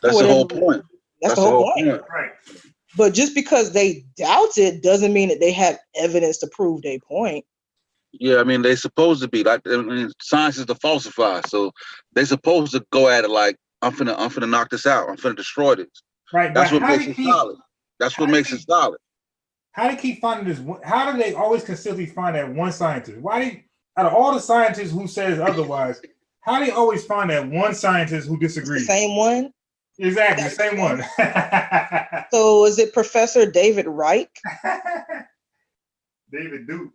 That's the whole point. That's the whole point. Right. But just because they doubt it doesn't mean that they have evidence to prove their point. Yeah, I mean, they're supposed to be like, I mean, science is to falsify, so they're supposed to go at it like, I'm finna knock this out. I'm finna destroy this. Right. That's what makes it solid. That's what makes it solid. How do they keep finding this? How do they always consistently find that one scientist? Out of all the scientists who says otherwise, how do they always find that one scientist who disagrees? The same one? Exactly, the same one. So is it Professor David Reich? David Duke.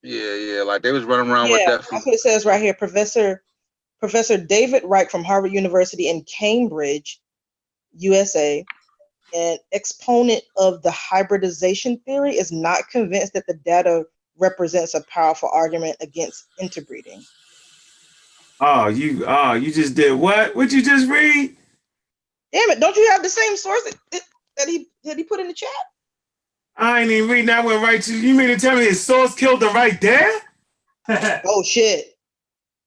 Yeah, like they was running around with that. That's what it says right here. Professor David Reich from Harvard University in Cambridge, USA, an exponent of the hybridization theory, is not convinced that the data represents a powerful argument against interbreeding. You just did what? What'd you just read? Damn it! Don't you have the same source that he put in the chat? I ain't even reading that one right to you. Mean to tell me his source killed him right there? Oh shit!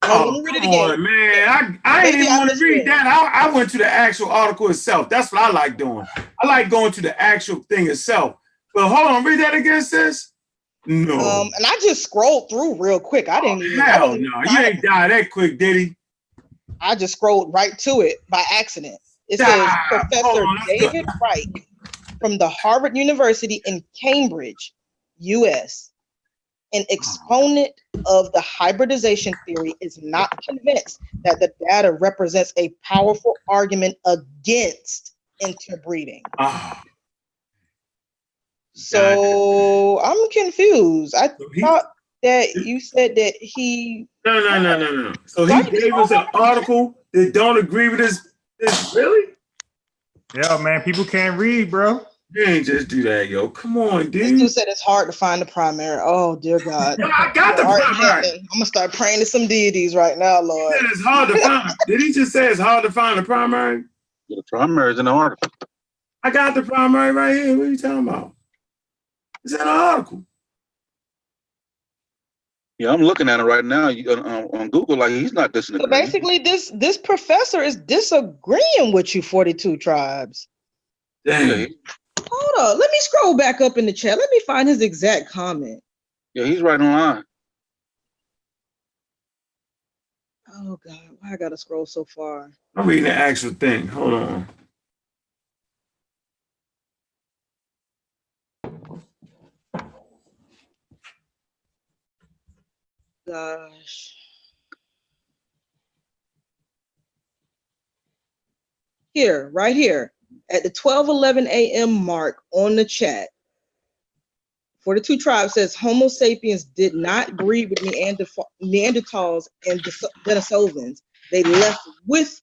Let me read it again. On, man. I ain't even want to read that. I went to the actual article itself. That's what I like doing. I like going to the actual thing itself. But hold on, read that again, sis. No. And I just scrolled through real quick. I didn't even. Hell no, you ain't die that quick, did he? I just scrolled right to it by accident. It says Professor David Reich from the Harvard University in Cambridge, U.S., an exponent of the hybridization theory, is not convinced that the data represents a powerful argument against interbreeding. So I'm confused. I thought that you said that he... No. So he gave us an article that don't agree with this really? Yeah, man, people can't read, bro. You ain't just do that, yo. Come on, This dude dude. said it's hard to find the primary. Oh, dear God. No, I got the Art in primary. heaven. I'm going to start praying to some deities right now, He Lord. said it's hard to find. Did he just say it's hard to find the primary? The primary is in the article. I got the primary right here. What are you talking about? It's in the article. Yeah, I'm looking at it right now on Google. Like he's not disagreeing. So basically, this professor is disagreeing with you, 42 tribes. Dang. Yeah, Hold on. Let me scroll back up in the chat. Let me find his exact comment. yeah, he's right on line. Oh, God. Why I got to scroll so far? I'm reading the actual thing. Hold on. Gosh. Here, right here, at the 12:11 a.m. mark on the chat, 42 Tribe says Homo sapiens did not breed with Neanderthals and Denisovans. They left with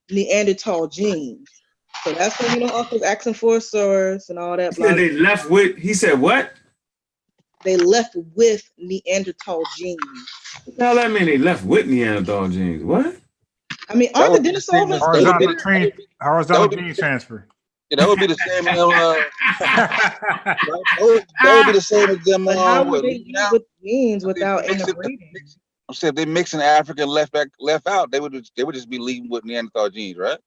Neanderthal genes. So that's when uncle's asking for a source and all that. He said they left with. He said what? They left with Neanderthal genes. What the hell that mean? They left with Neanderthal genes. What? I mean, aren't the Denisovans horizontal gene transfer? Yeah, that would be the same. That would be the same as them. But how would they eat with genes without interbreeding? I'm saying if they mixing African left out, they would just be leaving with Neanderthal genes, right?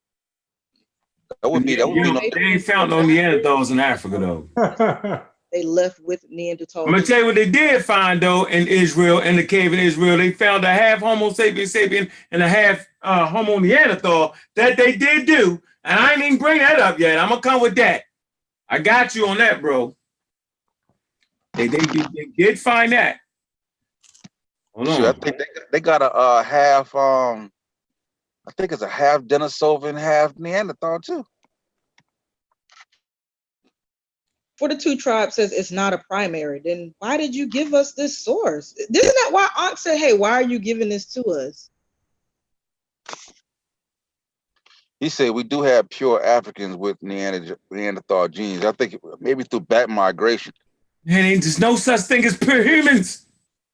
That would be. They ain't found no Neanderthals in Africa though. They left with Neanderthal. I'm gonna tell you what they did find though in Israel, in the cave in Israel. They found a half Homo sapien and a half Homo Neanderthal that they did do. And I ain't even bring that up yet. I'm gonna come with that. I got you on that, bro. They did find that. Hold on. I think they got a half. I think it's a half Denisovan, half Neanderthal too. 42 Tribe says it's not a primary. Then why did you give us this source? Isn't that why Ankh said, hey, why are you giving this to us? He said we do have pure Africans with Neanderthal genes. I think maybe through back migration. Man, there's no such thing as pure humans.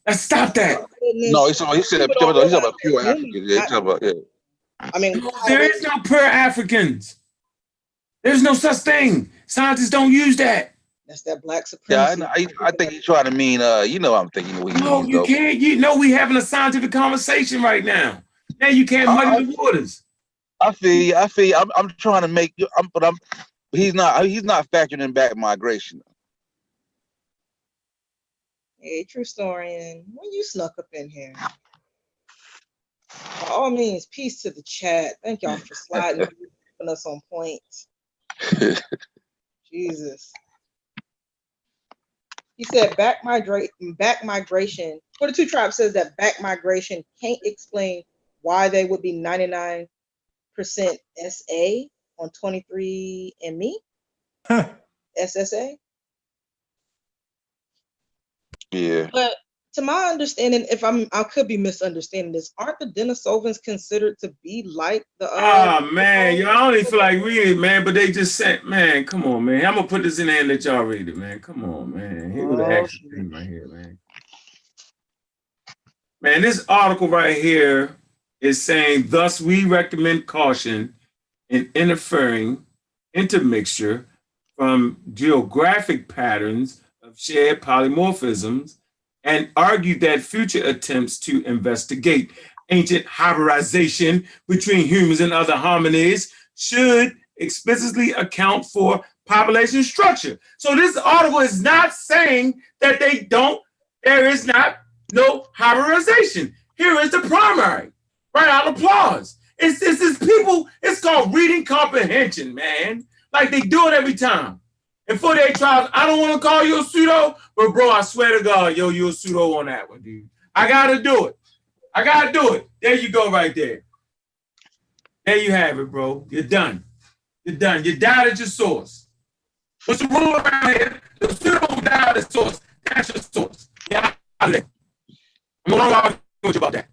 Let's stop that. No, he said he's talking about pure Africans. Yeah, he's talking about, yeah. I mean, there is no pure Africans. There's no such thing. Scientists don't use that. That's that black supremacy. Yeah, I think he's trying to mean, I'm thinking. No, you can't. We having a scientific conversation right now. Now you can't muddy the waters. I feel you. I'm trying to make you. But he's not factoring in back migration. Hey, true historian, when you snuck up in here. By all means, peace to the chat. Thank y'all for sliding keeping us on point. Jesus. He said back migration. 42 Tribe says that back migration can't explain why they would be 99% SA on 23andMe. SSA. Yeah. But to my understanding, I could be misunderstanding this. Aren't the Denisovans considered to be like the? Man, I don't even feel like reading it, man. But they just said, man, come on, man. I'm gonna put this in there and let y'all read it, man. Come on, man. Here was the actual thing right here, man. Man, this article right here is saying, thus we recommend caution in intermixture from geographic patterns of shared polymorphisms, and argue that future attempts to investigate ancient hybridization between humans and other hominids should explicitly account for population structure. So this article is not saying that there is not no hybridization. Here is the primary. Right out of applause. It's people, it's called reading comprehension, man. Like they do it every time. And 48 Tribes, I don't want to call you a pseudo, but bro, I swear to God, you're a pseudo on that one, dude. I gotta do it. There you go, right there. There you have it, bro. You're done. You died at your source. What's the rule around here? The pseudo who died at the source. That's your source. Yeah, I'm going to argue with you about that.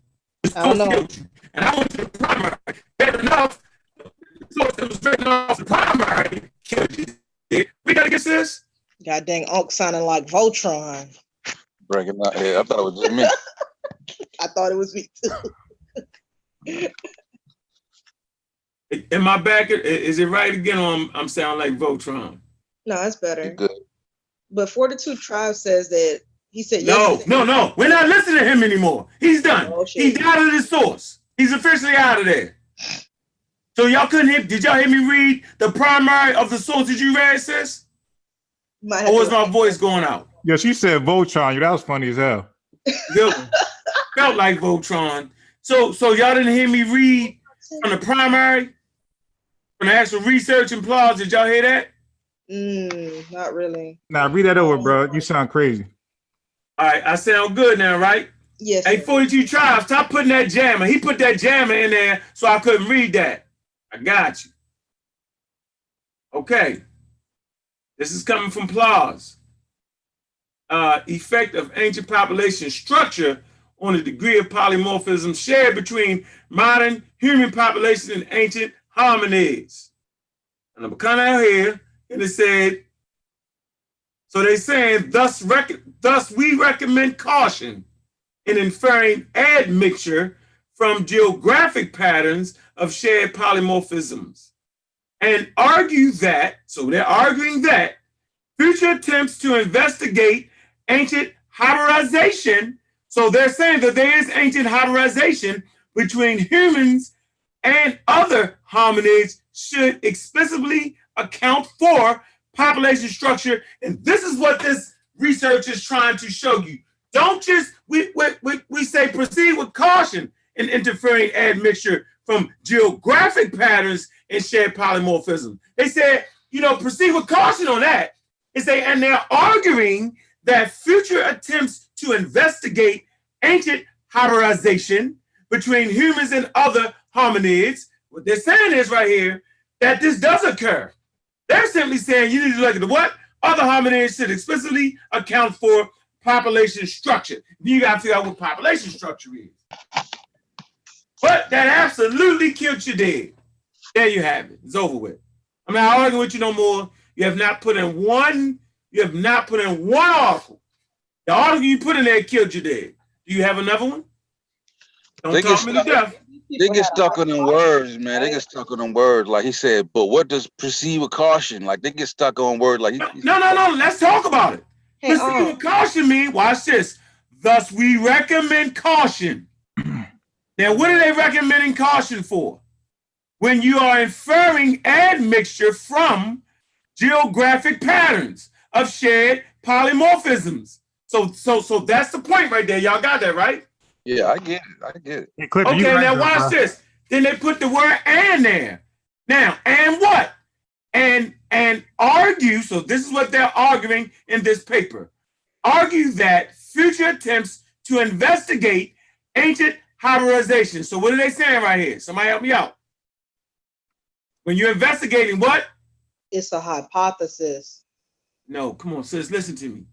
I don't know. And I went to the primary. Fair enough, the source that was written off the primary killed you. We got against this. God dang, Unc sounding like Voltron. Breaking out here. I thought it was just me. I thought it was me too. In my back, is it right again? Or I'm sounding like Voltron? No, it's better. You're good. But 42 Tribe says that he said No. We're not listening to him anymore. He's done. Oh, He's out of the source. He's officially out of there. So y'all couldn't hear. Did y'all hear me read the primary of the sources you read, sis? Or was my voice going out? Yeah, she said Voltron. That was funny as hell. Felt like Voltron. So y'all didn't hear me read from the primary, from the actual research and applause. Did y'all hear that? Not really. Nah, read that over, bro. You sound crazy. All right, I sound good now, right? Yes. Hey, 42 Tribe, stop putting that jammer. He put that jammer in there so I couldn't read that. I got you. Okay. This is coming from Plaus. Effect of ancient population structure on the degree of polymorphism shared between modern human population and ancient hominids. And I'm coming out here, and it said, so they saying, thus we recommend caution in inferring admixture from geographic patterns of shared polymorphisms, and argue that, so they're arguing that, future attempts to investigate ancient hybridization, so they're saying that there is ancient hybridization between humans and other hominids should explicitly account for population structure. And this is what this research is trying to show you. Don't just, we say proceed with caution in interfering admixture from geographic patterns and shared polymorphism. They said, proceed with caution on that. And they're arguing that future attempts to investigate ancient hybridization between humans and other hominids, what they're saying is right here, that this does occur. They're simply saying you need to look at what other hominids should explicitly account for population structure. You got to figure out what population structure is. But that absolutely killed you dead. There you have it. It's over with. I'm not arguing with you no more. You have not put in one article. The article you put in there killed you dead. Do you have another one? Don't talk me to death. They get stuck on them words, man. They get stuck on them words. Like he said, but what does proceed with caution? Like they get stuck on words like No. Let's talk about it. Proceed with caution mean, watch this. Thus we recommend caution. Now, what are they recommending caution for? When you are inferring admixture from geographic patterns of shared polymorphisms. So that's the point right there. Y'all got that, right? Yeah, I get it. Hey, Clifford, okay, now watch this. Then they put the word "and" there. Now, and what? And argue, so this is what they're arguing in this paper. Argue that future attempts to investigate ancient hybridization. So what are they saying right here? Somebody help me out. When you're investigating what? It's a hypothesis. No, come on, sis, listen to me.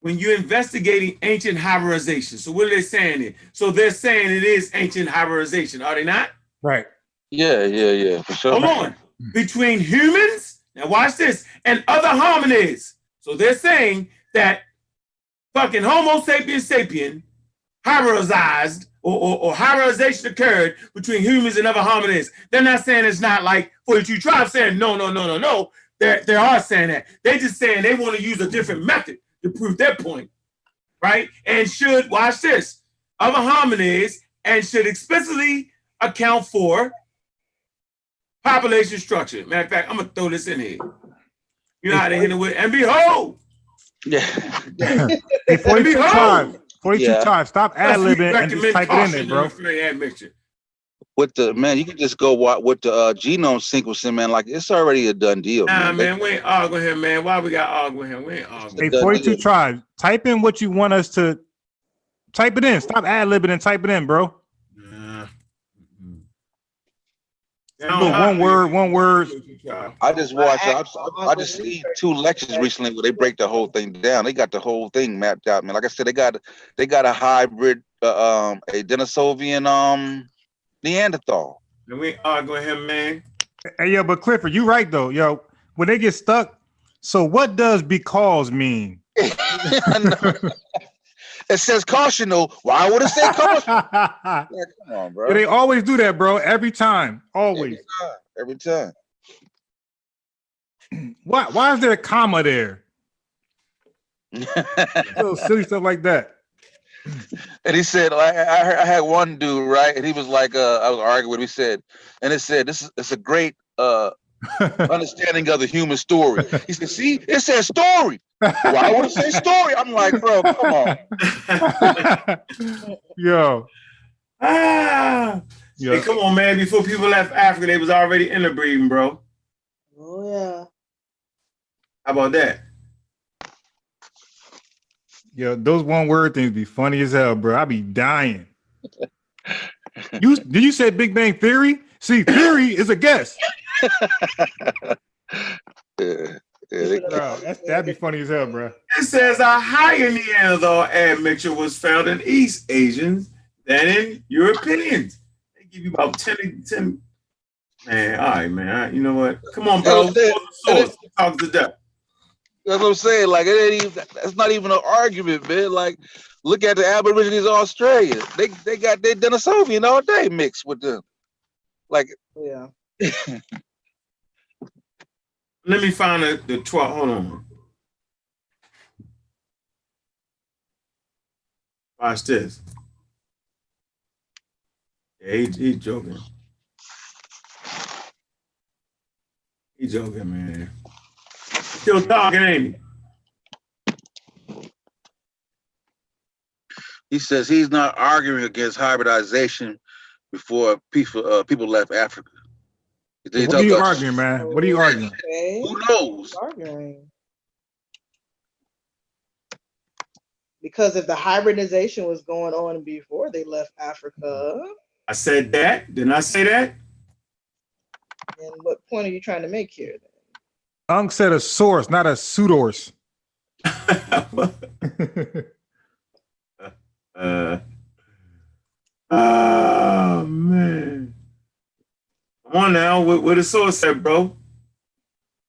When you're investigating ancient hybridization, so what are they saying here? So they're saying it is ancient hybridization, are they not? Right. Yeah, for sure. Hold on. Between humans, now watch this, and other hominids. So they're saying that fucking Homo sapiens sapien hybridized or hybridization occurred between humans and other hominids. They're not saying it's not like 42 Tribes saying no. They are saying that. They're just saying they want to use a different method to prove their point, right? And should, watch this, other hominids and should explicitly account for population structure. Matter of fact, I'm going to throw this in here. You know how they hit it with, and behold. Yeah. Hey, 42 times. 42 times. Stop ad-libbing and just type it in there, bro. With the, man, you can just go with the genome sequencing, man. Like, it's already a done deal. Nah, man, we ain't arguing here, man. Why we got arguing here? We ain't arguing. Hey, 42 tribes. Type in what you want us to type it in. Stop ad-libbing and type it in, bro. One word. I just watched. I just see 2 lectures recently where they break the whole thing down. They got the whole thing mapped out, man. Like I said, they got a hybrid, a Denisovian, Neanderthal. We ain't arguing him, man. Hey, yo, but Clifford, you right though, yo. When they get stuck, So what does because mean? It says cautional. Why would it say caution? Like, come on, bro. Yeah, they always do that, bro. Every time. Always. Every time. Why is there a comma there? Little silly stuff like that. And he said, I had one dude, right? And he was like, I was arguing with him. He said, and it said, it's a great understanding of the human story. He said, see, it says story. Why would it say story? I'm like, bro, come on. Yo. Hey, come on, man. Before people left Africa, they was already interbreeding, bro. Oh, yeah. How about that? Yo, those one word things be funny as hell, bro. I be dying. Did you say Big Bang Theory? See, theory is a guess. That'd be funny as hell, bro. It says a higher Neanderthal admixture was found in East Asians than in Europeans. They give you about 10. Man, all right, man. You know what? Come on, bro. Talk to death. That's what I'm saying. Like, that's not even an argument, man. Like, look at the Aborigines of Australia. They got their Denisovian all day mixed with them. Like, yeah. Let me find the 12. Hold on. Watch this. Yeah, he joking. He joking, man. Still talking, ain't he? He says he's not arguing against hybridization before people left Africa. What are you arguing, man? What are you arguing? Okay. Who knows? Arguing. Because if the hybridization was going on before they left Africa. I said that. Didn't I say that? And what point are you trying to make here? Unk said a source, not a pseudorse. Oh man. Come on now, where the source at, bro?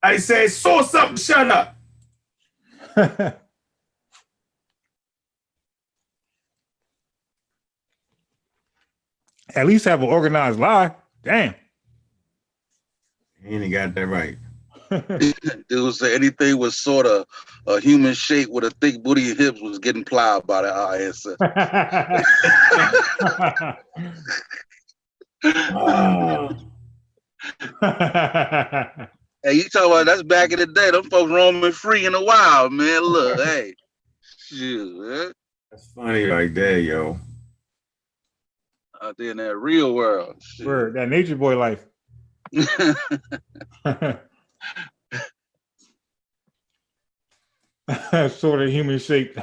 I say source up, shut up. At least have an organized lie. Damn. He ain't got that right. Dude say anything was sort of a human shape with a thick booty and hips was getting plowed by our ancestors. Hey, you talking about that's back in the day? Them folks roaming free in the wild, man. Look, hey, shoot, man. That's funny right there, yo. Out there in that real world, word, that nature boy life. Sort of human shape.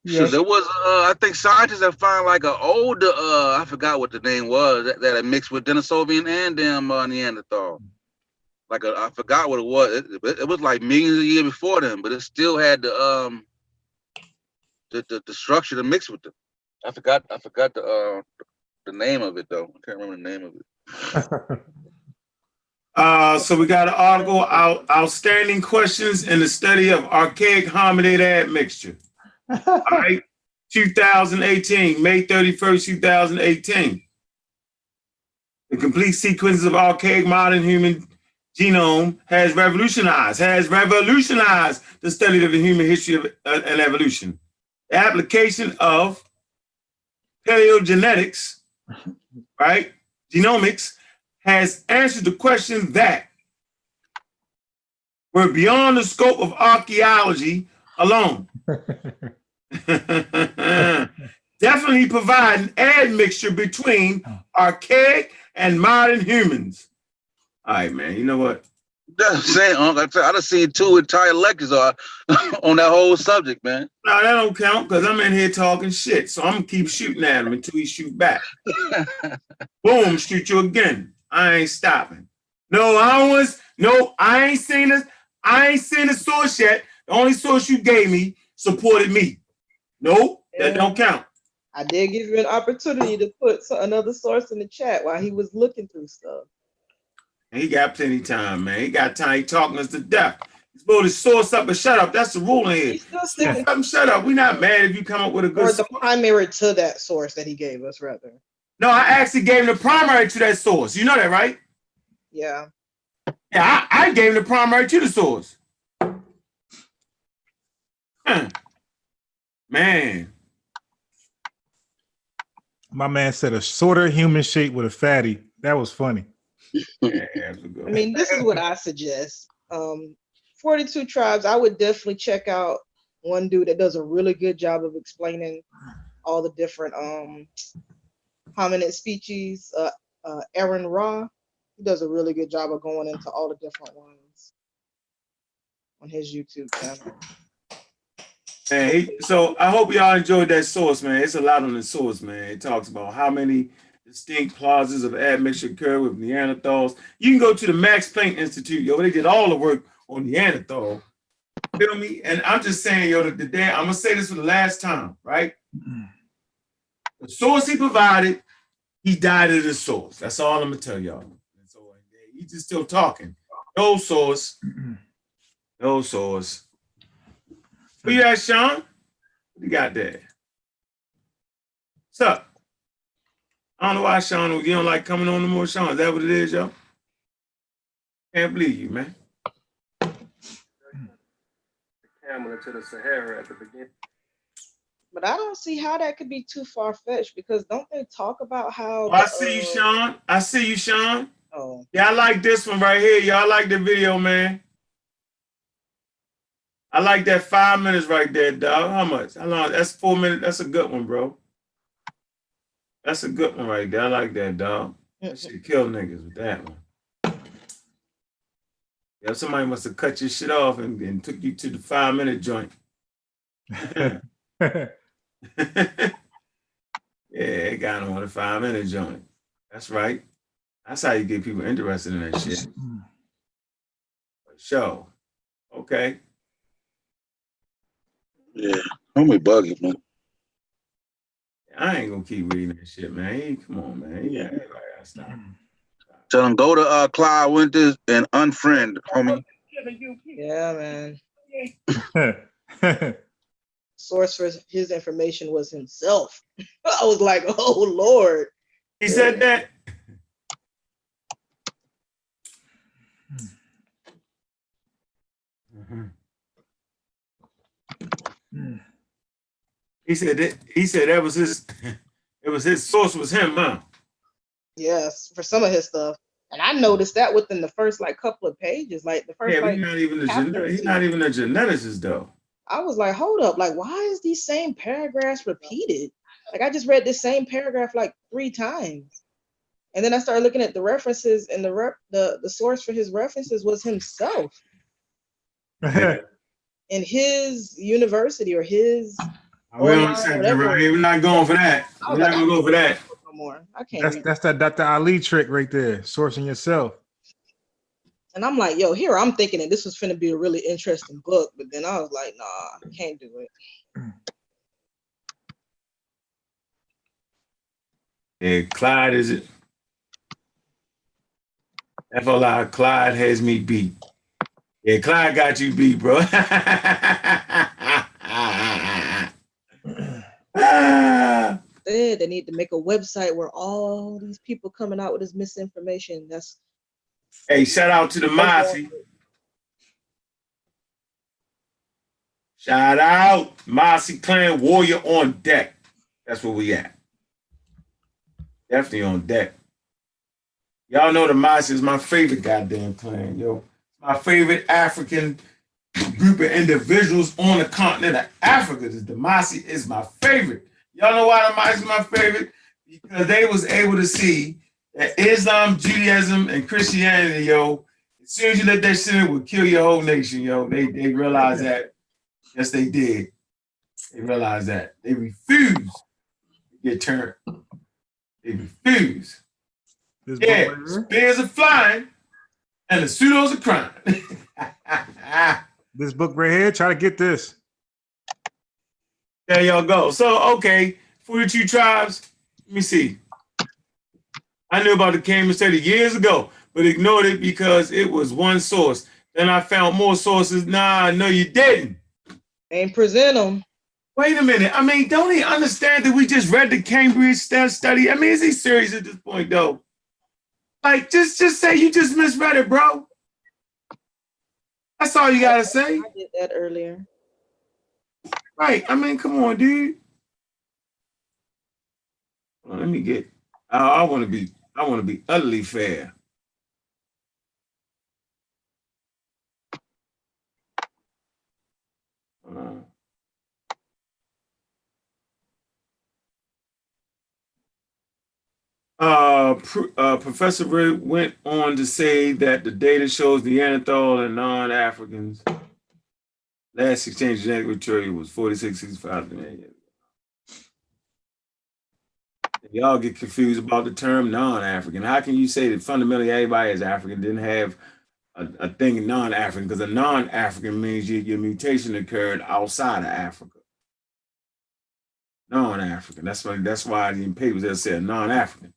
Yes. There was, I think scientists have found like an older, I forgot what the name was, that had mixed with Denisovian and damn Neanderthal. Like I forgot what it was. It was like millions of years before them, but it still had the structure to mix with them. I forgot the name of it though. I can't remember the name of it. So we got an article, Outstanding Questions in the Study of Archaic Hominid Admixture. All right, 2018, May 31st, 2018. The complete sequences of archaic modern human genome has revolutionized the study of the human history of and evolution. The application of paleogenetics, right, genomics, has answered the questions that were beyond the scope of archaeology alone. Definitely provide an admixture between archaic and modern humans. All right, man. You know what? I'm saying, I done seen 2 entire lectures on that whole subject, man. No, that don't count because I'm in here talking shit. So I'm gonna keep shooting at him until he shoot back. Boom, shoot you again. I ain't stopping. I ain't seen this. I ain't seen the source yet. The only source you gave me supported me. Nope, that don't count. I did give you an opportunity to put another source in the chat while he was looking through stuff. He got plenty of time, man. He got time. He talking us to death. He's supposed to source up and shut up. That's the rule in here. He's still sticking. Source up and shut up. We're not mad if you come up with a good Or the source. primary to that source that he gave us, rather. No, I actually gave him the primary to that source. You know that, right? Yeah. Yeah, I gave him the primary to the source. Man. My man said a shorter human shape with a fatty. That was funny. Yeah, that's a good I mean, this is what I suggest. 42 Tribes, I would definitely check out one dude that does a really good job of explaining all the different hominid species. Aaron Ra, he does a really good job of going into all the different ones on his YouTube channel. Man, so I hope y'all enjoyed that source, man. It's a lot on the source, man. It talks about how many distinct clauses of admixture occur with Neanderthals. You can go to the Max Planck Institute, yo. They did all the work on Neanderthal. Feel me? And I'm just saying, yo, I'm gonna say this for the last time, right? The source he provided, he died at the source. That's all I'm gonna tell y'all. And so he's just still talking. No source. No source. Who you at, Sean? What you got there? What's up? I don't know why, Sean, you don't like coming on no more, Sean. Is that what it is, yo? Can't believe you, man. The camel into the Sahara at the beginning. But I don't see how that could be too far-fetched, because don't they talk about how... Oh, I see you, Sean. I see you, Sean. Oh. Yeah, I like this one right here. Y'all. I like the video, man. I like that 5 minutes right there, dog. How much? How long? That's 4 minutes. That's a good one, bro. That's a good one right there. I like that, dog. That shit kill niggas with that one. Yeah, somebody must have cut your shit off and took you to the 5 minute joint. Yeah, it got him on the 5 minute joint. That's right. That's how you get people interested in that shit. For sure. Okay. Yeah, homie buggy, man. I ain't gonna keep reading that shit, man. Come on, man. Yeah, everybody gotta stop. Tell him go to Clyde Winters and unfriend, homie. Yeah, man. Source for his information was himself. I was like, oh, Lord. He said that? He said that was his it was his source was him, huh? Yes, for some of his stuff. And I noticed that within the first couple of pages. Like the first he's not even a geneticist though. I was like, hold up, why is these same paragraphs repeated? I just read this same paragraph 3 times. And then I started looking at the references, and the source for his references was himself. In his university or his we're not going for that. We're not gonna go for that. No more. I can't. That's that Dr. Ali trick right there, sourcing yourself. And I'm like, yo, here I'm thinking that this was finna be a really interesting book, but then I was like, nah, I can't do it. Yeah, Clyde is it? FLI, Clyde has me beat. Yeah, Clyde got you beat, bro. They need to make a website where all these people coming out with this misinformation. Hey, shout out to the Mossy. Shout out Mossy Clan Warrior on deck. That's where we at. Definitely on deck. Y'all know the Mossy is my favorite goddamn clan, yo. My favorite African group of individuals on the continent of Africa. The Mossy is my favorite. Y'all know why the Mossy is my favorite? Because they was able to see that Islam, Judaism, and Christianity, yo, as soon as you let that shit in, it would kill your whole nation, yo. They realized that. Yes, they did. They realized that. They refused to get turned. They refused. Spears are flying and the pseudos are crying. This book right here, try to get this. There y'all go. So, okay, 42 Tribes. Let me see. I knew about the Cayman Study years ago, but ignored it because it was one source. Then I found more sources. Nah, no, you didn't. Ain't present them. Wait a minute. I mean, don't he understand that we just read the Cambridge study? I mean, is he serious at this point, though? Like, just say you just misread it, bro. That's all you gotta say. I did that earlier. Right. I mean, come on, dude. Well, let me get. I want to be utterly fair. Professor Rick went on to say that the data shows Neanderthal and non-Africans last exchange genetic material was 4665 million years ago. Y'all get confused about the term non-African. How can you say that fundamentally everybody is African didn't have a thing non-African? Because a non-African means your mutation occurred outside of Africa. Non-African. That's why in papers they'll say non-African.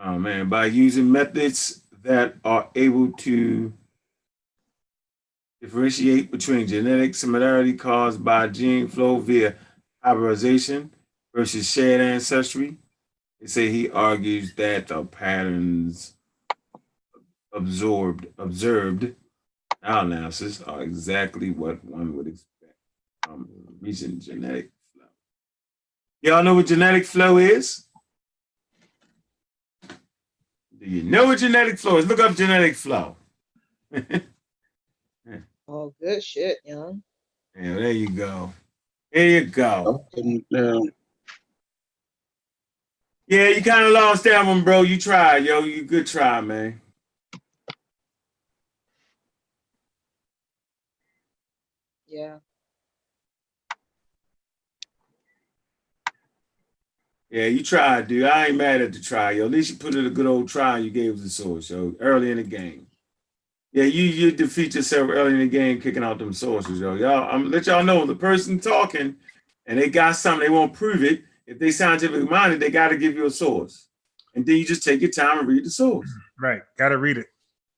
Oh man, by using methods that are able to differentiate between genetic similarity caused by gene flow via hybridization versus shared ancestry. They say he argues that the patterns observed in our analysis are exactly what one would expect from recent genetic flow. Y'all know what genetic flow is? Do you know what genetic flow is? Look up genetic flow. Oh, good shit, young. Yeah, there you go. There you go. Yeah, you kind of lost that one, bro. You tried, yo. You good try, man. Yeah. Yeah, you tried, dude. I ain't mad at the try, yo. At least you put in a good old try. You gave us the source, yo, early in the game. Yeah, you defeat yourself early in the game, kicking out them sources, yo. Y'all, I'm let y'all know the person talking, and they got something they won't prove it. If they scientifically minded, they got to give you a source, and then you just take your time and read the source. Right, gotta read it.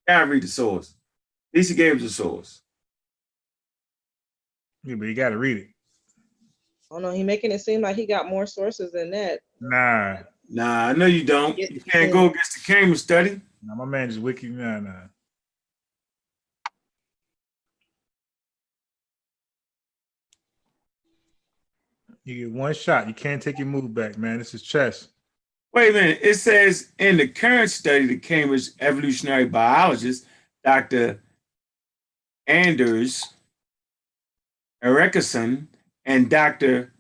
Gotta read the source. At least he gave us the source. Yeah, but you gotta read it. Oh no, he making it seem like he got more sources than that. Nah, I know you don't. You can't go against the Cambridge study. Nah, my man just wiki. Nah. You get one shot. You can't take your move back, man. This is chess. Wait a minute. It says in the current study, the Cambridge evolutionary biologist, Dr. Anders Ericsson, and Dr.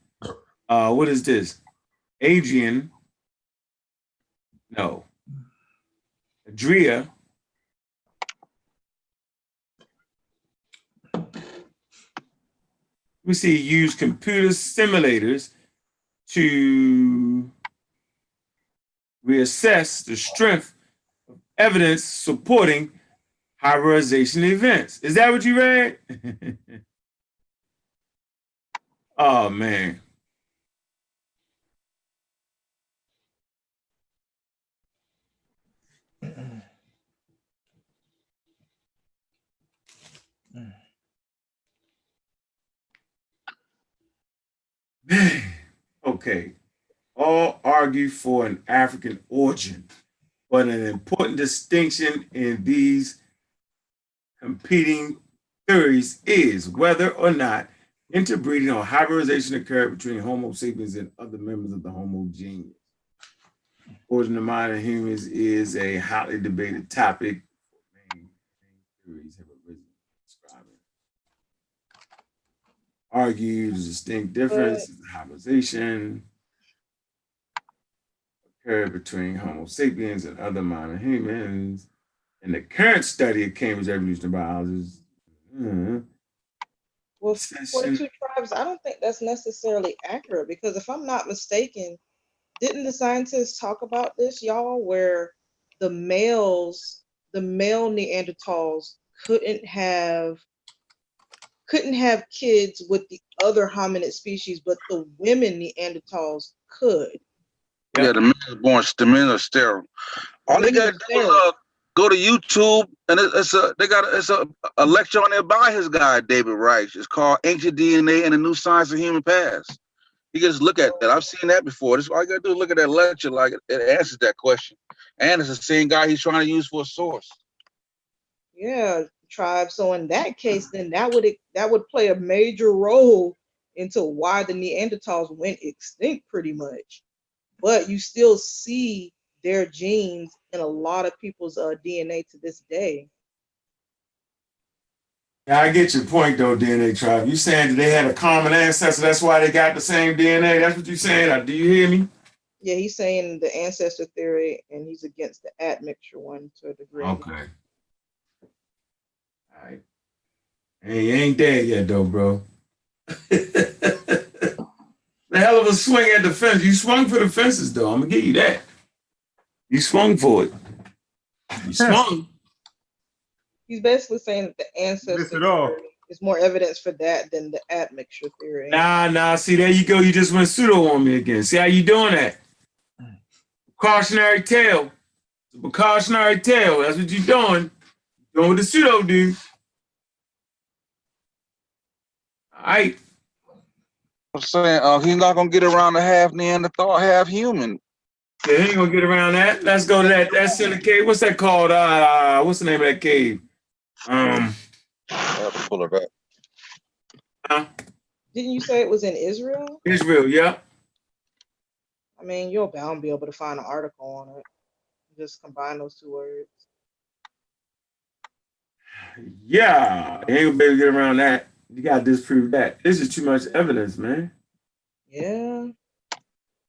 What is this? Adria. We see use computer simulators to reassess the strength of evidence supporting hybridization events. Is that what you read? Oh, man. Okay. All argue for an African origin, but an important distinction in these competing theories is whether or not interbreeding or hybridization occurred between Homo sapiens and other members of the Homo genus. Origin of modern humans is a hotly debated topic. Main theories have arisen describing. Argued a distinct difference in hybridization occurred between Homo sapiens and other modern humans. In the current study of Cambridge evolutionary biologists, well, 42 tribes, I don't think that's necessarily accurate because if I'm not mistaken, didn't the scientists talk about this, y'all, where the male Neanderthals couldn't have kids with the other hominid species, but the women Neanderthals could. Yep. Yeah, the men are born, the men are sterile. All they got to do is go to YouTube, and it's a lecture on there by his guy David Reich. It's called Ancient DNA and the New Science of Human Past. You can just look at that. I've seen that before. This all you got to do is look at that lecture, like it answers that question, and it's the same guy he's trying to use for a source. Yeah, tribe. So in that case, then that would play a major role into why the Neanderthals went extinct, pretty much. But you still see their genes in a lot of people's DNA to this day. Yeah, I get your point though, DNA tribe. You saying that they had a common ancestor, that's why they got the same DNA. That's what you're saying. Do you hear me? Yeah, he's saying the ancestor theory, and he's against the admixture one to a degree. Okay. All right. Hey, you ain't dead yet though, bro. The hell of a swing at the fence. You swung for the fences though. I'm gonna give you that. You swung for it. You swung. He's basically saying that the ancestor theory is more evidence for that than the admixture theory. Nah. See, there you go. You just went pseudo on me again. See how you doing that? Cautionary tale. It's a cautionary tale. That's what you're doing. Going with the pseudo, dude. All right. I'm saying he's not gonna get around to half Neanderthal, half human. Yeah, he ain't gonna get around that. Let's go to that in the cave. What's that called? What's the name of that cave? I have to pull it up. Didn't you say it was in Israel? Israel, yeah. I mean, you'll bound to be able to find an article on it. Just combine those two words. Yeah, you ain't gonna be able to get around that. You gotta disprove that. This is too much evidence, man. Yeah.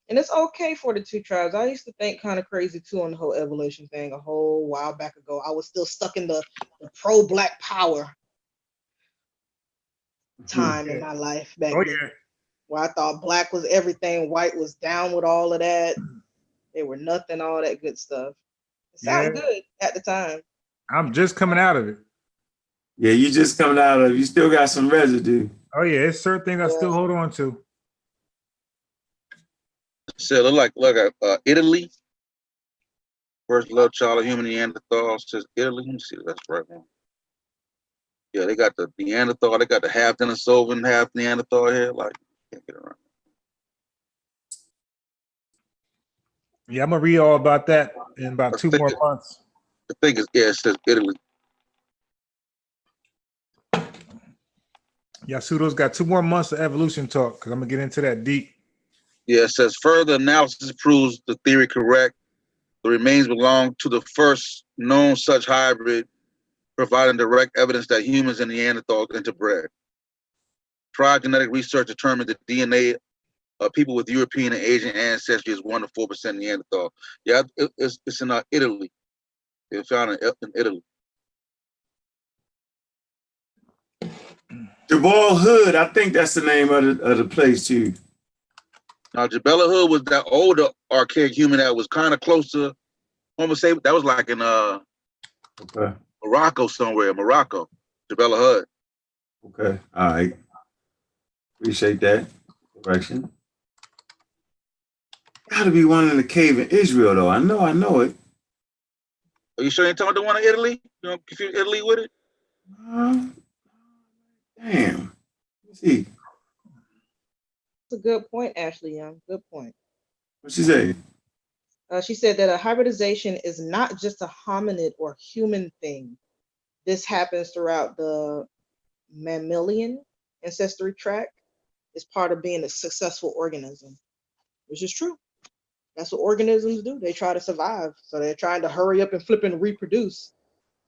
And it's okay for the two tribes. I used to think kind of crazy too on the whole evolution thing a whole while back ago. I was still stuck in the pro-black power time in my life back then. Yeah. Where I thought black was everything, white was down with all of that. They were nothing, all that good stuff. It sounded good at the time. I'm just coming out of it. Yeah, you just coming out of it. You still got some residue. Oh yeah, it's certain things I still hold on to. So look like Italy. First love child of human Neanderthal says Italy. Let me see if that's right one. Yeah, they got the Neanderthal. They got the half Denisovan, half Neanderthal here. Like, can't get around. Yeah, I'm gonna read all about that in about 2 more months. The thing is, it says Italy. Yasudo's got 2 more months of evolution talk because I'm gonna get into that deep. Yeah, it says further analysis proves the theory correct. The remains belong to the first known such hybrid, providing direct evidence that humans and Neanderthals interbred. Prior genetic research determined the DNA of people with European and Asian ancestry is 1 to 4% Neanderthal. Yeah, it's in Italy. It was found in Italy. Jabal Hood, I think that's the name of the place too. Now, Jabal Hood was that older archaic human that was kind of close to Homo sapiens. That was like in Morocco somewhere. Morocco, Jabal Hood. Okay, all right. Appreciate that correction. Got to be one in the cave in Israel, though. I know it. Are you sure you talking about the one in Italy? You don't confuse Italy with it? Damn. Let's see. That's a good point, Ashley Young. Good point. What'd she say? She said that a hybridization is not just a hominid or human thing. This happens throughout the mammalian ancestry tract. It's part of being a successful organism, which is true. That's what organisms do. They try to survive. So they're trying to hurry up and flip and reproduce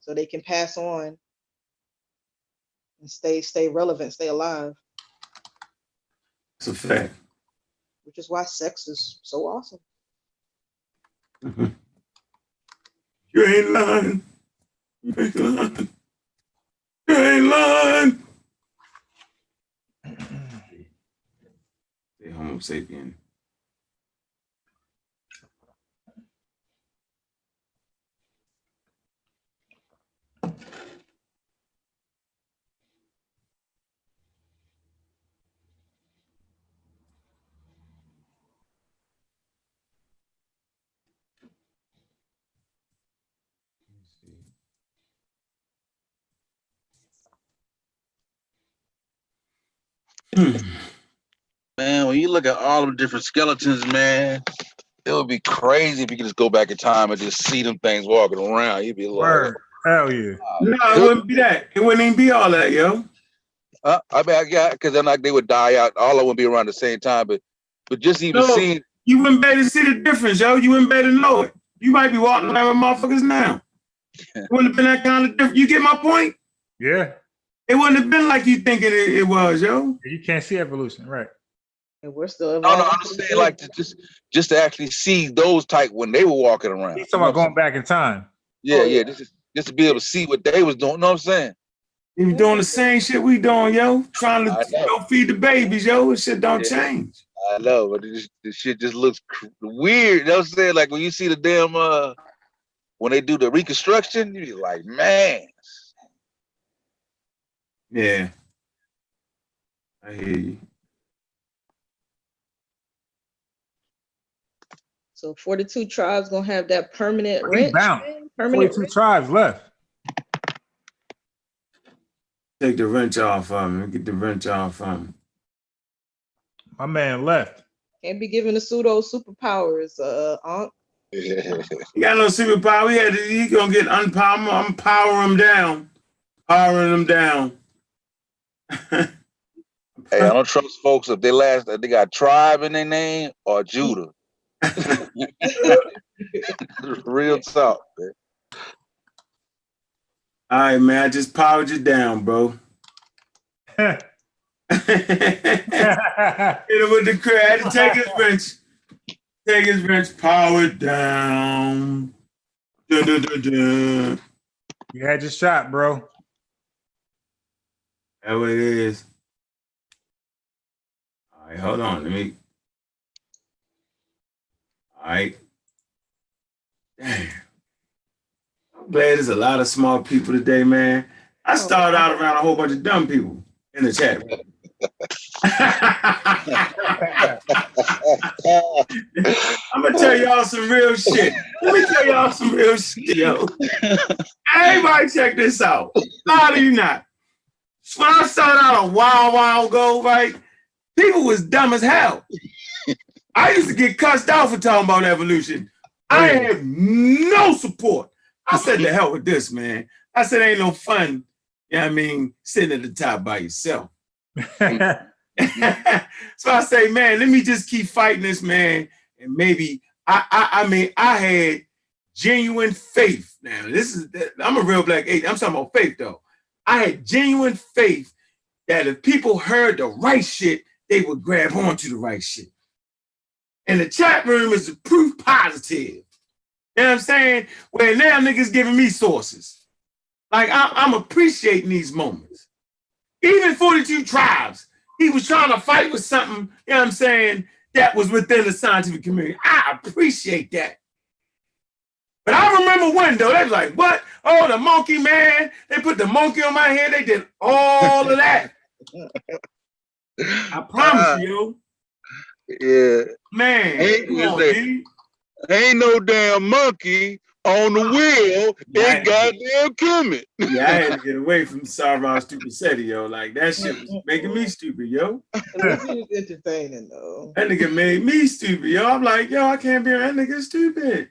so they can pass on and stay relevant, stay alive. It's a fact. Which is why sex is so awesome. You ain't lying. You ain't lying. You ain't lying. The Homo sapien. Man, when you look at all the different skeletons, man, it would be crazy if you could just go back in time and just see them things walking around. You'd be like, Word. Hell yeah. No, it wouldn't be that. It wouldn't even be all that, yo. I mean, yeah, because then like they would die out. All of them would be around the same time, but just even No, seeing, you wouldn't be able to see the difference, yo. You wouldn't be able to know it. You might be walking around with motherfuckers now. It wouldn't have been that kind of difference. You get my point? Yeah. It wouldn't have been like you thinking it was, yo. You can't see evolution, right? And we're still no, I'm just saying, like just to actually see those type when they were walking around. He's talking about going back in time. Yeah, Oh, yeah, yeah. just to be able to see what they was doing. Know what I'm saying? You doing the same shit we doing, yo. Trying to feed the babies, yo. This shit don't change. I know, but this shit just looks weird. You know what I'm saying? Like when you see the damn when they do the reconstruction, you're like, man. Yeah. I hear you. So 42 tribes gonna have that permanent He's wrench. bound. Permanent 42 wrench. tribes left. Take the wrench off of him. Get the wrench off of him. My man left. Can't be given the pseudo superpowers, Unc. He got no superpower. He gonna get unpower him down. Powering him down. Hey, I don't trust folks if they got tribe in their name or Judah. Real talk, man. All right, man. I just powered you down, bro. Hit him with the crowd. Take his wrench. Take his wrench. Power down. Dun, dun, dun, dun. You had your shot, bro. That's what it is. All right, hold on. Let me. All right. Damn. I'm glad there's a lot of smart people today, man. I started out around a whole bunch of dumb people in the chat. I'm gonna tell y'all some real shit. Let me tell y'all some real shit, yo. Everybody check this out. Lie to you not. When I started out a while ago, right? People was dumb as hell. I used to get cussed out for talking about evolution. I had no support. I said, the hell with this, man. I said, ain't no fun, you know what I mean, sitting at the top by yourself. So I say, man, let me just keep fighting this, man. And maybe, I had genuine faith. Now, I'm a real black atheist. I'm talking about faith, though. I had genuine faith that if people heard the right shit, they would grab onto the right shit. And the chat room is the proof positive. You know what I'm saying? Where now niggas giving me sources. Like, I'm appreciating these moments. Even 42 tribes, he was trying to fight with something, you know what I'm saying, that was within the scientific community. I appreciate that. But I remember one, though, they was like, what? Oh, the monkey, man. They put the monkey on my head. They did all of that. I promise you. Yeah. Man, ain't no damn monkey on the wheel. It goddamn coming. Yeah, I had to get away from Sarvar Stupid Seti, yo. Like, that shit was making me stupid, yo. It was entertaining, though. That nigga made me stupid, yo. I'm like, yo, I can't be that nigga stupid.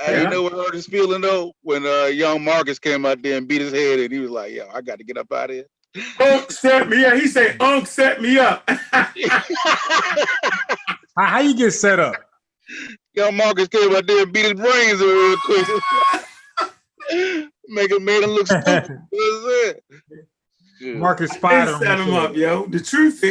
Hey, you know what hurt his feeling, though? When young Marcus came out there and beat his head, and he was like, yo, I got to get up out of here. Unc set me up. He said, Unc set me up. How you get set up? Young Marcus came out there and beat his brains real quick. Made him look stupid. Marcus Spider set him up, yo. The truth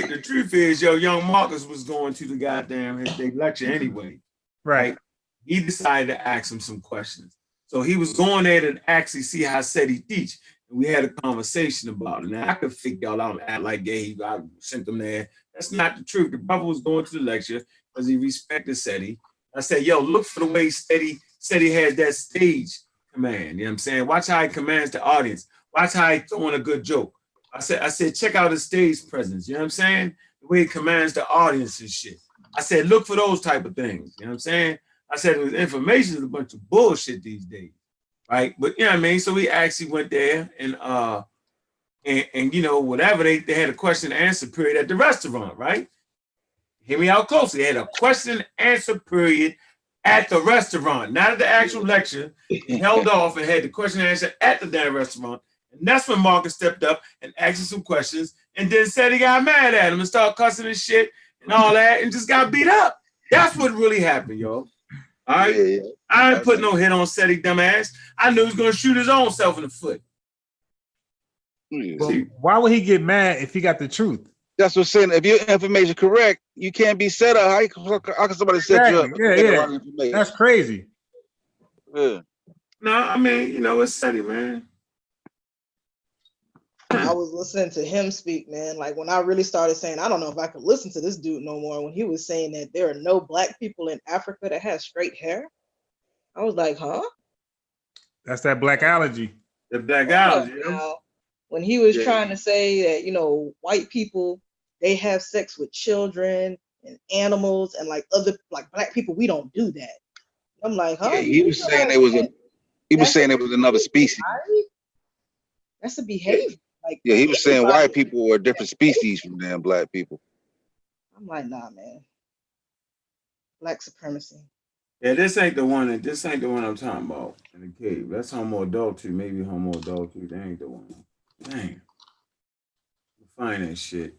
is, yo, young Marcus was going to the goddamn his lecture anyway. Right. He decided to ask him some questions. So he was going there to actually see how Seti teach. And we had a conversation about it. Now I could figure y'all out and act like I sent him there. That's not the truth. The brother was going to the lecture because he respected Seti. I said, yo, look for the way Seti has that stage command. You know what I'm saying? Watch how he commands the audience. Watch how he throwing a good joke. I said, check out his stage presence. You know what I'm saying? The way he commands the audience and shit. I said, look for those type of things. You know what I'm saying? I said, information is a bunch of bullshit these days. Right? But you know what I mean? So we actually went there and and you know, whatever, they had a question and answer period at the restaurant, right? Hear me out closely. They had a question and answer period at the restaurant, not at the actual lecture. They held off and had the question and answer at the damn restaurant. And that's when Marcus stepped up and asked him some questions and then said he got mad at him and started cussing and shit and all that and just got beat up. That's what really happened, y'all. All right? Yeah. I ain't put no hit on Seti, dumbass. I knew he was going to shoot his own self in the foot. Well, why would he get mad if he got the truth? That's what I'm saying. If your information correct, you can't be set up. How can somebody set you up? Yeah. That's crazy. Yeah. No, I mean, you know, it's Seti, man. I was listening to him speak, man. Like when I really started saying, I don't know if I could listen to this dude no more. When he was saying that there are no black people in Africa that have straight hair, I was like, huh? That's that black allergy. The black allergy. When he was trying to say that, you know, white people, they have sex with children and animals, and like other like black people, we don't do that. I'm like, huh? Yeah, he was saying it was another species. Right? That's a behavior. Like, yeah, he was saying white people were a different species from damn black people. I'm like, nah, man. Black supremacy. Yeah, this ain't the one I'm talking about in the cave. That's homo adultery, maybe homo adultery. That ain't the one. Dang. Find that shit.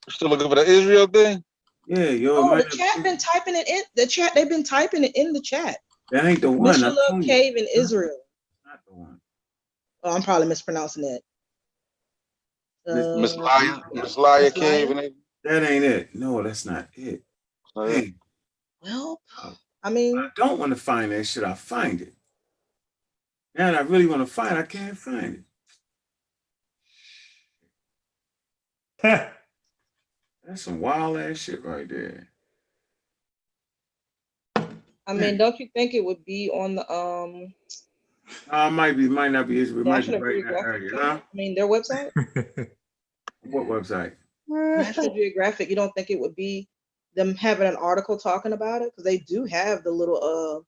Still looking for the Israel thing? Yeah, yo. Oh, the chat been typing it in the chat. They've been typing it in the chat. That ain't the one. Mishalab Cave in Israel. Not the one. Oh, I'm probably mispronouncing it. Miss Laya Cave and that ain't it. No, that's not it. Hey. Well, I mean, I don't want to find that shit. I find it. And I really want to find it. I can't find it. That's some wild ass shit right there. I mean, don't you think it would be on the might not be Israel. It might be right in that area, huh? I mean, their website. What website? National Geographic. You don't think it would be them having an article talking about it? Because they do have the little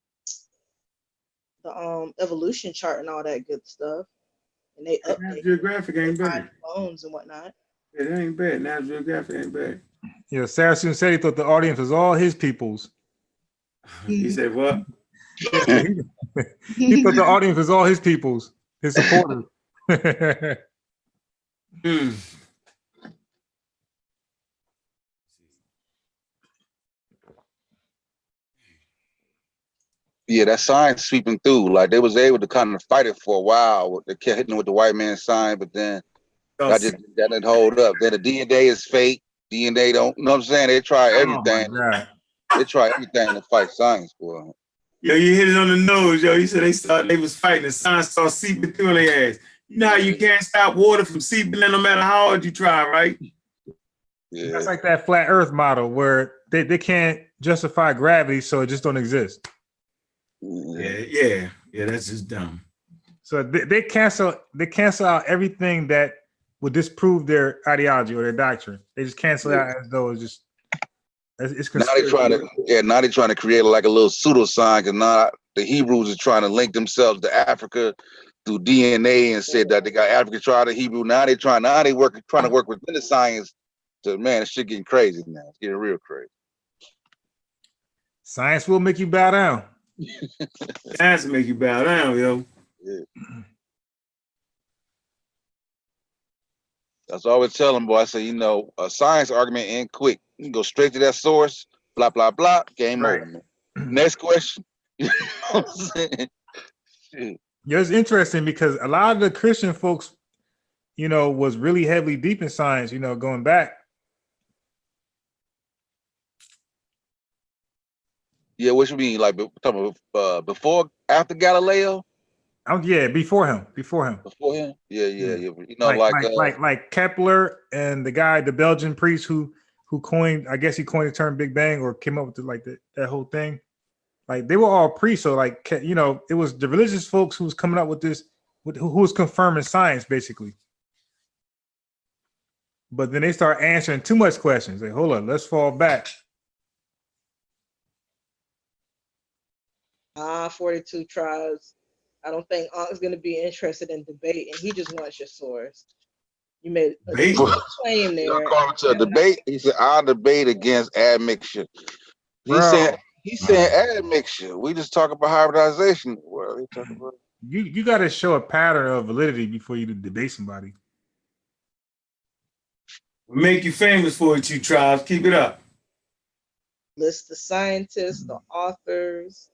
the evolution chart and all that good stuff, and they update Geographic ain't bad. Bones and whatnot. Yeah, that ain't bad. National Geographic ain't bad. Yeah, Saracen said he thought the audience was all his peoples. He said what? He thought the audience was all his peoples, his supporters. Yeah, that sign sweeping through. Like they was able to kind of fight it for a while. They kept hitting with the white man sign, but then that didn't hold up. Then the DNA is fake. DNA don't, you know what I'm saying? They try everything. They try everything to fight science, boy. Yo, you hit it on the nose, yo. You said they was fighting. The science started seeping through their ass. You know how you can't stop water from seeping in no matter how hard you try, right? Yeah. That's like that flat earth model where they can't justify gravity, so it just don't exist. Yeah, that's just dumb. So they cancel out everything that would disprove their ideology or their doctrine. They just cancel it out as though it's just it's now they're trying to create like a little pseudo sign, because now the Hebrews are trying to link themselves to Africa through DNA and said that they got African tribe of Hebrew. Now they trying to work within the science. To man, this shit getting crazy now. It's getting real crazy. Science will make you bow down. Science will make you bow down, yo. Yeah. That's what I always tell them, boy. I say, you know, a science argument ain't quick. You can go straight to that source, blah, blah, blah, game over, man. Next question. You know what I'm saying? Shit. Yeah, it's interesting because a lot of the Christian folks, you know, was really heavily deep in science, you know, going back. Yeah, what you mean? Like before, after Galileo? Yeah, before him. Before him? Yeah. You know, like Kepler and the guy, the Belgian priest who coined, I guess he coined the term Big Bang or came up with that whole thing. Like they were all priests, so like, you know, it was the religious folks who was coming up with this, who was confirming science basically. But then they start answering too much questions. Like, hold on, let's fall back. 42 tribes. I don't think Ank's going to be interested in debate, and he just wants your source. You made a Debate? claim there. You call it to a debate. He said, "I'll debate against admixture." Bro. He's saying admixture. We just talk about hybridization. What are they talking about? You got to show a pattern of validity before you debate somebody. We make you famous for it, you tribes. Keep it up. List the scientists, the authors,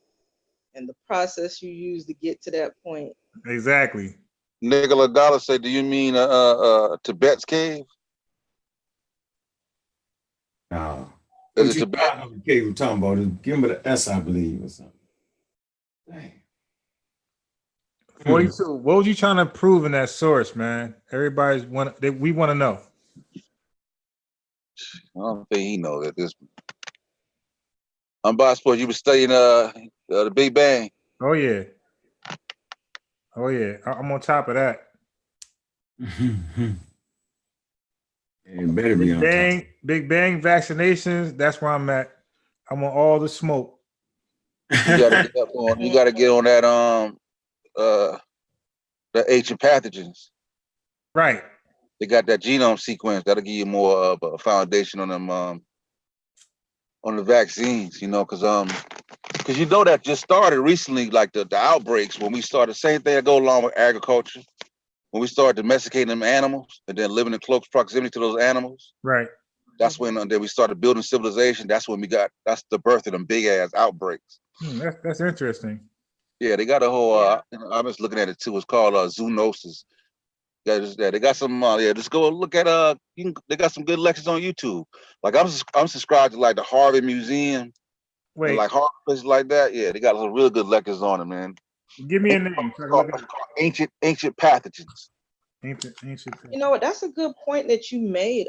and the process you use to get to that point. Exactly. Nicola Dollar said, "Do you mean Tibet's cave?" No. Is What it you Tibet? we're talking about is give me the S, I believe, or something. Dang. 42. What was you trying to prove in that source, man? Everybody's we want to know. I don't think he knows that. This. I'm about to suppose you were studying the Big Bang. Oh yeah. Oh yeah. I'm on top of that. It better be on top. Big Bang vaccinations. That's where I'm at. I want all the smoke. You gotta get up on. You gotta get on that the ancient pathogens. Right. They got that genome sequence that'll give you more of a foundation on them on the vaccines. You know, because you know that just started recently, like the outbreaks when we started. Same thing that go along with agriculture. When we started domesticating them animals and then living in close proximity to those animals. Right. That's when then we started building civilization. That's when that's the birth of them big ass outbreaks. That's interesting. Yeah, they got a whole. I'm just looking at it too. It's called zoonosis. They got some. Just go look at they got some good lectures on YouTube. Like I'm subscribed to like the Harvard Museum. Wait, and like Harvard places like that. Yeah, they got some real good lectures on it, man. Give me a name. It's called ancient pathogens. Ancient. You know what? That's a good point that you made,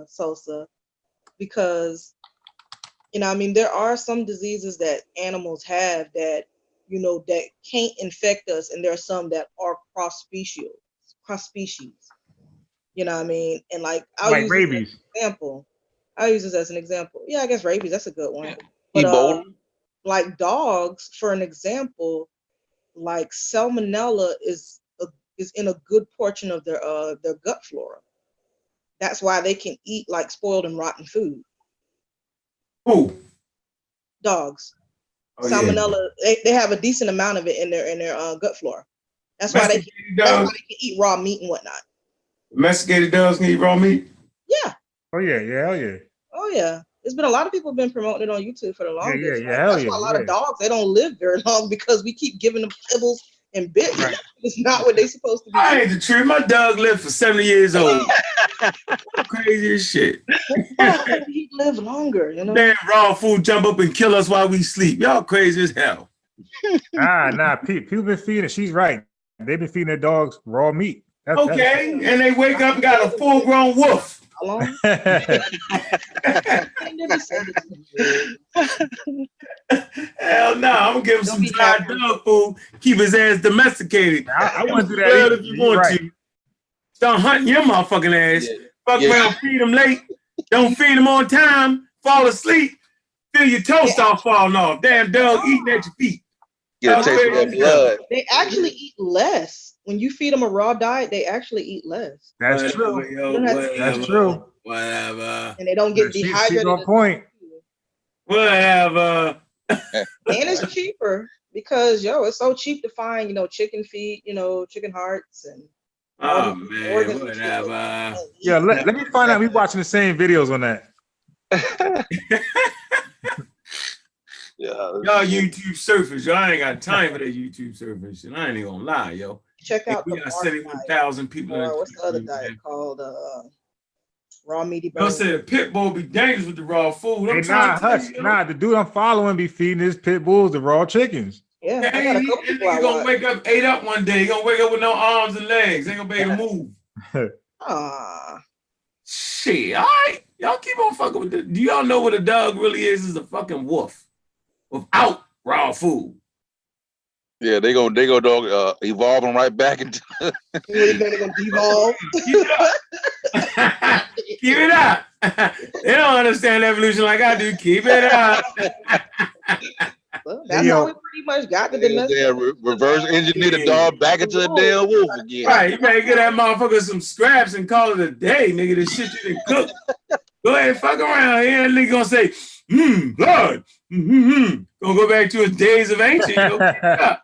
Sosa, because I mean, there are some diseases that animals have that that can't infect us, and there are some that are cross species. You know what I mean? And like I'll use rabies. This as an example. I'll use this as an example. Yeah, I guess rabies. That's a good one. Yeah. But Ebola. like dogs, for an example, like salmonella is in a good portion of their gut flora. That's why they can eat like spoiled and rotten food. Who? Dogs. Oh, Salmonella, yeah. they have a decent amount of it in their gut flora. That's why they can eat raw meat and whatnot. Domesticated dogs can eat raw meat? Yeah. Oh yeah, hell yeah. Oh yeah. There's been a lot of people been promoting it on YouTube for the longest. Yeah, That's why a lot of dogs, they don't live very long because we keep giving them kibbles and bits. Right. It's not what they're supposed to be. I ain't the truth. My dog lived for 70 years old. Crazy as shit. He live longer, Damn raw food jump up and kill us while we sleep. Y'all crazy as hell. Nah. People been feeding. She's right. They've been feeding their dogs raw meat. Okay, and they wake up and got a full-grown wolf. How long? Hell no, I'm gonna give him some dry dog food. Keep his ass domesticated. I want to do that if you want to. Start hunting your motherfucking ass. Fuck around, feed him late. Don't feed him on time. Fall asleep. Feel your toes start falling off. Damn dog eating at your feet. Get a taste of that blood. They actually eat less. When you feed them a raw diet, they actually eat less. That's true. That's true. Whatever. And they don't get dehydrated. She's on point. Whatever. And it's cheaper because it's so cheap to find, chicken feet, chicken hearts and oh man, whatever. Yeah, let me find out we watching the same videos on that. Y'all YouTube surfers, y'all ain't got time for that YouTube surfing shit. I ain't even gonna lie, yo. Check out we got 71,000 people. What's the other diet called? Raw meaty burger. I said a pit bull be dangerous with the raw food. The dude I'm following be feeding his pit bulls the raw chickens. Yeah, I got a couple people gonna wake up, ate up one day. He gonna wake up with no arms and legs. Ain't gonna be able to move. Shit, all right. Y'all keep on fucking with it. Do y'all know what a dog really is? Is a fucking wolf without raw food. Yeah, they go dog evolve them right back into. They're gonna devolve. Keep it up. They don't understand evolution like I do. Keep it up. Well, that's Yo. how we pretty much got the They domestic. reverse engineer the dog back into the damn wolf again. Right, you better get that motherfucker some scraps and call it a day, nigga. The shit you didn't cook. Go ahead, fuck around here, and nigga gonna say, blood. Gonna go back to his days of ancient. Yo. Right?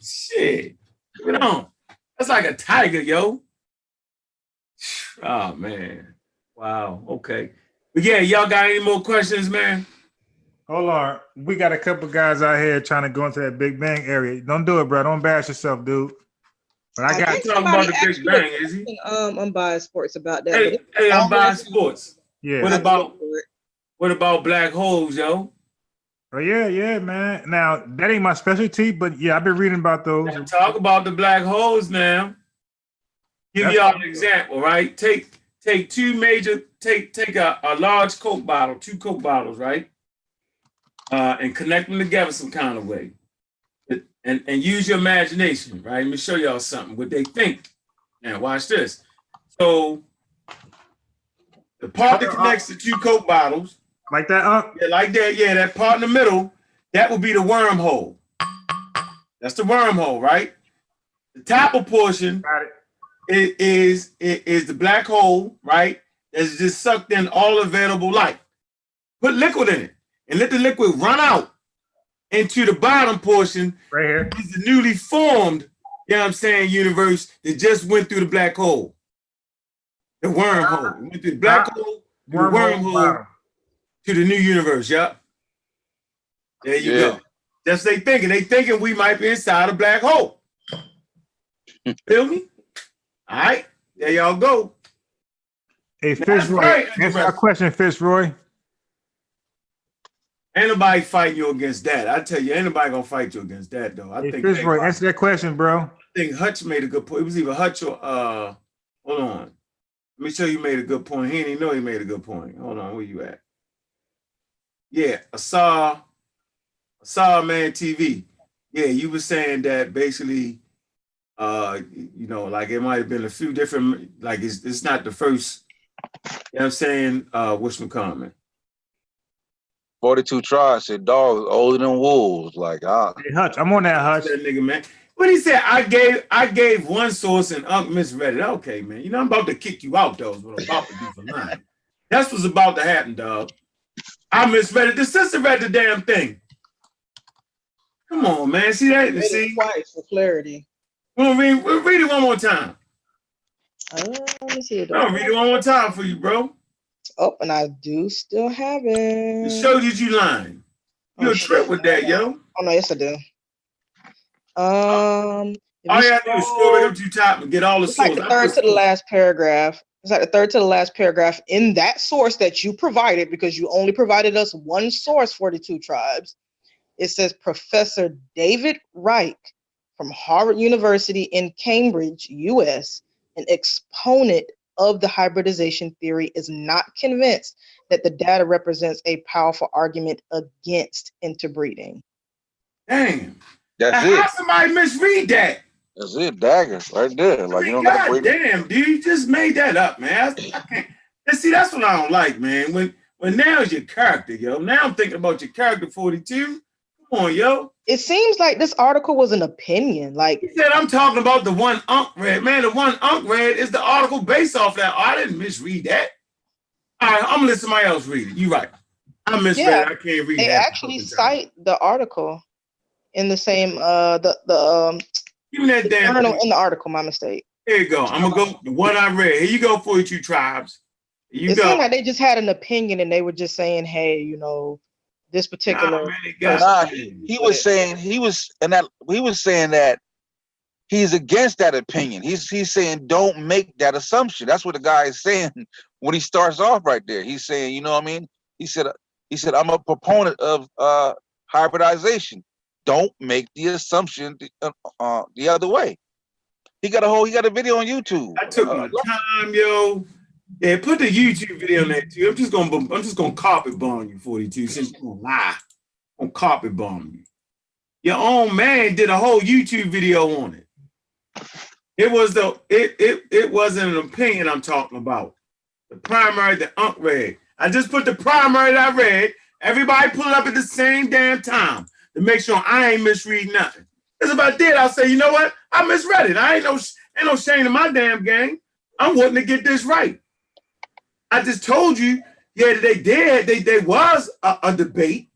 Shit. Get on. That's like a tiger, yo. Oh man. Wow. Okay. But yeah, y'all got any more questions, man? Hold on. We got a couple guys out here trying to go into that Big Bang area. Don't do it, bro. Don't embarrass yourself, dude. But I got think talking somebody about the asked Big you a Bang, is he? question, Unbiased Sports about that. Hey, I'm buying sports. yeah. What about black holes, yo? Oh yeah, man. Now that ain't my specialty, but yeah, I've been reading about those. Let's talk about the black holes now. Give y'all an example, right? Take a large Coke bottle, 2 Coke bottles, right? And connect them together some kind of way. And use your imagination, right? Let me show y'all something, what they think. Now watch this. So the part that connects the 2 Coke bottles, like that, yeah, like that, yeah, that part in the middle, that would be the wormhole. That's the wormhole, right? The top portion is the black hole, right? That's just sucked in all available light. Put liquid in it and let the liquid run out into the bottom portion. Right here is the newly formed, you know what I'm saying, universe that just went through the black hole. The wormhole. It went through the black hole, the wormhole to the new universe. Yep. There you go. That's what they thinking. They thinking we might be inside a black hole. Feel me? All right. There y'all go. Hey, Fitzroy. Answer my question, Fitzroy. Ain't nobody fighting you against that. I tell you, ain't nobody gonna fight you against that, though. I think Fitzroy, answer that question, bro. I think Hutch made a good point. It was either Hutch or hold on. Let me show you made a good point. He didn't even know he made a good point. Hold on, where you at? Yeah, Asar Man TV. Yeah, you were saying that basically, you know, like it might have been a few different, like it's not the first, you know what I'm saying, whatchamacallit. 42 tribes said dogs older than wolves. Like, Hey, Hutch, I'm on that, Hutch. That nigga, man. What he said, I gave one source and Unc misread it. Okay, man. You know, I'm about to kick you out, though, is what I'm about to do for lying. That's what's about to happen, dog. I misread it. The sister read the damn thing. Come on, man. See that? See? Twice for clarity. Well, read it one more time. Let me see it. I'll read it one more time for you, bro. Oh, and I do still have it. To show you lying. You a trip with that, yo. Oh no, yes I do. All you have to do is scroll right up to the top and get all the sources. Like the third to the last paragraph. It's like the third to the last paragraph in that source that you provided, because you only provided us one source, 42 tribes. It says Professor David Reich from Harvard University in Cambridge, US, an exponent of the hybridization theory, is not convinced that the data represents a powerful argument against interbreeding. Damn. That's it. How somebody misread that? That's it, dagger, right there. Like, you don't God gotta damn, dude, you just made that up, man. I can't. And see, that's what I don't like, man. When now's your character, yo. Now I'm thinking about your character, 42. Come on, yo. It seems like this article was an opinion. Like he said, I'm talking about the one Unc read. Man, the one Unc read is the article based off that. Oh, I didn't misread that. All right, I'm gonna let somebody else read it. You right. I misread it. I can't read they that. They actually cite the article in the same give me that damn journal in the article. My mistake. Here you go. I'm gonna go the one I read. Here you go, 42 tribes. It seemed like they just had an opinion and they were just saying, hey, you know, this particular he was saying that he's against that opinion. He's saying don't make that assumption. That's what the guy is saying when he starts off right there. He's saying, you know what I mean? He said I'm a proponent of hybridization. Don't make the assumption the other way. He got a video on YouTube. I took my time, yo. Yeah, put the YouTube video in there too. I'm just gonna carpet bomb you, 42, since you're gonna lie. I'm gonna carpet bomb you. Your own man did a whole YouTube video on it. It wasn't an opinion I'm talking about. The primary that Unc read. I just put the primary that I read, Everybody pull it up at the same damn time to make sure I ain't misreading nothing. Because if I did, I'll say, you know what? I misread it. Ain't no shame in my damn game. I'm wanting to get this right. I just told you, yeah, they did. There was a debate.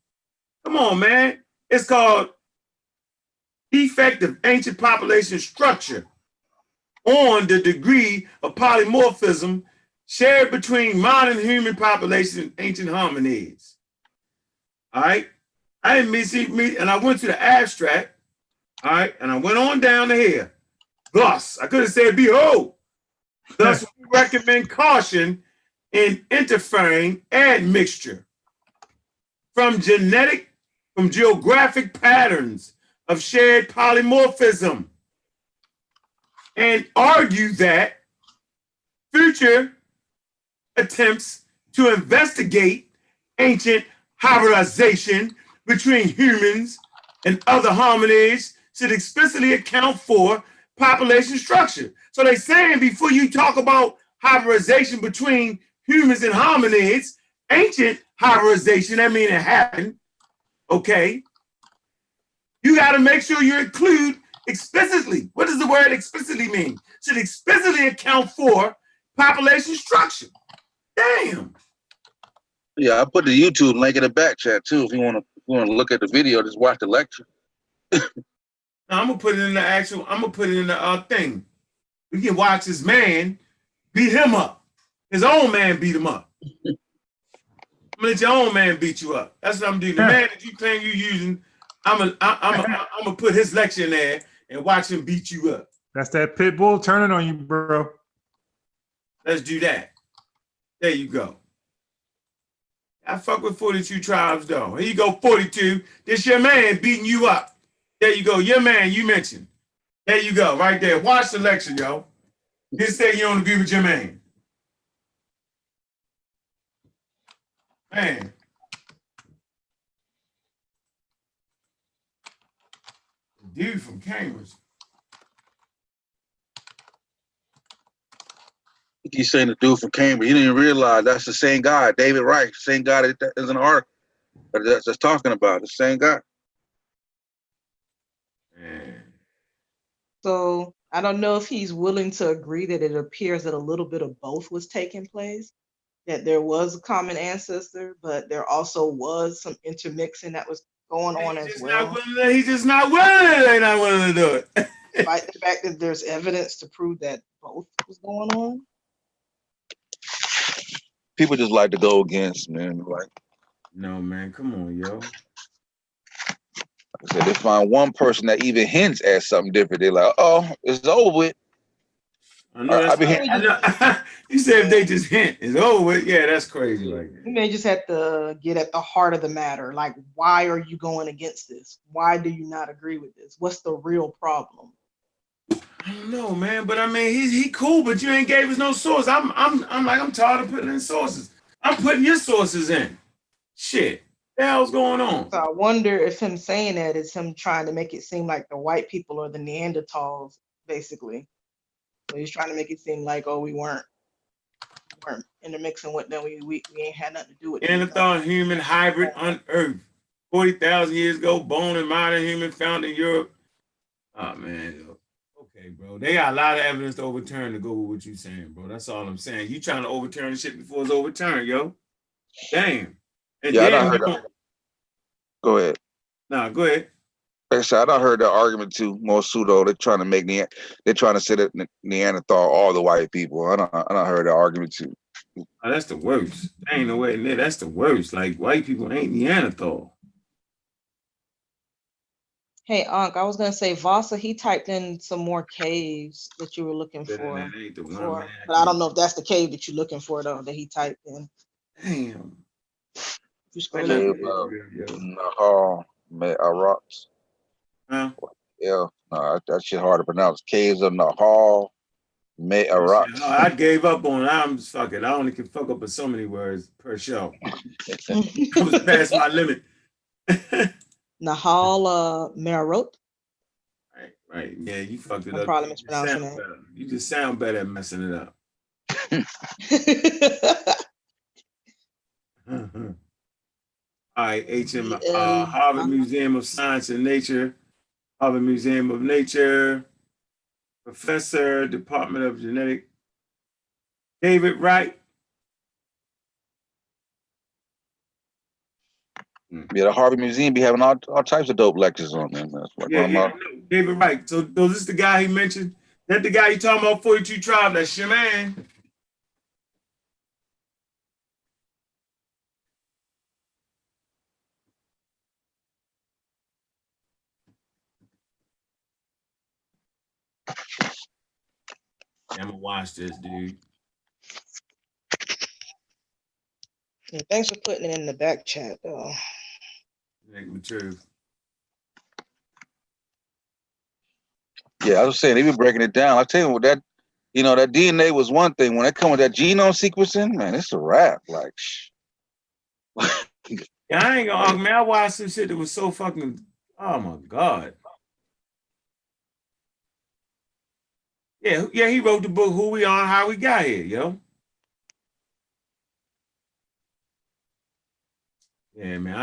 Come on, man. It's called Effect of Ancient Population Structure on the Degree of Polymorphism Shared Between Modern Human Population and Ancient Hominids. All right? I didn't meet, and I went to the abstract, all right, and I went on down to here. Thus, I could have said, behold, thus we recommend caution in interfering admixture from geographic patterns of shared polymorphism, and argue that future attempts to investigate ancient hybridization between humans and other hominids should explicitly account for population structure. So they're saying before you talk about hybridization between humans and hominids, ancient hybridization, that means it happened, okay? You got to make sure you include explicitly. What does the word explicitly mean? Should explicitly account for population structure. Damn. Yeah, I put the YouTube link in the back chat too. If you want to look at the video, just watch the lecture. Now, I'm gonna put it in the thing. We can watch this man beat him up. His own man beat him up. I'm gonna let your own man beat you up. That's what I'm doing. The man that you claim you using, I'm gonna put his lecture in there and watch him beat you up. That's that pit bull turning on you, bro. Let's do that. There you go. I fuck with 42 tribes though. Here you go, 42. This your man beating you up. There you go. Your man you mentioned. There you go, right there. Watch the lecture, yo. Just say you don't agree with your man. Man. Dude from Cambridge. He's saying the dude from Cambridge. He didn't realize that's the same guy, David Wright, same guy that is an article that's talking about, the same guy. So I don't know if he's willing to agree that it appears that a little bit of both was taking place, that there was a common ancestor, but there also was some intermixing that was going on as well. He's just not willing. They're not willing to do it. Despite the fact that there's evidence to prove that both was going on. People just like to go against, man. Like, no, man, come on, yo. I said, they find one person that even hints at something different. They're like, oh, it's over with. I know. You said if they just hint, it's over with. Yeah, that's crazy. Like that. You may just have to get at the heart of the matter. Like, why are you going against this? Why do you not agree with this? What's the real problem? I don't know, man. But I mean, he cool, but you ain't gave us no source. I'm tired of putting in sources. I'm putting your sources in. Shit. What the hell's going on? So I wonder if him saying that is him trying to make it seem like the white people are the Neanderthals, basically. So he's trying to make it seem like, oh, we weren't intermixing with them. We ain't had nothing to do with it. Neanderthal human hybrid unearthed 40,000 years ago, bone and modern human found in Europe. Oh man. Okay, bro. They got a lot of evidence to overturn to go with what you saying, bro. That's all I'm saying. You trying to overturn the shit before it's overturned, yo. Damn. And yeah, damn, I heard that. Go ahead. Nah, go ahead. Like I said, I heard that argument too. More pseudo. They're trying to say that Neanderthal all the white people. I don't heard that argument too. Oh, that's the worst. There ain't no way in there. That's the worst. Like white people ain't Neanderthal. Hey, Unc, I was gonna say Vasa, he typed in some more caves that you were looking for. But I don't know if that's the cave that you're looking for though, that he typed in. Damn. You scroll up. Nahal Me'arats. Huh? Yeah, no, that shit hard to pronounce. Caves of Nahal Me'arats. I gave up on it. I'm just fucking. I only can fuck up with so many words per show. I was past my limit. Nahal Me'arot. Right. Yeah, you fucked it up. I'm probably mispronouncing it. You just sound better at messing it up. All right, HM, Yeah. Harvard Museum of Science and Nature, Harvard Museum of Nature, Professor, Department of Genetic, David Wright. Yeah, the Harvard Museum be having all types of dope lectures on them. That's like Yeah, one of my. David Wright. So this is the guy he mentioned. That the guy you talking about, 42 Tribe, that's your man. Yeah, I'm gonna watch this, dude. Yeah, thanks for putting it in the back chat, though. Make material. Yeah, I was saying they be breaking it down. I tell you what, that that DNA was one thing. When it come with that genome sequencing, man, it's a wrap. Like, Yeah, I ain't gonna argue, man. I watched some shit that was so fucking. Oh my god. Yeah, he wrote the book Who We Are and How We Got Here, yo. Yeah, man,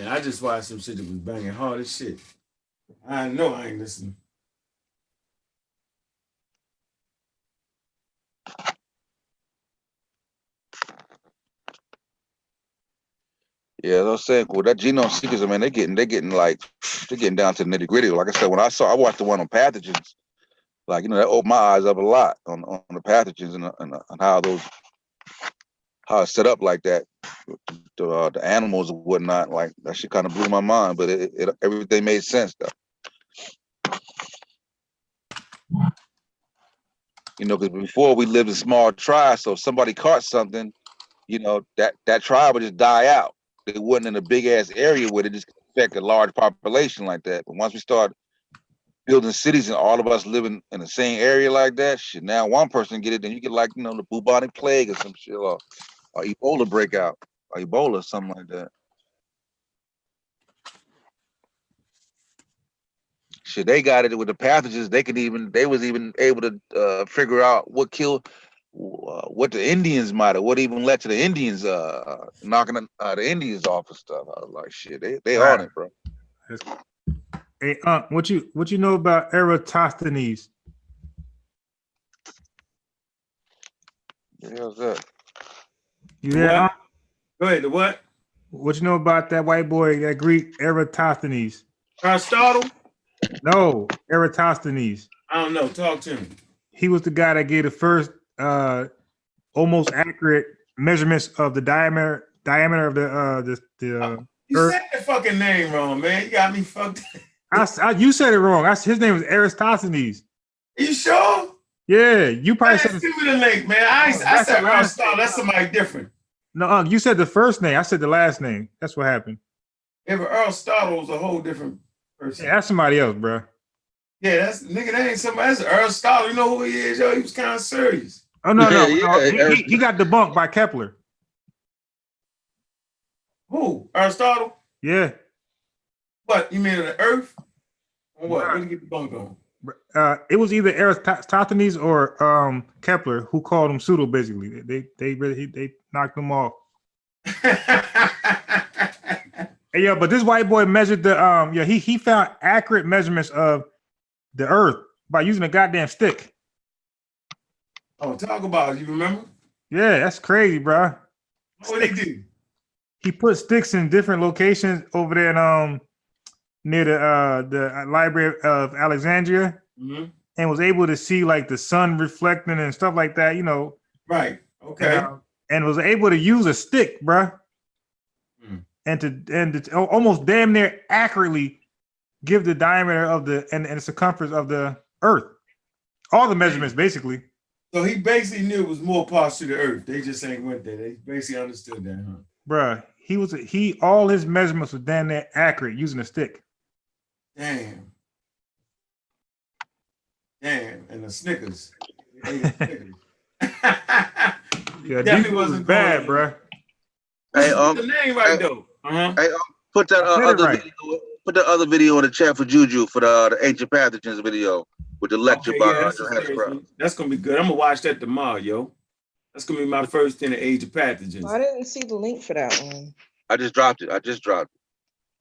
I just watched some shit that was banging hard as shit. I know I ain't listening. yeah, I was saying, well, that genome sequencing, man, they're getting down to the nitty gritty. Like I said, I watched the one on pathogens. Like, that opened my eyes up a lot on the pathogens and how it's set up like that. The animals and whatnot, like that shit kind of blew my mind, but everything made sense though. Because before we lived in small tribes, so if somebody caught something, that tribe would just die out. It wasn't in a big ass area where it just affect a large population like that. But once we start building cities and all of us living in the same area like that, shit, now one person get it, then you get like, the bubonic plague or some shit, or Ebola breakout, or Ebola, something like that. Shit, they got it with the pathogens. They was even able to figure out what killed, what the Indians might have, what even led to the Indians knocking the Indians off and stuff. I was like, shit, they on it, bro. Hey, what you know about Eratosthenes? What the hell's that? You there? Go ahead. The what? What you know about that white boy, that Greek Eratosthenes? Aristotle? No, Eratosthenes. I don't know. Talk to me. He was the guy that gave the first almost accurate measurements of the diameter of the you Earth. said the fucking name wrong, man. You got me fucked. You said it wrong. His name was Eratosthenes. You sure? Yeah, you probably said. Give me the link, man. I said Aristotle. That's somebody different. No, you said the first name. I said the last name. That's what happened. Yeah, but Aristotle was a whole different person. Yeah, that's somebody else, bro. Yeah, that ain't somebody. That's Aristotle. You know who he is, yo? He was kind of serious. Oh no. He got debunked by Kepler. Who? Aristotle? Yeah. What? You mean the Earth? Or what? What did he get debunked on? It was either Eratosthenes or Kepler who called him pseudo. Basically, they knocked him off. Hey, yo, but this white boy measured the he found accurate measurements of the Earth by using a goddamn stick. Oh, talk about it. You remember? Yeah, that's crazy, bro. What did he do? He put sticks in different locations over there in, near the Library of Alexandria, and was able to see like the sun reflecting and stuff like that, Right. Okay. And was able to use a stick, bro, and to almost damn near accurately give the diameter of the circumference of the Earth, all the measurements basically. So he basically knew it was more parts to the Earth. They just ain't went there. They basically understood that, huh? Bruh, all his measurements were damn near accurate using a stick. Damn. And the Snickers. Yeah, definitely wasn't bad, bro. Hey, the name right though. Hey, put that other video in the chat for Juju for the ancient pathogens video with the lecture by that's gonna be good. I'm gonna watch that tomorrow, yo. That's gonna be my first in the age of pathogens. I didn't see the link for that one. I just dropped it.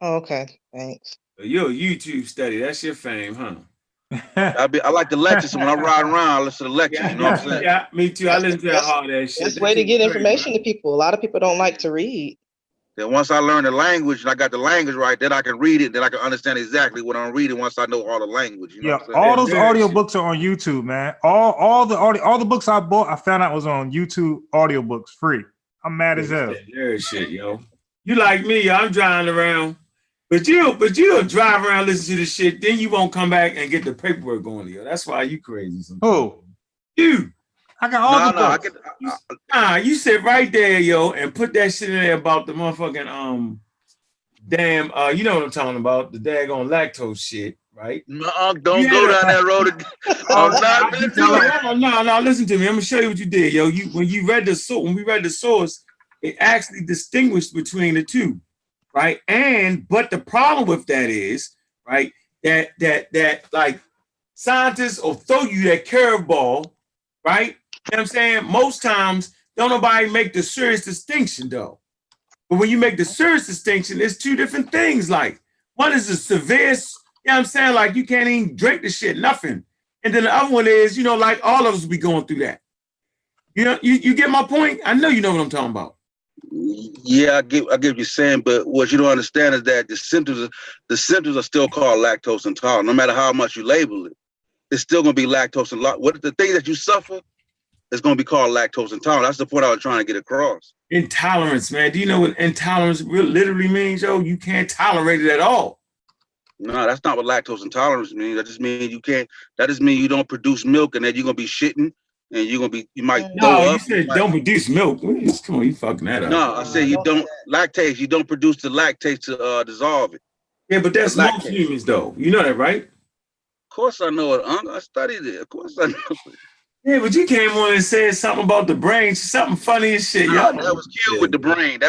Oh, okay, thanks. You're a YouTube study. That's your fame, huh? I like the lectures. So when I ride around, I listen to the lectures. You know what I'm saying? Yeah, me too. I listen to that hard ass shit. That's the way to get information to people. A lot of people don't like to read. Then once I learn the language and I got the language right, then I can read it. Then I can understand exactly what I'm reading once I know all the language. You know what I'm saying? All those audiobooks are on YouTube, man. All the books I bought, I found out was on YouTube audiobooks free. I'm mad as hell. Shit, yo. You like me, I'm driving around. But you'll drive around, listen to the shit, then you won't come back and get the paperwork going, yo. That's why you crazy sometimes. Who? You. I got all the books. You sit right there, yo, and put that shit in there about the motherfucking damn you know what I'm talking about, the daggone lactose shit, right? No, don't go down that road again. No, listen to me. I'm gonna show you what you did, yo. When we read the source, it actually distinguished between the two, right? But the problem with that is, right, that like scientists will throw you that curveball, right? You know what I'm saying? Most times, don't nobody make the serious distinction, though. But when you make the serious distinction, it's two different things. Like, one is a severe, you know what I'm saying? Like, you can't even drink the shit, nothing. And then the other one is, like all of us be going through that. You get my point? I know you know what I'm talking about. Yeah, I get what you're saying, but what you don't understand is that the symptoms are still called lactose intolerant. No matter how much you label it, it's still going to be lactose intolerant. What the thing that you suffer is going to be called lactose intolerant. That's the point I was trying to get across. Intolerance, man. Do you know what intolerance literally means, yo? You can't tolerate it at all. No, that's not what lactose intolerance means. That just means you can't. That just means you don't produce milk, and then you're gonna be shitting, and you might throw up. You said don't produce milk. Come on, you fucking that up. No, I said you don't lactase. You don't produce the lactase to dissolve it. Yeah, but that's most humans, though. You know that, right? Of course I know it. I studied it. Of course I know it. Yeah, but you came on and said something about the brain, something funny as shit. Nah, that was cute with the brain.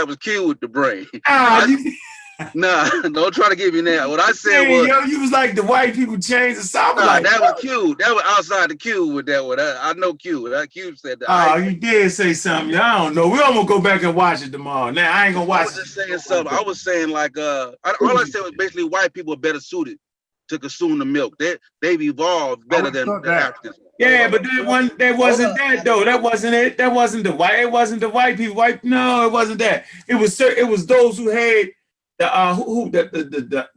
Nah, don't try to give me that. What I said was, you was like the white people changed the South. Nah, that was Q. That was outside the Q with that one. I know Q. That Q said that. Oh, you did say something. I don't know. We're gonna go back and watch it tomorrow. Now I ain't gonna watch it. I was just saying something. I was saying like all I said was basically white people are better suited to consume the milk. They've evolved better than Africans. Yeah, but that wasn't that though. That wasn't it. That wasn't the white. It wasn't the white people. No, it wasn't that. It was those who had the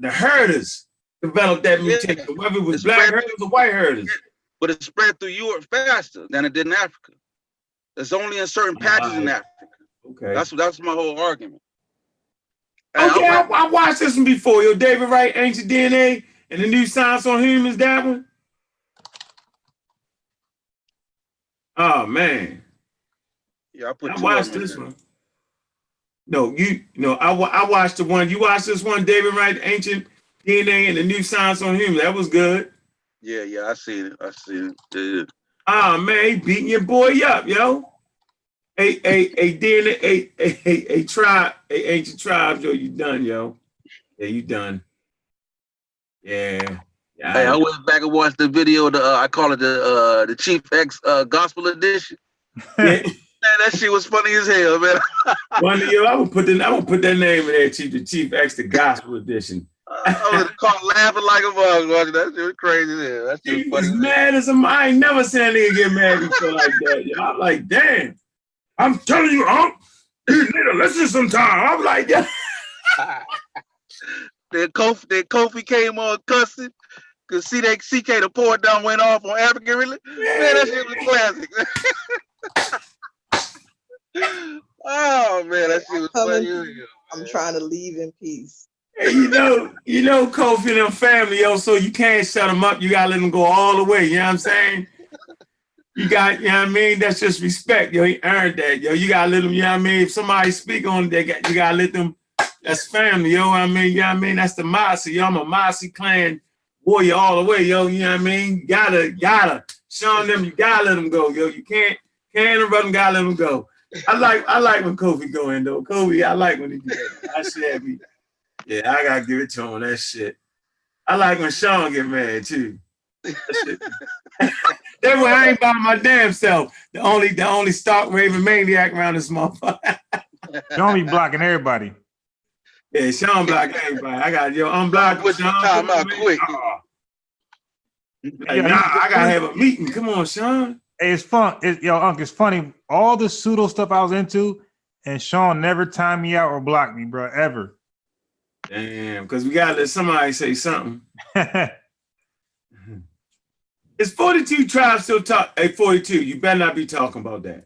herders developed that mutation. Whether it was black herders or white herders. But it spread through Europe faster than it did in Africa. It's only in certain patches in Africa. Okay, that's my whole argument. Okay, I watched this one before. Yo, David Wright, Ancient DNA, and the New Science on Humans. That one. Oh man. Yeah, I watched this one. No, I watched the one. You watched this one, David Wright, Ancient DNA and the New Science on Humans. That was good. Yeah, I seen it. Yeah. Oh man, he beating your boy up, yo. A DNA, a tribe, ancient tribes, yo. You done, yo. Yeah, you done. Yeah. Hey, I went back and watched the video. I call it the Chief X Gospel Edition. Yeah. Man, that shit was funny as hell, man. I would put that name in there, the Chief X, the Gospel Edition. I was caught laughing like a bug watching that. Shit was crazy as hell. That shit was funny. Mad as I ain't never seen a nigga get mad before like that. Yo. I'm like, damn. I'm telling you, you need to listen sometime. I'm like, yeah. Then Kofi came on cussing. Cause CK the pour down went off on African religion. Man, that shit was classic. Oh man, that shit was funny. I'm trying to leave in peace. Hey, you know Kofi and them family, yo, so you can't shut them up. You gotta let them go all the way. You know what I'm saying? You know what I mean? That's just respect, yo. He earned that, yo. You gotta let them, you know what I mean? If somebody speak on it, you gotta let them. That's family, yo. I mean, you know what I mean? That's the Mossy, yo. I'm a Mossy clan warrior all the way, yo. You know what I mean? Gotta show them. You gotta let them go, yo. You can't interrupt them. Gotta let them go. I like when Kofi go in though. Kofi, I like when he do that. I should be. Yeah, I gotta give it to him. That shit. I like when Sean get mad too. That way I ain't by my damn self. The only Stark Raven maniac around this motherfucker. Don't be blocking everybody. Yeah, Sean blocked everybody. I got unblock Put your Sean. time out quick. Like, nah, I gotta have a meeting. Come on, Sean. It's fun. Unc, it's funny. All the pseudo stuff I was into, and Sean never timed me out or blocked me, bro, ever. Damn, because we gotta let somebody say something. Is 42 tribes still talk? Hey, 42, you better not be talking about that. Of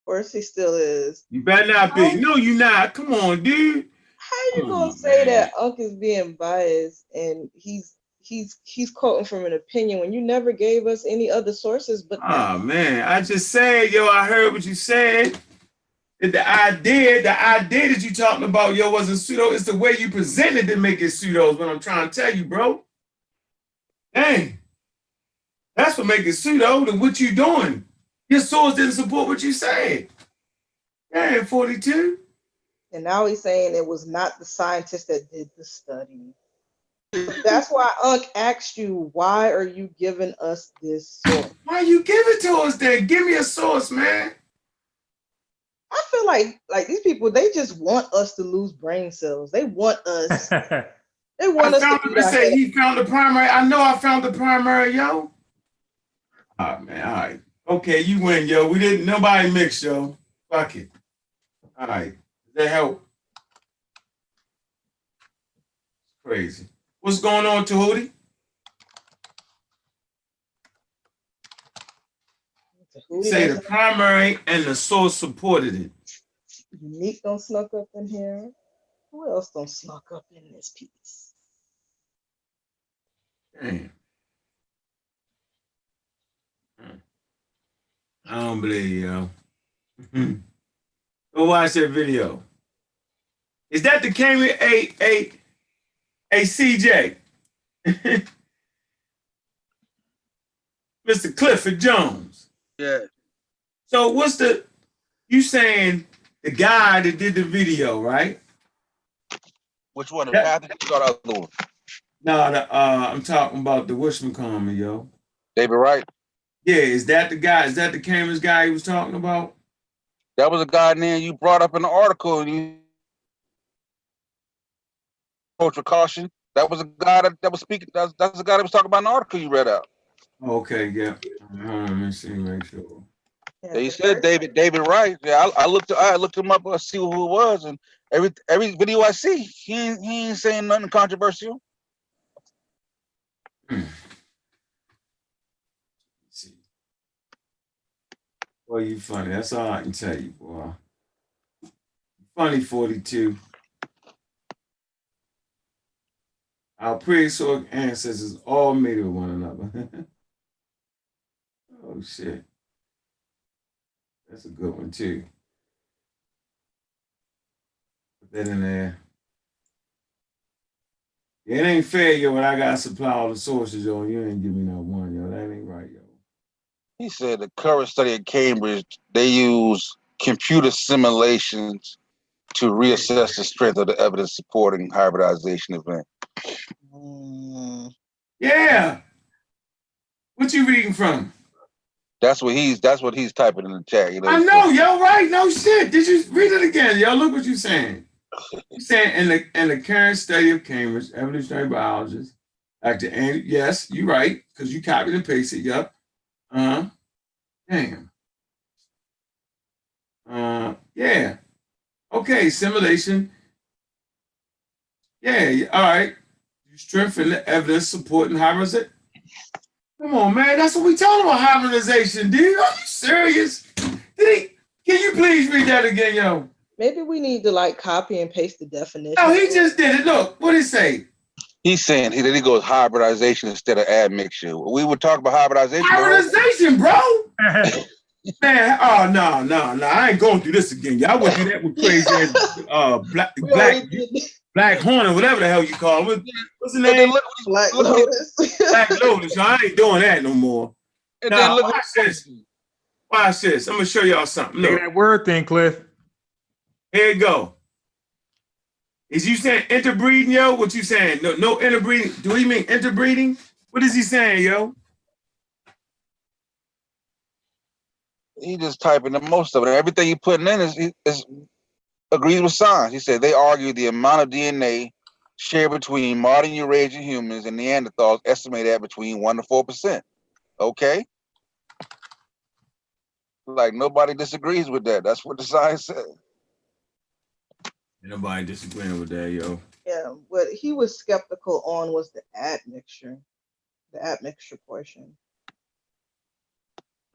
course, he still is. You better not be. No, you not. Come on, dude. How you gonna say that Unc is being biased and he's quoting from an opinion when you never gave us any other sources but that? Oh man, I just said, yo, I heard what you said. The idea that you talking about, yo, wasn't pseudo. It's the way you presented to make it pseudo is what I'm trying to tell you, bro. Dang. That's what makes it pseudo than what you doing. Your source didn't support what you said. Dang, 42. And now he's saying it was not the scientist that did the study. That's why Unc asked you, why are you giving us this source? Why you give it to us then? Give me a source, man. I feel like these people, they just want us to lose brain cells. They want us. They want us to be say he found the primary. I know I found the primary, yo. All right, man. All right. Okay, you win, yo. We didn't. Nobody mix, yo. Fuck it. All right. Does that help? Crazy. What's going on, Tahuti? Say the primary and the source supported it. Unique don't snuck up in here. Who else don't snuck up in this piece? Damn. I don't believe you, yo. Go watch that video. Is that the Cambridge a CJ? Mr. Clifford Jones. Yeah. So what's you saying the guy that did the video, right? Which one? The Pathogens or the other one? No, I'm talking about the whatchamacallit, yo. David Wright. Yeah, is that the guy? Is that the Cambridge guy he was talking about? That was a guy name you brought up in the article, and you approach with caution. That was a guy that was speaking. That's the guy that was talking about in the article you read out. Okay, yeah. Let me see, make sure. Yeah, They said David Wright. Yeah, I looked him up to see who it was, and every video I see, he ain't saying nothing controversial. See. Boy, you funny. That's all I can tell you, boy. Funny 42. Our prehistoric ancestors all made with one another. Oh shit. That's a good one too. Put that in there. Yeah, it ain't fair, yo, when I got to supply all the sources, yo, and you ain't give me not one, yo. That ain't right, yo. He said the current study at Cambridge, they use computer simulations to reassess the strength of the evidence supporting hybridization event. Yeah. What you reading from? That's what he's typing in the chat. You know. I know, yo, right? No shit. Did you read it again? Yo, look what you're saying. You're saying in the current study of Cambridge, evolutionary biologists, Dr. Andy, yes, you're right, because you copied and pasted, yup. Damn. Yeah. Okay, simulation. Yeah, all right. You strengthen the evidence supporting hybridization. Come on, man. That's what we talking about, hybridization, dude. Are you serious? Can you please read that again, yo? Maybe we need to like copy and paste the definition. No, he just did it. Look, what did he say? He's saying he goes hybridization instead of admixture. We would talk about hybridization. Hybridization, bro. Man, oh no. I ain't going through this again. Y'all would do that with crazy Black Hornet, whatever the hell you call it. What's the name? Black Lotus. Black Lotus. I ain't doing that no more. And now, watch this. Watch this. I'm gonna show y'all something. Look. That word thing, Cliff. Here you go. Is you saying interbreeding, yo? What you saying? No interbreeding. Do he mean interbreeding? What is he saying, yo? He just typing the most of it. Everything he putting in is agrees with science. He said they argue the amount of DNA shared between modern Eurasian humans and Neanderthals estimated at between 1 to 4%. Okay. Like nobody disagrees with that. That's what the science said. Nobody disagreeing with that, yo. Yeah, what he was skeptical on was the admixture portion.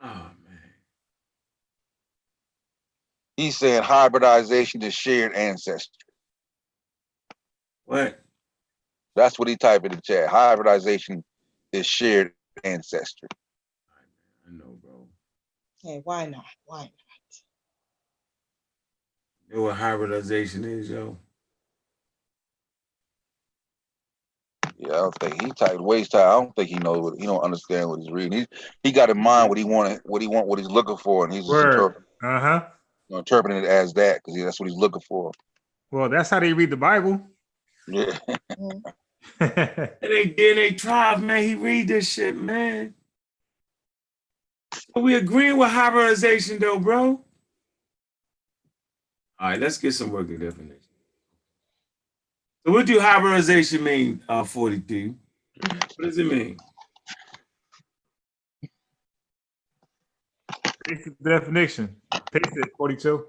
Oh man. He's saying hybridization is shared ancestry. What? That's what he typed in the chat. Hybridization is shared ancestry. I know, bro. Hey, why not? Why not? You know what hybridization is, yo? Yeah, I don't think he typed waste time. I don't think he knows what he don't understand what he's reading. He got in mind what he wanted, what he's looking for, and he's just interpreting it as that because that's what he's looking for. Well, that's how they read the Bible. Yeah. They DNA tribe, man. He read this shit, man. Are we agreeing with hybridization, though, bro? All right, let's get some working definition. So what do hybridization mean, 42? What does it mean? Basic definition. Paste it, 42.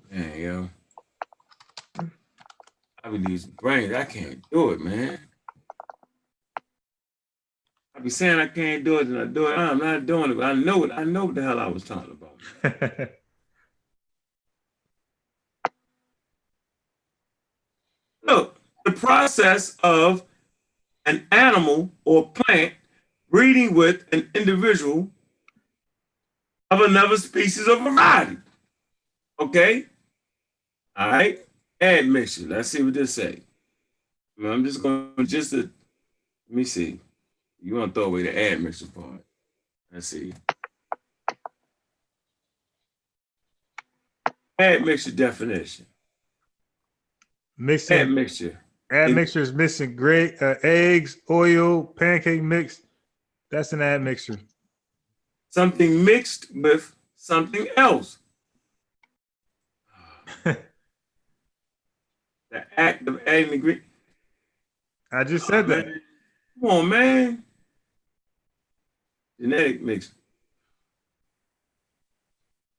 Man, yo. I be losing brains. I can't do it, man. I be saying I can't do it and I do it. I'm not doing it, but I know it. I know what the hell I was talking about. Look, the process of an animal or plant breeding with an individual of another species or variety. Okay? All right? Admixture. Let's see what this say. I'm just going to let me see. You want to throw away the admixture part. Let's see. Admixture definition. Mixing. Admixture. Admixture is mixing eggs, oil, pancake mix. That's an admixture. Something mixed with something else. The act of adding ingredient. I just said that. Man. Come on, man. Genetic mix.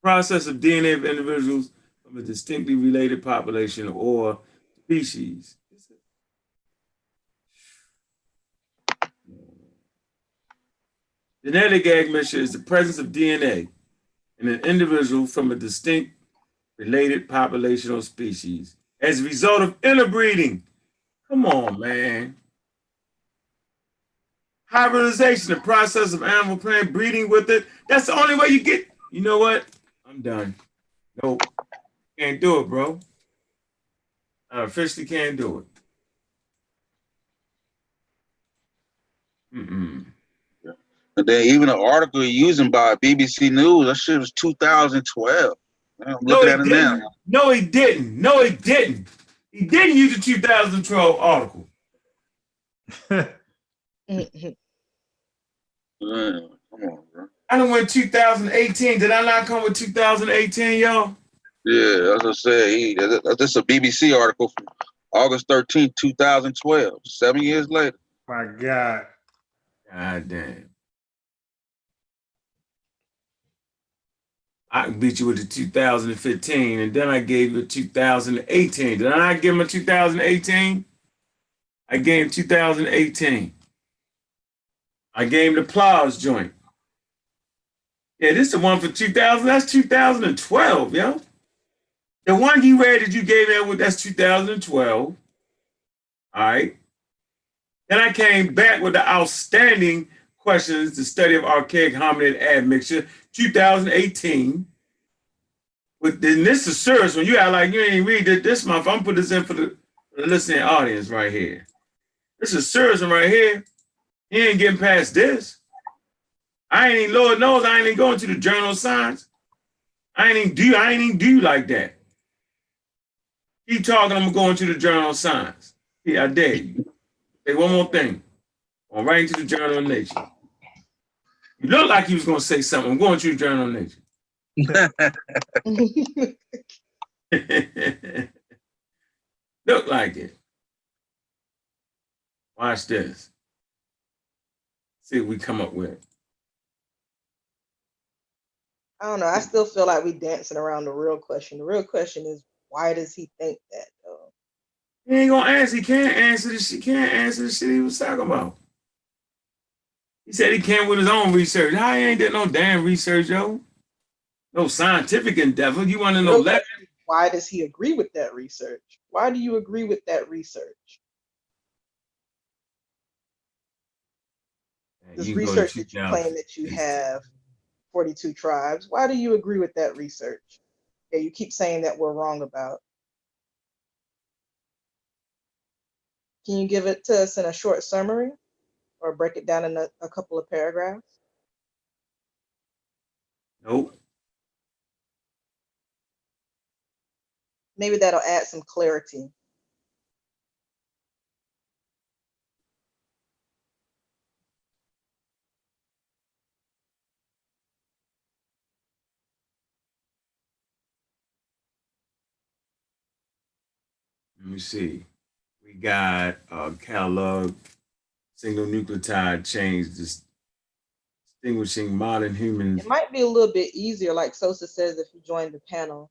Process of DNA of individuals from a distinctly related population or species. Genetic admixture is the presence of DNA in an individual from a distinct related population or species as a result of interbreeding. Come on, man. Hybridization, the process of animal plant breeding with it. That's the only way you get. You know what? I'm done. Nope. Can't do it, bro. I officially can't do it. Mm-mm. And then even an article using by BBC News, that shit was 2012. I'm looking at it now. No, he didn't. No, he didn't. He didn't use the 2012 article. Come on, bro. I done went 2018. Did I not come with 2018, y'all? Yeah, as I say, this is a BBC article from August 13th, 2012, 7 years later. My God. God damn. I can beat you with the 2015, and then I gave you a 2018. Did I not give him a 2018? I gave him 2018. I gave him the Plows joint. Yeah, this is the one for 2000. That's 2012, yo. The one you read that you gave me, that's 2012. All right. Then I came back with the outstanding questions, the study of archaic hominid admixture, 2018. With this is serious when you act like you ain't read this month. I'm put this in for the listening audience right here. This is serious one right here. He ain't getting past this. I ain't even, Lord knows, I ain't even going to the Journal of Science. I ain't even do like that. Keep talking, I'm going to the Journal of Science. Yeah, I dare you. Say one more thing. I'm right into the Journal of Nature. You look like you was gonna say something. I'm going to Journal of Nature. Look like it. Watch this. See what we come up with. I don't know. I still feel like we dancing around the real question. The real question is, why does he think that though? He ain't gonna answer. He can't answer the shit. Can't answer the shit he was talking about. He said he came with his own research. How he ain't did no damn research, yo? No scientific endeavor. You want to know less? Why does he agree with that research? Why do you agree with that research? This research that you claim that you have 42 tribes. Why do you agree with that research? Yeah, you keep saying that we're wrong about. Can you give it to us in a short summary or break it down in a couple of paragraphs? Nope. Maybe that'll add some clarity. Let me see. We got catalog, single nucleotide chains, distinguishing modern humans. It might be a little bit easier, like Sosa says, if you join the panel.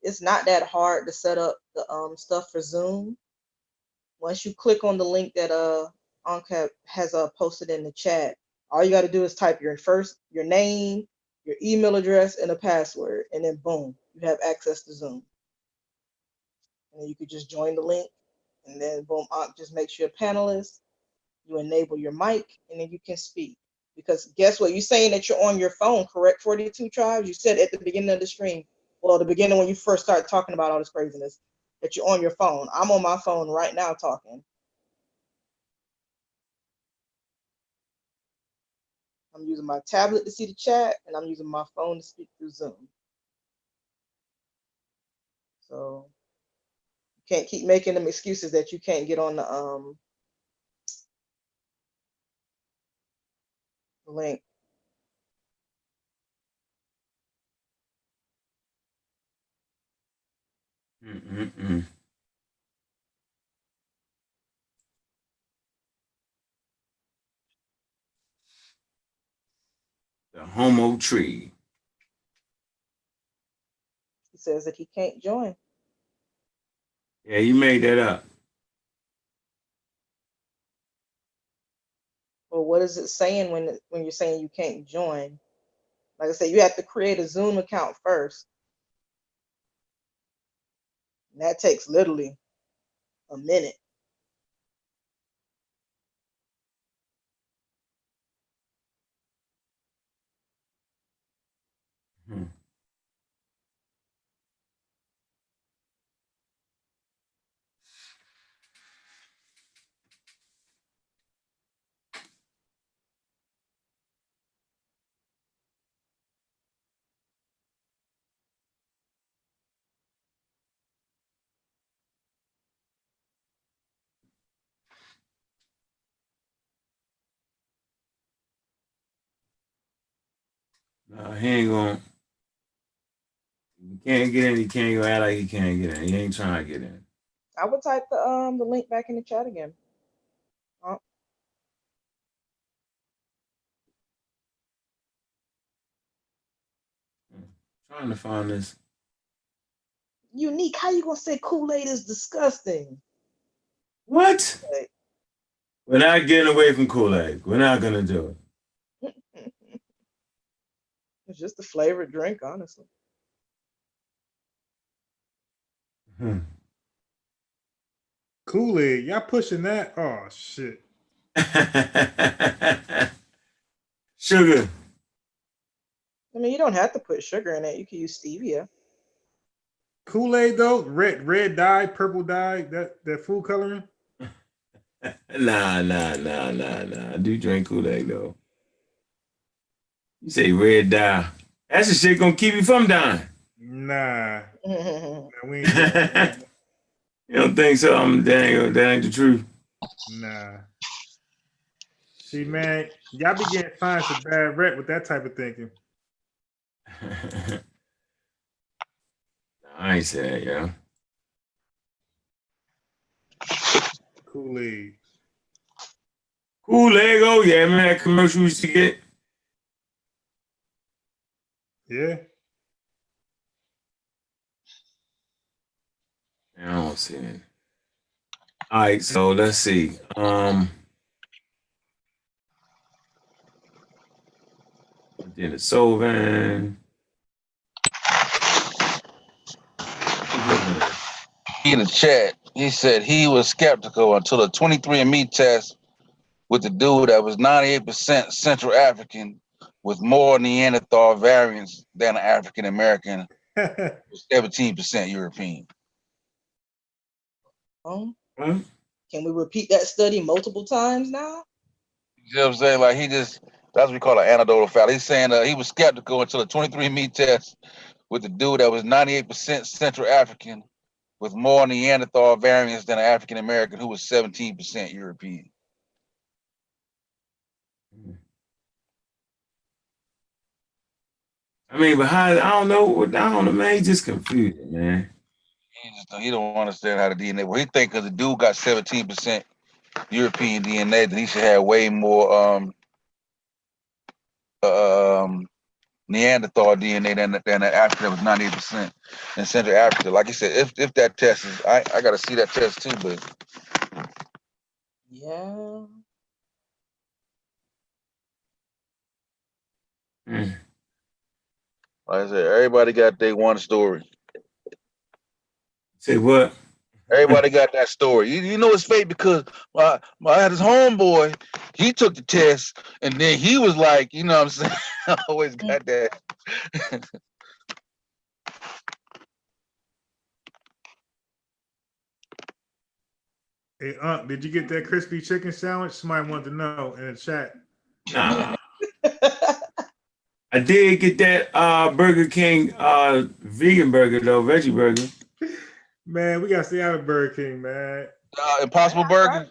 It's not that hard to set up the stuff for Zoom. Once you click on the link that ONCAP has posted in the chat, all you got to do is type your name, your email address, and a password, and then boom, you have access to Zoom. And then you could just join the link, and then boom, just makes you a panelist. You enable your mic, and then you can speak. Because guess what? You're saying that you're on your phone, correct? 42 tribes. You said at the beginning of the stream, well, the beginning when you first started talking about all this craziness, that you're on your phone. I'm on my phone right now talking. I'm using my tablet to see the chat, and I'm using my phone to speak through Zoom. So you can't keep making them excuses that you can't get on the link. The Homo tree. He says that he can't join. Yeah, you made that up. Well, what is it saying when you're saying you can't join? Like I said, you have to create a Zoom account first. And that takes literally a minute. No, he ain't gonna. You can't get in. He can't go act like he can't get in. He ain't trying to get in. I would type the link back in the chat again. Oh. Trying to find this. Unique, how you gonna say Kool-Aid is disgusting? What? Okay. We're not getting away from Kool-Aid. We're not gonna do it. It's just a flavored drink, honestly. Kool-Aid, y'all pushing that? Oh shit. Sugar. I mean, you don't have to put sugar in it. You can use stevia. Kool-Aid though, red dye, purple dye, that food coloring. Nah. I do drink Kool-Aid though. You say red dye. That's the shit gonna keep you from dying. Nah. We ain't You don't think so? That ain't the truth. Nah. See, man, y'all be getting science a bad rep with that type of thinking. I ain't saying, yeah. Kool-Aid. Kool-Aid, oh yeah, man, that commercial we used to get. Yeah. I don't see it. All right, so let's see. Then the Solvan. In the chat, he said he was skeptical until a 23andMe test with the dude that was 98% Central African with more Neanderthal variants than African American, 17% European. Can we repeat that study multiple times now? You know what I'm saying? Like that's what we call an anecdotal fact. He's saying he was skeptical until a 23andMe test with the dude that was 98% Central African with more Neanderthal variants than an African American who was 17% European. I mean, but how? I don't know, man. He's just confused, man. He don't understand how the DNA works. He think because the dude got 17% European DNA, that he should have way more Neanderthal DNA than the Africa that was 98% in Central Africa. Like he said, if that test is, I got to see that test too, but yeah. Like I said, everybody got their one story. Say what? Everybody got that story. You know it's fake because I had this homeboy, he took the test and then he was like, you know what I'm saying? I always got that. Hey, did you get that crispy chicken sandwich? Somebody wanted to know in the chat. Nah. I did get that Burger King vegan burger though, veggie burger. Man, we gotta stay out of Burger King, man. Impossible Burger.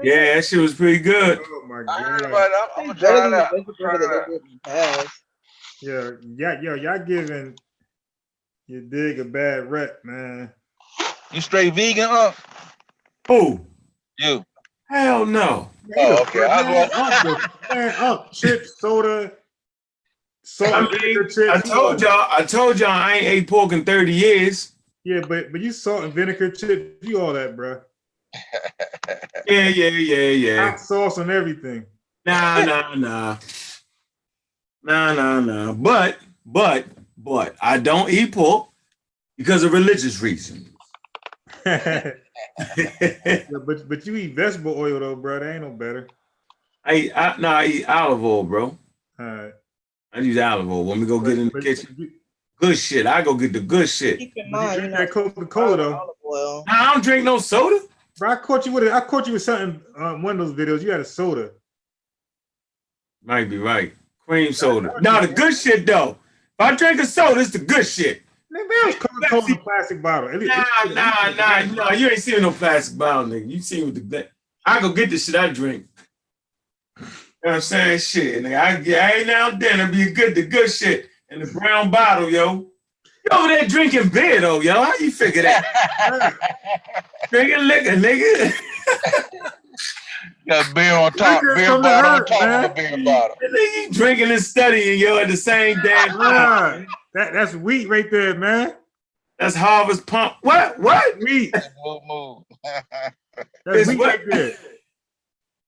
Yeah, that shit was pretty good. Oh my I heard god. about it. I'm gonna try it out. Yeah, y'all giving your dig a bad rep, man. You straight vegan, huh? Who? You. Hell no. Oh, okay. Man, chips, soda, salt and vinegar chips. I told y'all I ain't ate pork in 30 years. Yeah, but you salt and vinegar chips, you all that, bro. Yeah. Hot sauce and everything. Nah. But I don't eat pork because of religious reasons. Yeah, but you eat vegetable oil though, bro. That ain't no better. I eat olive oil, bro. All right. I use olive oil when we go get in the kitchen. Good shit. I go get the good shit. Keep in mind, you drink that Coca-Cola though. Nah, I don't drink no soda. Bro, I caught you with something one of those videos. You had a soda. Might be right. Cream soda. No, the good shit though. If I drink a soda, it's the good shit. Nigga, that was Coca-Cola in a plastic bottle. Nah. You ain't seen no plastic bottle, nigga. You seen with the I go get the shit I drink. You know what I'm saying? Shit, nigga. I ain't now and then it be the good shit in the brown bottle, yo. You over there drinking beer though, yo. How you figure that? Drinking liquor, nigga. Got beer on top, beer bottle on top of the beer bottle. You drinking and studying, yo, at the same damn time. That's wheat right there, man. That's Harvest Pump. What? Wheat. Move. That's wheat right there.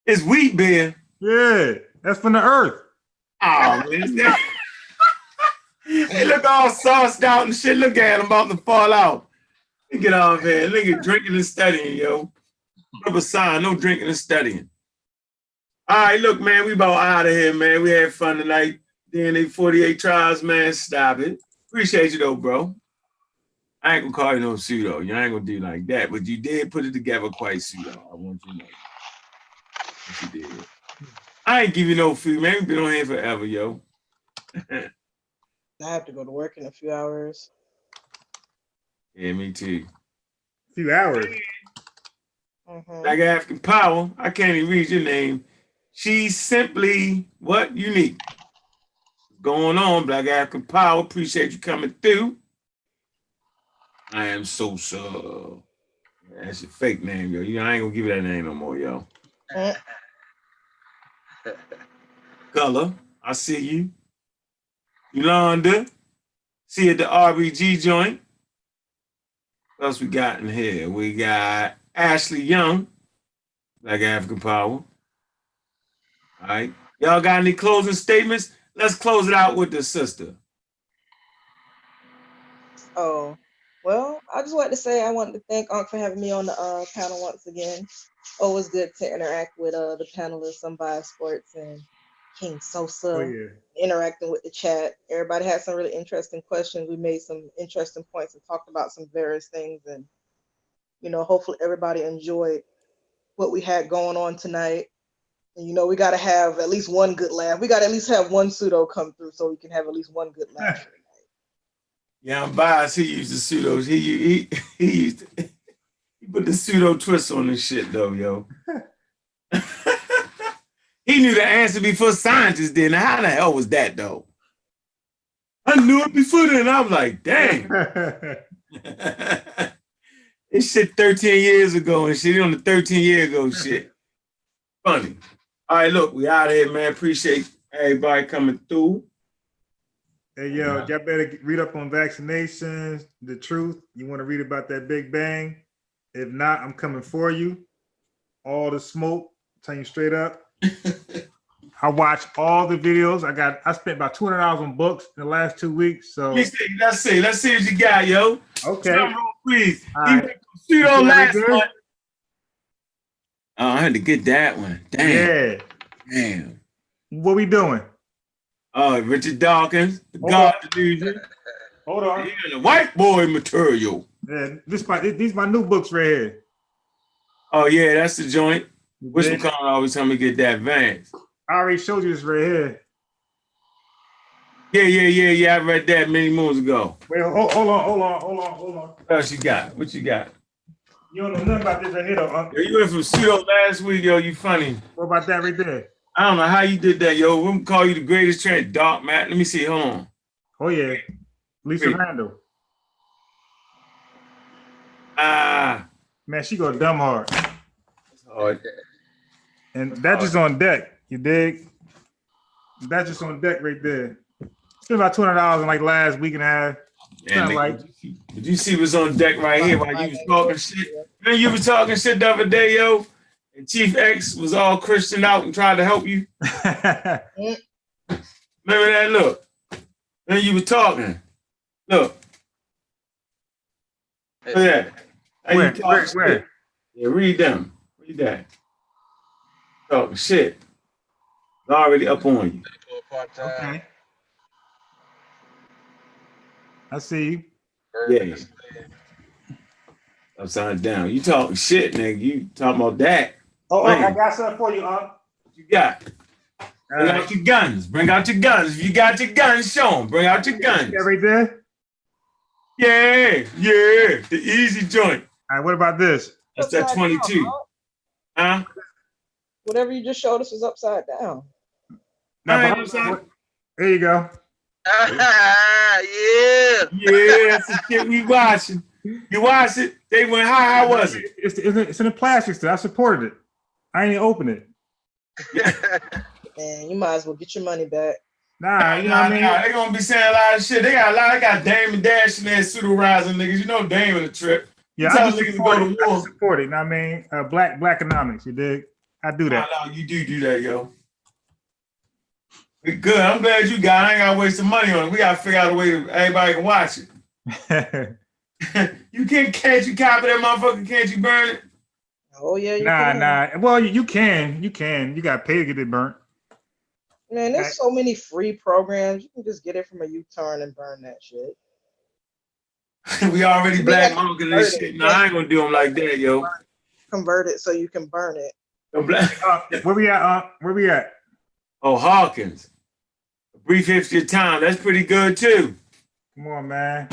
It's wheat beer. Yeah, that's from the earth. Oh, man. They look all sauced out and shit. Look at him about to fall out. Get off here. Look at drinking and studying, yo. Put up a sign, no drinking and studying. All right, look, man, we about out of here, man. We had fun tonight. DNA 48 trials, man. Stop it. Appreciate you, though, bro. I ain't gonna call you no pseudo. You ain't gonna do like that, but you did put it together quite pseudo. I want you to know. Yes, you did. I ain't give you no food, man. We've been on here forever, yo. I have to go to work in a few hours. Yeah, me too. A few hours. Like African Power. I can't even read your name. She's simply what? Unique. Going on, Black African Power. Appreciate you coming through. I am so. That's your fake name, yo. You know, I ain't gonna give you that name no more, yo. Color, I see you. Yolanda, see you at the RBG joint. What else we got in here? We got Ashley Young, Black African Power. All right. Y'all got any closing statements? Let's close it out with the sister. Oh, well, I just wanted to say I wanted to thank Unc for having me on the panel once again. Always good to interact with the panelists on Bias Sports and King Sosa, interacting with the chat. Everybody had some really interesting questions. We made some interesting points and talked about some various things. And, you know, hopefully everybody enjoyed what we had going on tonight. And, you know, we got to have at least one good laugh. We got to at least have one pseudo come through so we can have at least one good laugh. Yeah, I'm biased. He used the pseudos. He put the pseudo twist on this shit though, yo. He knew the answer before scientists did. Now, how the hell was that though? I knew it before then. I was like, dang. This shit 13 years ago and shit on the 13-year ago shit. Funny. All right, look, we out of here, man. Appreciate everybody coming through. Hey, yo, y'all better read up on vaccinations, the truth. You want to read about that Big Bang? If not, I'm coming for you. All the smoke, telling you straight up. I watched all the videos. I spent about $200 on books in the last 2 weeks. So let's see what you got, yo. Okay. Please. Right. Pseudo last one. Oh, I had to get that one. Damn. Yeah. Damn. What we doing? Oh, Richard Dawkins, the God Delusion. Hold on. The white boy material. Yeah, these my new books right here. Oh, yeah, that's the joint. Wish Colin always tell me to get that Vance. I already showed you this right here. Yeah. I read that many moons ago. Wait, hold on. What else you got? What you got? You don't know nothing about this right here, though. Yo, you went from pseudo last week, yo. You funny. What about that right there? I don't know how you did that, yo. We'll call you the greatest trainer, Doc, Matt. Let me see. Hold on. Oh, yeah. Lisa Randall. Man, she go dumb hard. Hard. And that's just on deck. You dig? That's just on deck right there. Spent about $200 in like last week and a half. Did you see what's on deck right here while you was talking shit? Man, you was talking shit the other day, yo. And Chief X was all Christian out and tried to help you. Remember that? Look. Then you were talking. Look. Look at that. Where? Yeah, read them. Read that. Talking shit. It's already up on you. Okay. I see you. Yeah. Upside down. You talking shit, nigga. You talking about that. Oh, I got something for you, What you got? Bring out your guns. Bring out your guns. If you got your guns, show them. Bring out your guns. Right there? Yeah. The easy joint. All right, what about this? That's that 22. Huh? Whatever you just showed us was upside down. There you go. Yeah, that's the shit we watching. You watch it? They went high. How was it? It's in the plastic still. I supported it. I ain't open it. Man, you might as well get your money back. Nah, you know what I mean? They gonna be saying a lot of shit. They got Dame and Dash in there pseudo rising niggas. You know Dame in the trip. Yeah, I just support it. You know what I mean? Black economics, you dig? I do that. No, you do that, yo. Good. I'm glad you got it. I ain't gotta waste some money on it. We gotta figure out a way that everybody can watch it. You copy that motherfucker, can't you burn it? Oh yeah, you can. Nah. Well, you can. You gotta pay to get it burnt. Man, there's so many free programs. You can just get it from a U-turn and burn that shit. We already black marketing this shit. No, I ain't gonna do them like that, yo. Convert it so you can burn it. Where we at? Oh, Hawkins. A Brief History of Time. That's pretty good too. Come on, man.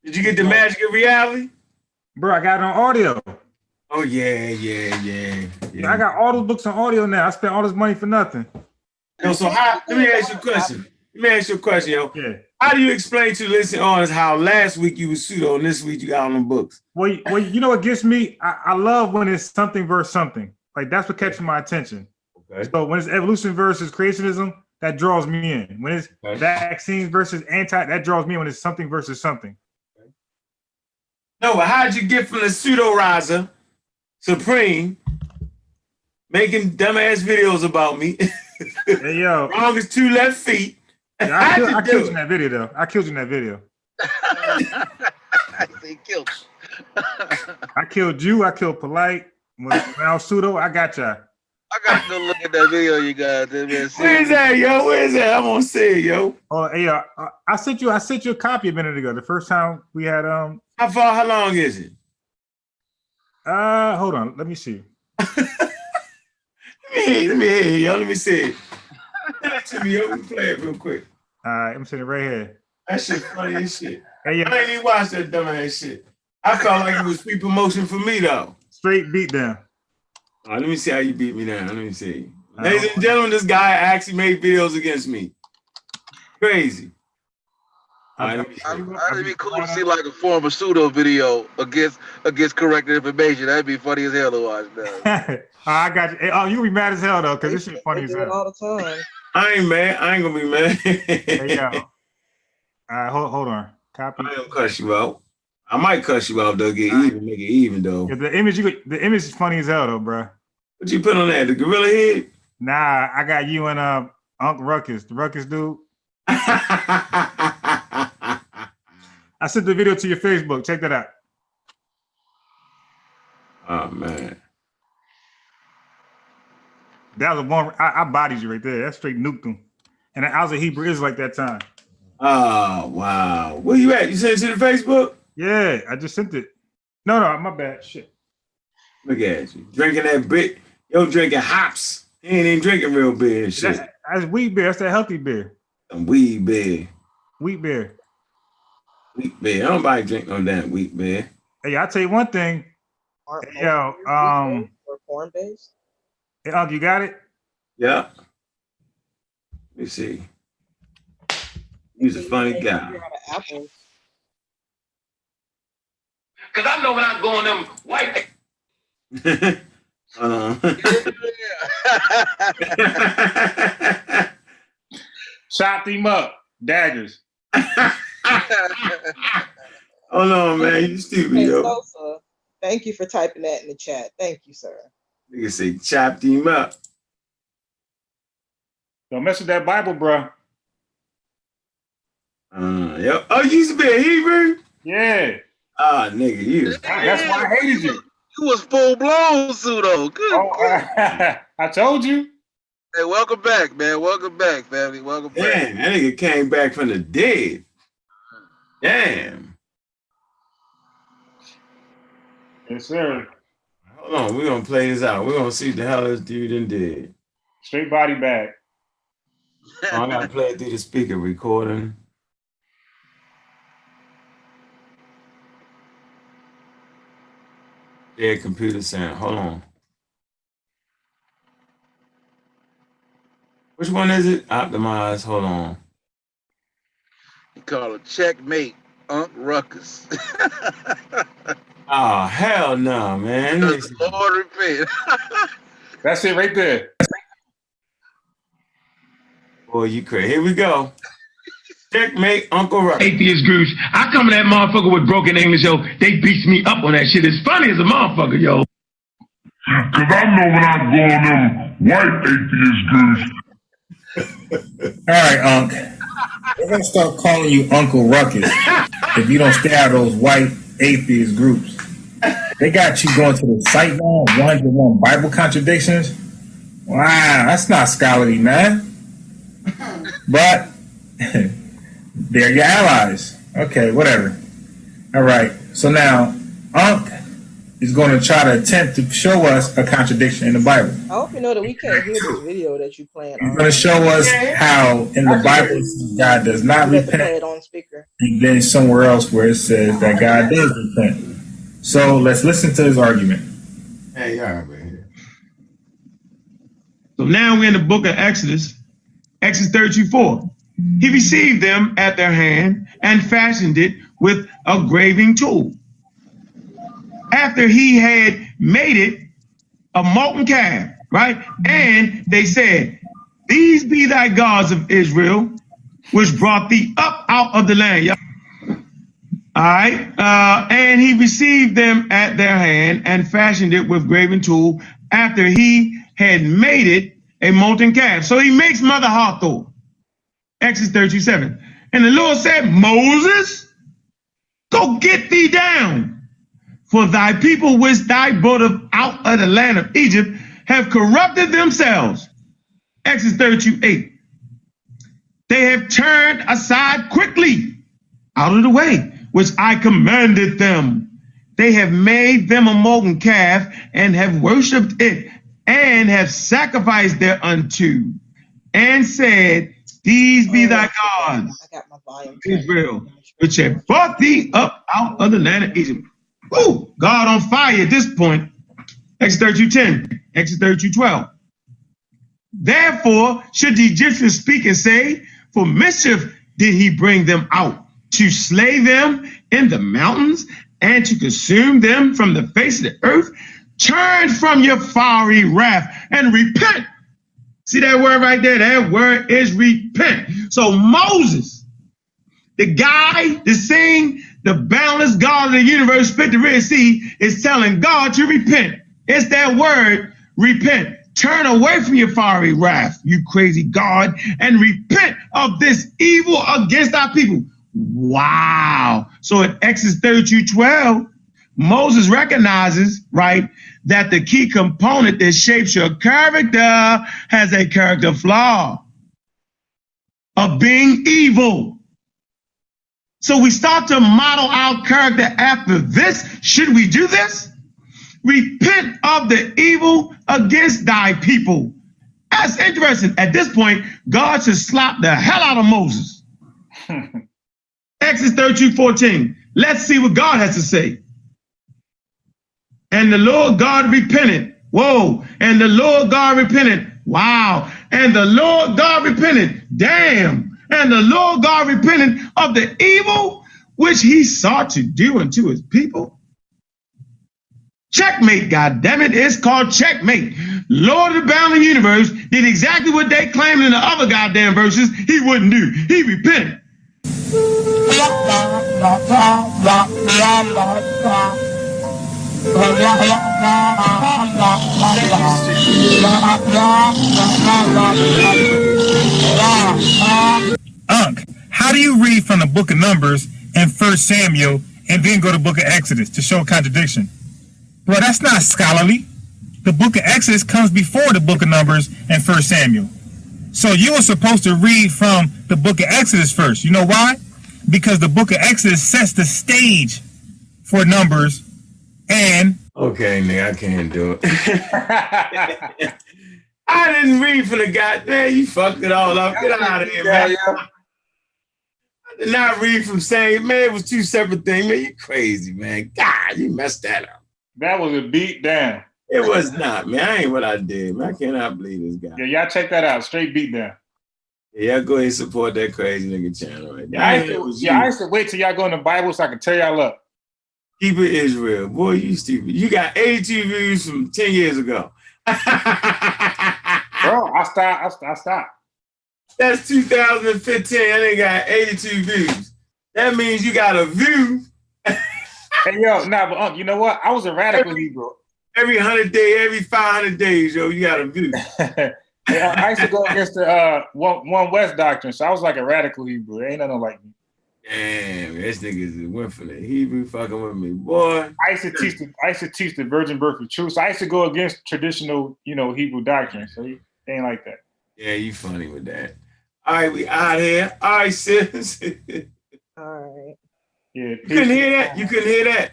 Did you get the Magic of Reality? Bro, I got it on audio. Oh yeah. I got all those books on audio now. I spent all this money for nothing. Yo, so let me ask you a question. Yo. Yeah. How do you explain to the listening audience how last week you was pseudo and this week you got on the books? Well, you know what gets me? I love when it's something versus something. Like that's what catches my attention. Okay. So when it's evolution versus creationism, that draws me in. When it's vaccines versus that draws me in when it's something versus something. Okay. No, but how'd you get from the pseudo riser Supreme making dumbass videos about me? Hey, yo. Wrong as 2 left feet. Yeah, I killed you in that video, though. I killed you in that video. I say killed. I killed you. I killed Polite. When I was pseudo, I got y'all. I gotta go look at that video you guys did. Where is that, yo? Where is that? I'm gonna say it, yo. Oh, hey, I sent you a copy a minute ago. The first time we had How long is it? Hold on, let me see. Let me hear, yo. Let me see it. Send it to me, yo. Let me play it real quick. All right, I'm sitting right here. That shit funny as shit. Hey, yeah. I ain't even watched that dumbass shit. I felt like it was free promotion for me though. Straight beat down. All right, let me see how you beat me down. Let me see. Ladies and gentlemen, this guy actually made videos against me. Crazy. All right, That'd be cool to see like a form of pseudo video against corrected information. That'd be funny as hell to watch now. I got you. Hey, you be mad as hell though, because this shit funny as hell. All the time. I ain't mad. I ain't gonna be mad. Hey, yo. All right, hold on. Copy. I ain't gonna cuss you out. I might cuss you out though. Make it even though. Yeah, the image is funny as hell though, bro. What you put on that? The gorilla head? Nah, I got you and Unc Ruckus, the Ruckus dude. I sent the video to your Facebook. Check that out. Oh man. That was one. I bodied you right there. That straight nuked him. And I was a Hebrew Israelite that time. Oh wow. Where you at? You sent it to the Facebook? Yeah, I just sent it. No, my bad. Shit. Look at you. Drinking that bit. Yo, drinking hops. He ain't even drinking real beer and shit. That's wheat beer. That's that healthy beer. Some weed beer. Wheat beer. Wheat beer. Nobody drink no damn wheat beer. Hey, I'll tell you one thing. Yo, or corn based. Hey, Unc, you got it? Yeah. Let me see. He's a funny guy. Cause I know when I go on them white. Chopped him up. Daggers. Hold on, man. You stupid, yo. Sosa, thank you for typing that in the chat. Thank you, sir. You can say chopped him up. Don't mess with that Bible, bro. Yo. Oh, you used to be a Hebrew? Yeah. Ah, nigga, you. That's why I hated you. You was full blown pseudo. Good. I told you. Hey, welcome back, man. Welcome back, family. Welcome back. Damn, that nigga came back from the dead. Damn. Yes, sir. Hold on, we're gonna play this out. We're gonna see what the hell this dude done did. Straight body bag. Oh, I gotta play it through the speaker recording. Yeah, computer sound. Hold on. Which one is it? Optimize. Hold on. You call it checkmate, Unc Ruckus. Oh, hell no, man. Lord repent. That's it right there. Boy, you crazy. Here we go. Checkmate, Uncle Ruckus. Atheist groups. I come to that motherfucker with broken English, yo. They beats me up on that shit. It's funny as a motherfucker, yo. Cause I know when I go on them white atheist groups. All right, Unc. We're gonna start calling you Uncle Ruckus if you don't stay out of those white atheist groups. They got you going to the site now, 101 Bible contradictions. Wow, that's not scholarly, man. But they're your allies. Okay, whatever. All right. So now, Unc is going to try to attempt to show us a contradiction in the Bible. I hope you know that we can't hear this video that you playing. He's going to show us how in the Bible God does not repent, it on speaker. and then somewhere else where it says that God does repent. So let's listen to his argument. Hey, all right, man. So now we're in the book of Exodus, Exodus 32:4. He received them at their hand and fashioned it with a graving tool. After he had made it a molten calf, right? And they said, these be thy gods of Israel, which brought thee up out of the land. All right. And he received them at their hand and fashioned it with graven tool after he had made it a molten calf. So he makes Mother Hathor. Exodus 32:7. And the Lord said, Moses, go get thee down, for thy people which thy brought out of the land of Egypt have corrupted themselves. Exodus 32:8. They have turned aside quickly out of the way, which I commanded them. They have made them a molten calf and have worshipped it and have sacrificed thereunto and said, these be thy gods, I got my volume Israel, which have brought thee up out of the land of Egypt. Ooh, God on fire at this point. Exodus 32:10, Exodus 32:12. Therefore should the Egyptians speak and say, for mischief did he bring them out, to slay them in the mountains and to consume them from the face of the earth. Turn from your fiery wrath and repent. See that word right there? That word is repent. So Moses, the guy that's saying the boundless God of the universe split the Red Sea, is telling God to repent. It's that word, repent. Turn away from your fiery wrath, you crazy God, and repent of this evil against our people. Wow. So in Exodus 32:12, Moses recognizes, right, that the key component that shapes your character has a character flaw of being evil. So we start to model our character after this. Should we do this? Repent of the evil against thy people. That's interesting. At this point, God should slap the hell out of Moses. Exodus 32:14. Let's see what God has to say. And the Lord God repented. Whoa. And the Lord God repented. Wow. And the Lord God repented. Damn. And the Lord God repented of the evil which he sought to do unto his people. Checkmate, goddammit. It's called checkmate. Lord of the bounding universe did exactly what they claimed in the other goddamn verses he wouldn't do. He repented. How do you read from the book of Numbers and 1 Samuel and then go to the book of Exodus to show a contradiction? Bro, that's not scholarly. The book of Exodus comes before the book of Numbers and 1 Samuel. So you were supposed to read from the book of Exodus first. You know why? Because the book of Exodus sets the stage for Numbers and... Okay, nigga, I can't do it. I didn't read for the guy. Man, you fucked it all up. Get out of here, man. I did not read from saying, man, it was two separate things. Man, you crazy, man. God, you messed that up. That was a beat down. It was not, man. I ain't what I did, man. I cannot believe this guy. Yeah, y'all check that out. Straight beat down. Yeah, go ahead and support that crazy nigga channel right there. I used to wait till y'all go in the Bible so I could tell y'all up. Keep it Israel. Boy, you stupid. You got 82 views from 10 years ago. Bro, I stopped. That's 2015. I ain't got 82 views. That means you got a view. Hey, yo, but you know what? I was a radical Hebrew. Every 100 days, every 500 days, yo, you got a view. I used to go against the One West doctrine, so I was like a radical Hebrew. There ain't nothing like me. Damn, this nigga went for the Hebrew fucking with me, boy. I used to teach the virgin birth of truth. So I used to go against traditional, Hebrew doctrine. So it ain't like that. Yeah, you funny with that. All right, we out here. All right, sis. All right. Yeah. You couldn't hear that? You couldn't hear that?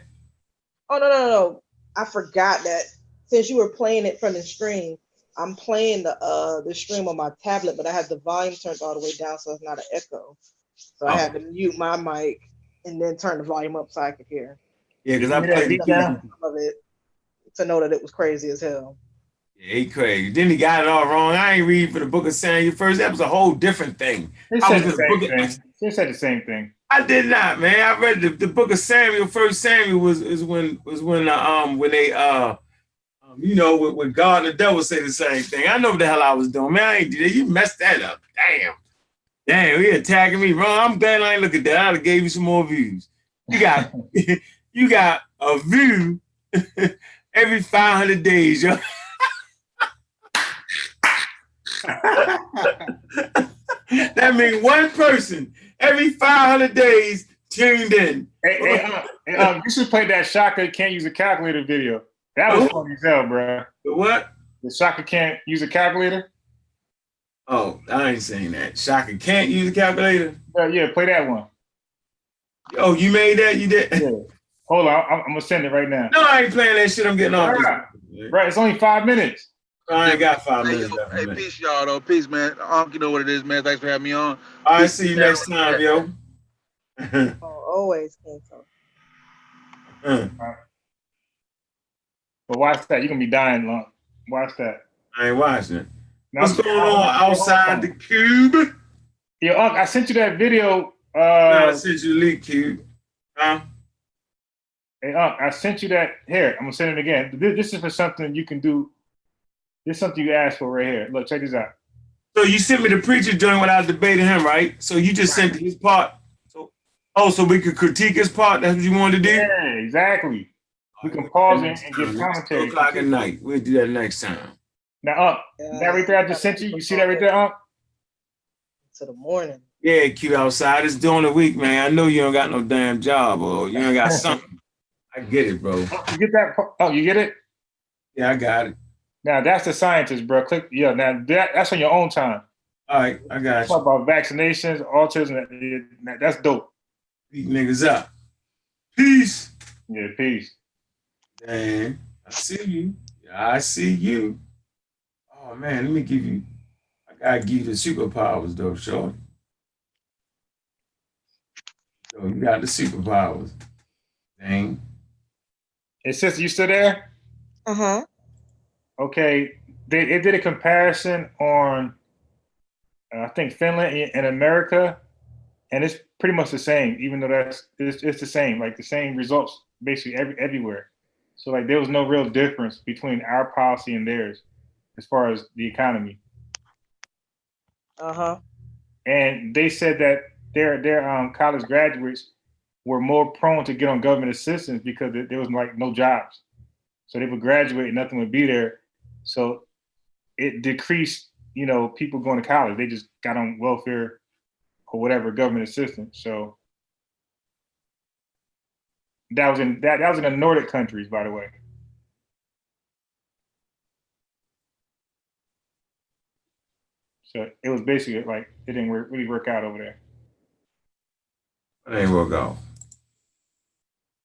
Oh, no. I forgot that since you were playing it from the stream, I'm playing the stream on my tablet, but I have the volume turned all the way down so it's not an echo. So I had to mute my mic and then turn the volume up so I could hear. Yeah, because I played some of it to know that it was crazy as hell. Yeah, he crazy. Then he got it all wrong. I ain't read for the Book of Samuel first. That was a whole different thing. They I said was the in the Book same of thing. They said the same thing. I did not, man. I read the Book of Samuel. First Samuel was when they you know, when God and the devil say the same thing. I know what the hell I was doing, man. I ain't do that. You messed that up. Damn, he attacking me wrong. I'm glad I ain't look at that. I'd have gave you some more views. You got you got a view every 500 days, yo. That means one person every 500 days tuned in. Hey, you should play that Shaka can't use a calculator video. That was funny as hell, bro. The what? The Shaka can't use a calculator. Oh, I ain't saying that. Shaka can't use a calculator. Yeah, play that one. Oh, you made that? You did? Yeah. Hold on, I'm gonna send it right now. No, I ain't playing that shit. I'm getting off this. Right, it's only 5 minutes. I ain't got 5 minutes. Hey, peace, y'all, though. Peace, man. You know what it is, man. Thanks for having me on. All right, see you next time, yo. Always can come. But watch that. You're going to be dying, long. Watch that. I ain't watching it. What's going on outside the cube? Yo, Unc, I sent you that video. I sent you the leak, cube. Huh? Hey, Unc, I sent you that. Here, I'm going to send it again. This is for something you can do. This is something you asked for right here. Look, check this out. So you sent me the preacher joint when I was debating him, right? So you just sent his part. So we could critique his part. That's what you wanted to do? Yeah, exactly. We can pause it and get commentary. 2 o'clock at night. We'll do that next time. Now, Unc, that right there I just sent you. You see that right there, Unc? To the morning. Yeah, Q outside. It's during the week, man. I know you don't got no damn job or you ain't got something. I get it, bro. You get that? Oh, you get it? Yeah, I got it. Now that's the scientist, bro. Click. Yeah, now that's on your own time. All right, I got you. Talk about vaccinations, autism. That's dope. Beat niggas up. Peace. Yeah, peace. And I see you. Yeah, I see you. Oh man, let me give you. I gotta give you the superpowers though, short. So you got the superpowers. Dang. Hey, sister, you still there? Uh-huh. Okay, it did a comparison on, I think Finland and America, and it's pretty much the same. Even though it's the same, like the same results basically everywhere. So like there was no real difference between our policy and theirs as far as the economy. Uh-huh. And they said that their college graduates were more prone to get on government assistance because there was like no jobs. So they would graduate and nothing would be there. So it decreased, people going to college. They just got on welfare or whatever, government assistance. So that was in the Nordic countries, by the way. So it was basically like it didn't really work out over there. It ain't work out.